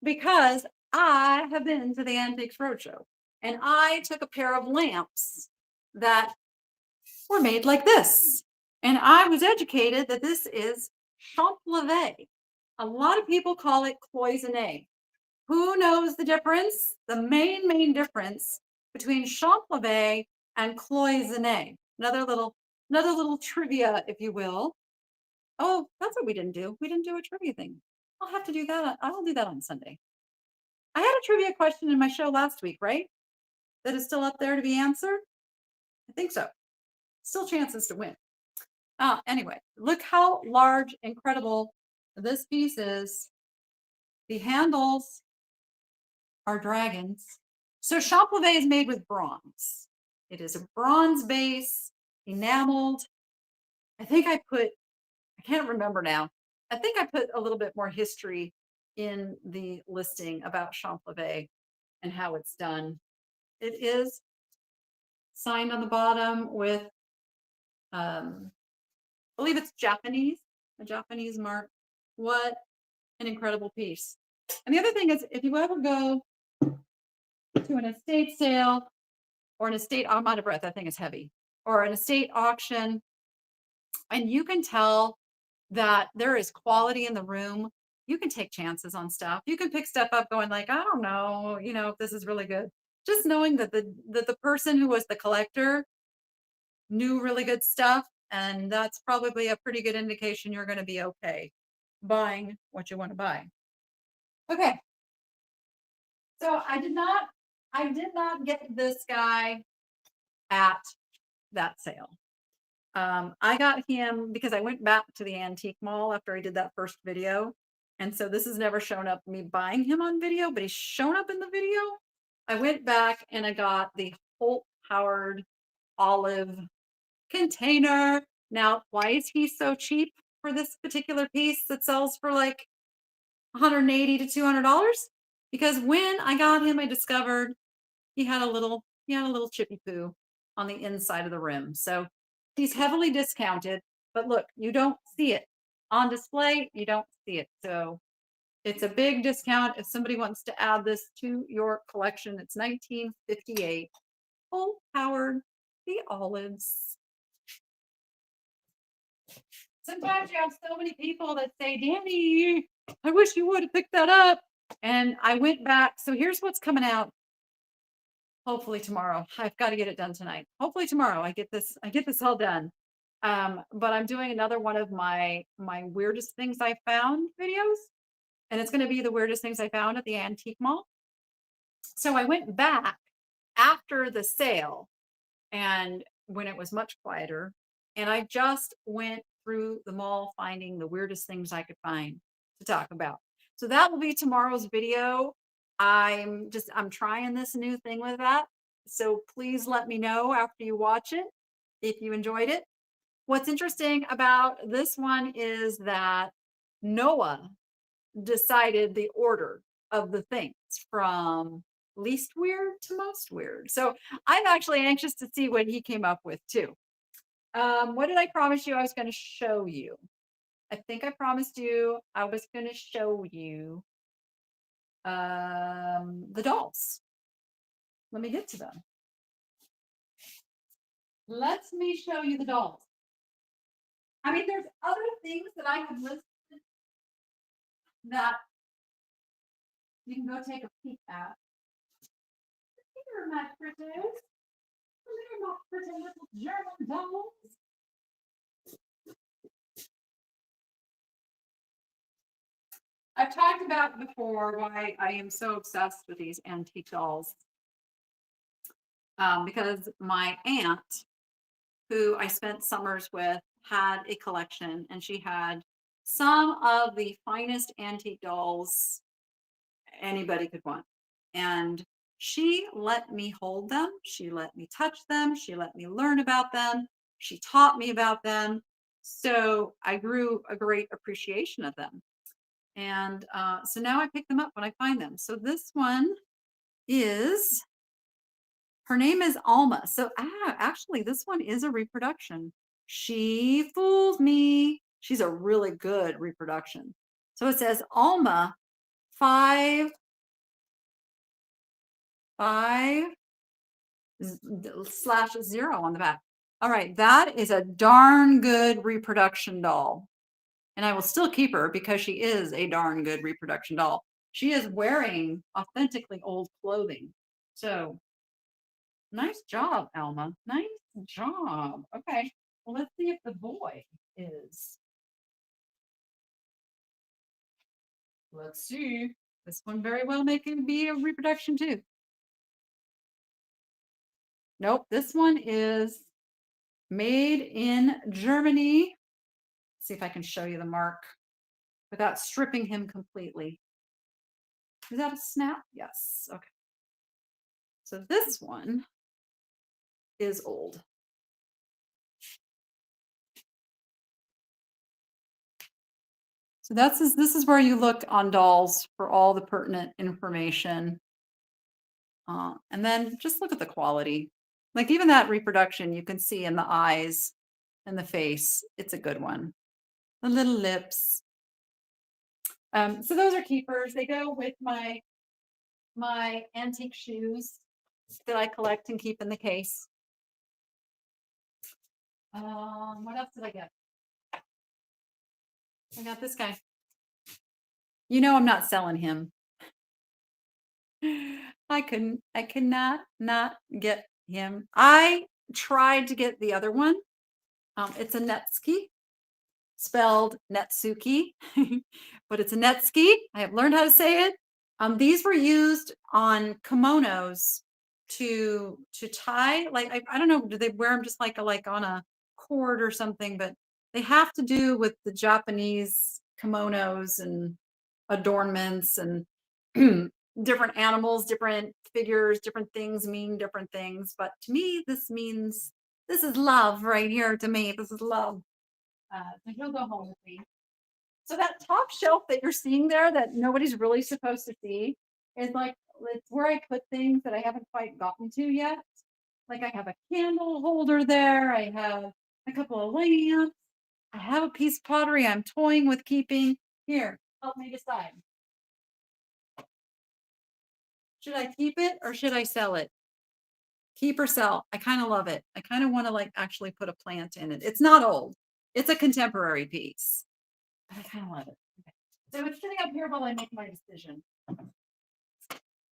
because I have been to the Antiques Roadshow and I took a pair of lamps that were made like this. And I was educated that this is Champlavet. A lot of people call it cloisonné. Who knows the difference? The main difference between Champlavet and cloisonné. Another little trivia, if you will. Oh, that's what we didn't do. We didn't do a trivia thing. I'll have to do that. I will do that on Sunday. I had a trivia question in my show last week, right? That is still up there to be answered. I think so. Still chances to win. Anyway, look how large, incredible this piece is. The handles are dragons. So Champlavet is made with bronze. It is a bronze base, enameled. I can't remember now. I think I put a little bit more history in the listing about Champlavet and how it's done. It is signed on the bottom with I believe it's Japanese, a Japanese mark. What an incredible piece. And the other thing is, if you ever go to an estate sale or an estate, I'm out of breath, that thing is heavy, or an estate auction, and you can tell that there is quality in the room, you can take chances on stuff. You can pick stuff up going like, I don't know, if this is really good. Just knowing that the person who was the collector knew really good stuff, and that's probably a pretty good indication you're going to be okay buying what you want to buy. Okay. So I did not get this guy at that sale. I got him because I went back to the antique mall after I did that first video. And so this has never shown up me buying him on video, but he's shown up in the video. I went back and I got the Holt Howard olive container. Now, why is he so cheap for this particular piece that sells for like $180 to $200? Because when I got him, I discovered he had a little chippy poo on the inside of the rim. So he's heavily discounted, but look, you don't see it on display. You don't see it. So it's a big discount. If somebody wants to add this to your collection, it's 1958. Holt Howard, the olives. Sometimes you have so many people that say, Danny, I wish you would have picked that up. And I went back. So here's what's coming out. Hopefully tomorrow. I've got to get it done tonight. Hopefully tomorrow I get this all done. But I'm doing another one of my weirdest things I found videos. And it's going to be the weirdest things I found at the antique mall. So I went back after the sale and when it was much quieter, and I just went through the mall finding the weirdest things I could find to talk about. So that will be tomorrow's video. I'm trying this new thing with that. So please let me know after you watch it if you enjoyed it. What's interesting about this one is that Noah decided the order of the things from least weird to most weird. So I'm actually anxious to see what he came up with too. What did I promise you I was going to show you? I think I promised you I was going to show you the dolls. Let me get to them. Let me show you the dolls. I mean, there's other things that I have listed that you can go take a peek at. Here are my pretties. They're my pretty little German dolls. I've talked about before why I am so obsessed with these antique dolls. Because my aunt, who I spent summers with, had a collection, and she had some of the finest antique dolls anybody could want. And she let me hold them. She let me touch them. She let me learn about them. She taught me about them. So I grew a great appreciation of them. And so now I pick them up when I find them. So this one is, her name is Alma. So actually, this one is a reproduction. She fooled me. She's a really good reproduction. So it says Alma 5 slash 0 on the back. All right, that is a darn good reproduction doll. And I will still keep her because she is a darn good reproduction doll. She is wearing authentically old clothing. So nice job, Alma. Nice job. Okay, well, let's see if the boy is. Let's see. This one very well may be a reproduction too. Nope, this one is made in Germany. Let's see if I can show you the mark without stripping him completely. Is that a snap? Yes. Okay. So this one is old. So this is where you look on dolls for all the pertinent information. And then just look at the quality. Like even that reproduction, you can see in the eyes and the face. It's a good one. The little lips. So those are keepers. They go with my antique shoes that I collect and keep in the case. What else did I get? I got this guy. You know I'm not selling him. I cannot not get him. I tried to get the other one. It's a Netsuki, spelled Netsuki, but it's a Netsuki. I have learned how to say it. These were used on kimonos to tie. Like I don't know, do they wear them just like on a cord or something? But they have to do with the Japanese kimonos and adornments and different animals, different figures, different things mean different things. But to me, this means this is love right here. To me, this is love. So he'll go home with me. So that top shelf that you're seeing there that nobody's really supposed to see is like it's where I put things that I haven't quite gotten to yet. Like I have a candle holder there. I have a couple of lamps. I have a piece of pottery I'm toying with keeping. Here, help me decide. Should I keep it or should I sell it? Keep or sell. I kind of love it. I kind of want to like actually put a plant in it. It's not old. It's a contemporary piece, but I kind of love it. Okay. So it's sitting up here while I make my decision.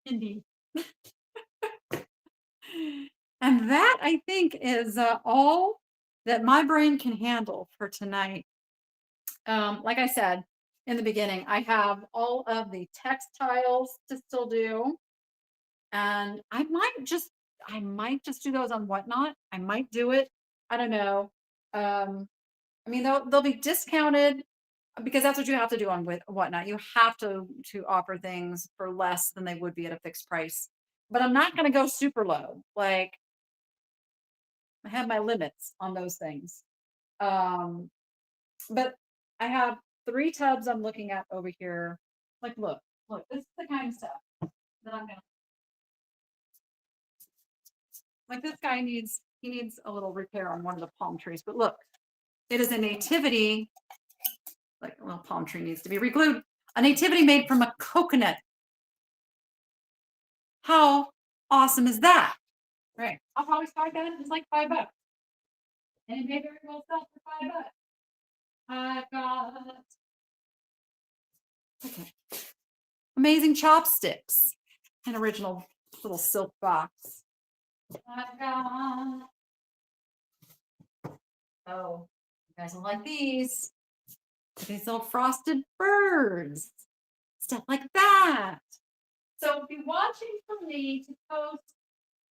Indeed. And that I think is all that my brain can handle for tonight. Like I said in the beginning, I have all of the textiles to still do. And I might just do those on Whatnot. I might do it. I don't know. I mean, they'll be discounted because that's what you have to do on with Whatnot. You have to offer things for less than they would be at a fixed price. But I'm not going to go super low. Like I have my limits on those things. Um, but I have 3 tubs I'm looking at over here. Like, look, this is the kind of stuff that I'm gonna like. This guy needs a little repair on one of the palm trees. But look, it is a nativity. Like a little palm tree needs to be reglued. A nativity made from a coconut. How awesome is that? Right. I'll probably start that. It's like $5. And it may very well sell for $5. I've got okay. Amazing chopsticks. An original little silk box. I've got oh, you guys will like these. These little frosted birds. Stuff like that. So be watching for me to post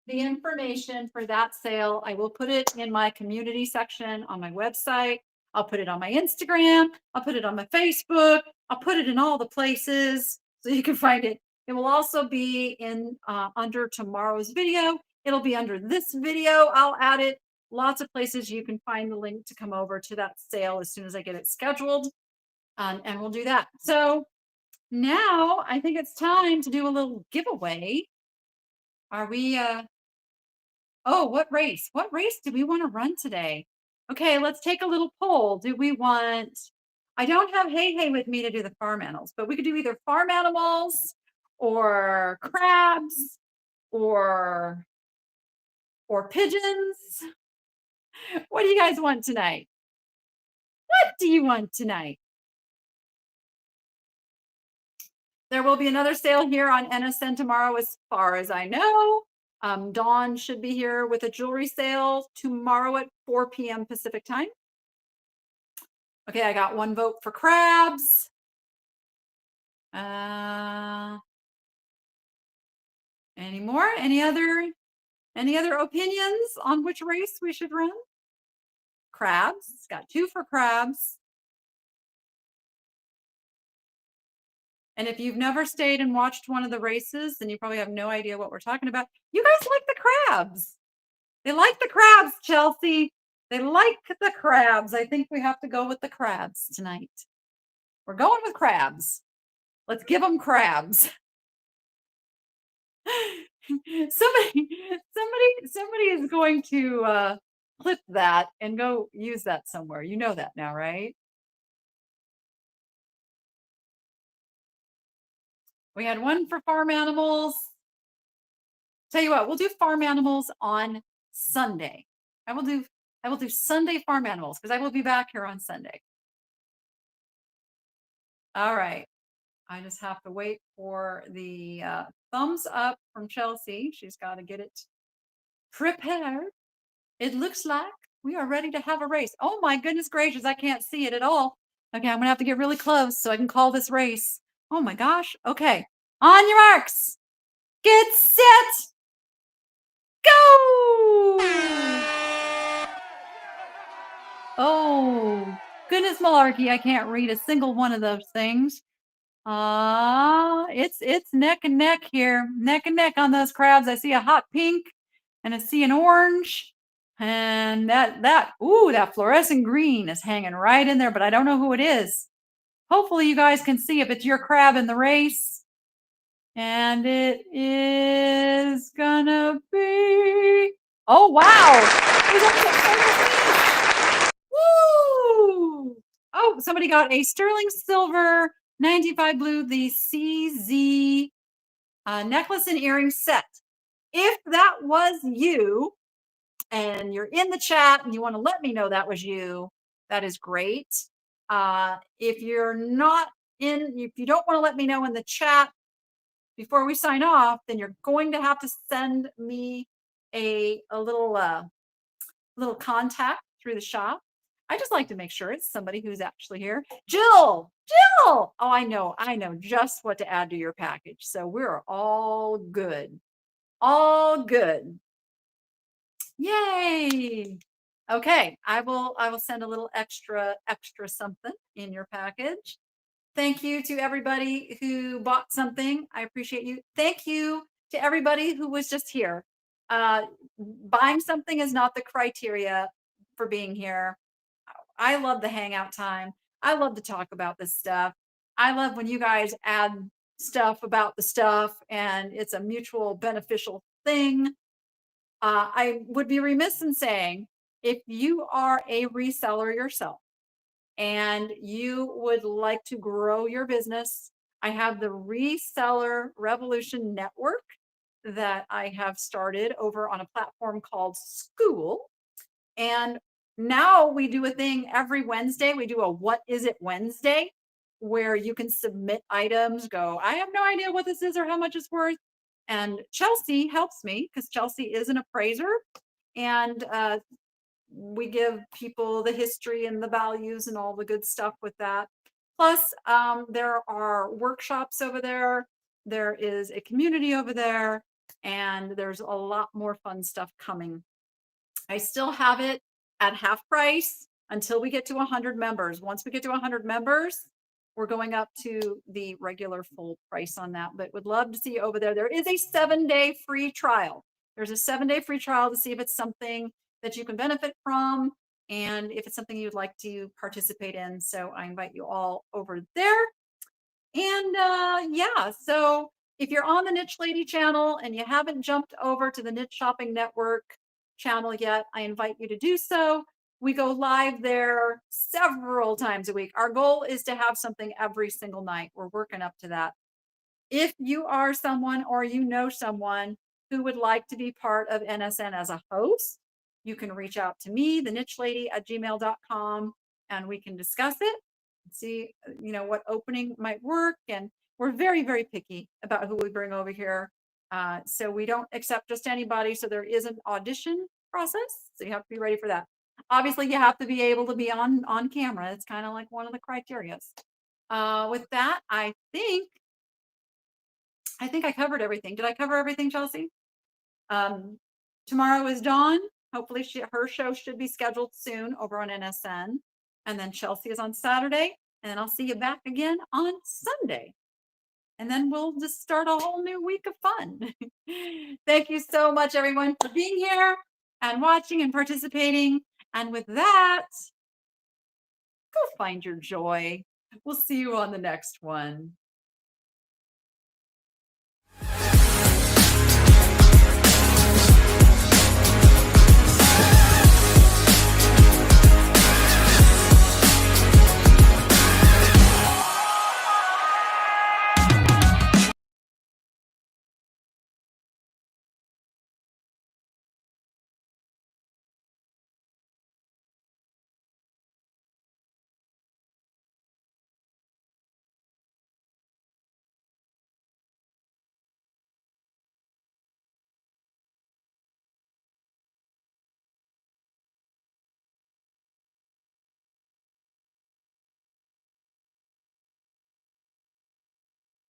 the information for that sale. I will put it in my community section on my website. I'll put it on my Instagram. I'll put it on my Facebook. I'll put it in all the places so you can find it. It will also be in under tomorrow's video. It'll be under this video. I'll add it. Lots of places you can find the link to come over to that sale as soon as I get it scheduled. And we'll do that. So now I think it's time to do a little giveaway. Are we oh, what race? What race do we want to run today? Okay, let's take a little poll. Do we want I don't have Hey with me to do the farm animals, but we could do either farm animals or crabs or pigeons. What do you guys want tonight? What do you want tonight? There will be another sale here on NSN tomorrow, as far as I know. Dawn should be here with a jewelry sale tomorrow at 4 p.m. Pacific time. Okay, I got 1 vote for crabs. Any more? Any other opinions on which race we should run? Crabs. It's got 2 for crabs. And if you've never stayed and watched one of the races, then you probably have no idea what we're talking about. You guys like the crabs. They like the crabs, Chelsea. They like the crabs. I think we have to go with the crabs tonight. We're going with crabs. Let's give them crabs. somebody is going to clip that and go use that somewhere. You know that now, right? We had one for farm animals. Tell you what, we'll do farm animals on Sunday. I will do I will do Sunday farm animals because I will be back here on Sunday. All right. I just have to wait for the thumbs up from Chelsea. She's got to get it prepared. It looks like we are ready to have a race. Oh my goodness gracious, I can't see it at all. Okay, I'm gonna have to get really close so I can call this race. Oh my gosh. Okay. On your marks. Get set. Go! Oh, goodness malarkey, I can't read a single one of those things. It's neck and neck here. Neck and neck on those crabs. I see a hot pink and I see an orange. And that fluorescent green is hanging right in there, but I don't know who it is. Hopefully you guys can see if it's your crab in the race. And it is gonna be, oh wow! It was Woo! Oh, somebody got a sterling silver 95 blue, the CZ necklace and earring set. If that was you and you're in the chat and you want to let me know that was you, that is great. If you're not if you don't want to let me know in the chat before we sign off, then you're going to have to send me a little contact through the shop. I just like to make sure it's somebody who's actually here. Jill, Jill. Oh, I know just what to add to your package. So we're all good. All good. Yay. Okay, I will send a little extra something in your package. Thank you to everybody who bought something. I appreciate you. Thank you to everybody who was just here. Buying something is not the criteria for being here. I love the hangout time. I love to talk about this stuff. I love when you guys add stuff about the stuff and it's a mutual beneficial thing. I would be remiss in saying if you are a reseller yourself and you would like to grow your business, I have the Reseller Revolution Network that I have started over on a platform called School. And now we do a thing every Wednesday. We do a What Is It Wednesday, where you can submit items, go, I have no idea what this is or how much it's worth. And Chelsea helps me because Chelsea is an appraiser. And we give people the history and the values and all the good stuff with that. Plus, there are workshops over there. There is a community over there, and there's a lot more fun stuff coming. I still have it at half price until we get to 100 members. Once we get to 100 members, we're going up to the regular full price on that, but would love to see you over there. There is a 7-day free trial. There's a 7-day free trial to see if it's something that you can benefit from and if it's something you'd like to participate in. So I invite you all over there. And yeah, so if you're on the Niche Lady channel and you haven't jumped over to the Niche Shopping Network channel yet, I invite you to do so. We go live there several times a week. Our goal is to have something every single night. We're working up to that. If you are someone or you know someone who would like to be part of NSN as a host, you can reach out to me, the niche lady at gmail.com, and we can discuss it, see, what opening might work. And we're very, very picky about who we bring over here. So we don't accept just anybody. So there is an audition process. So you have to be ready for that. Obviously, you have to be able to be on camera. It's kind of like one of the criteria. With that, I think I covered everything. Did I cover everything, Chelsea? Tomorrow is Dawn. Hopefully her show should be scheduled soon over on NSN. And then Chelsea is on Saturday. And then I'll see you back again on Sunday. And then we'll just start a whole new week of fun. Thank you so much, everyone, for being here and watching and participating. And with that, go find your joy. We'll see you on the next one.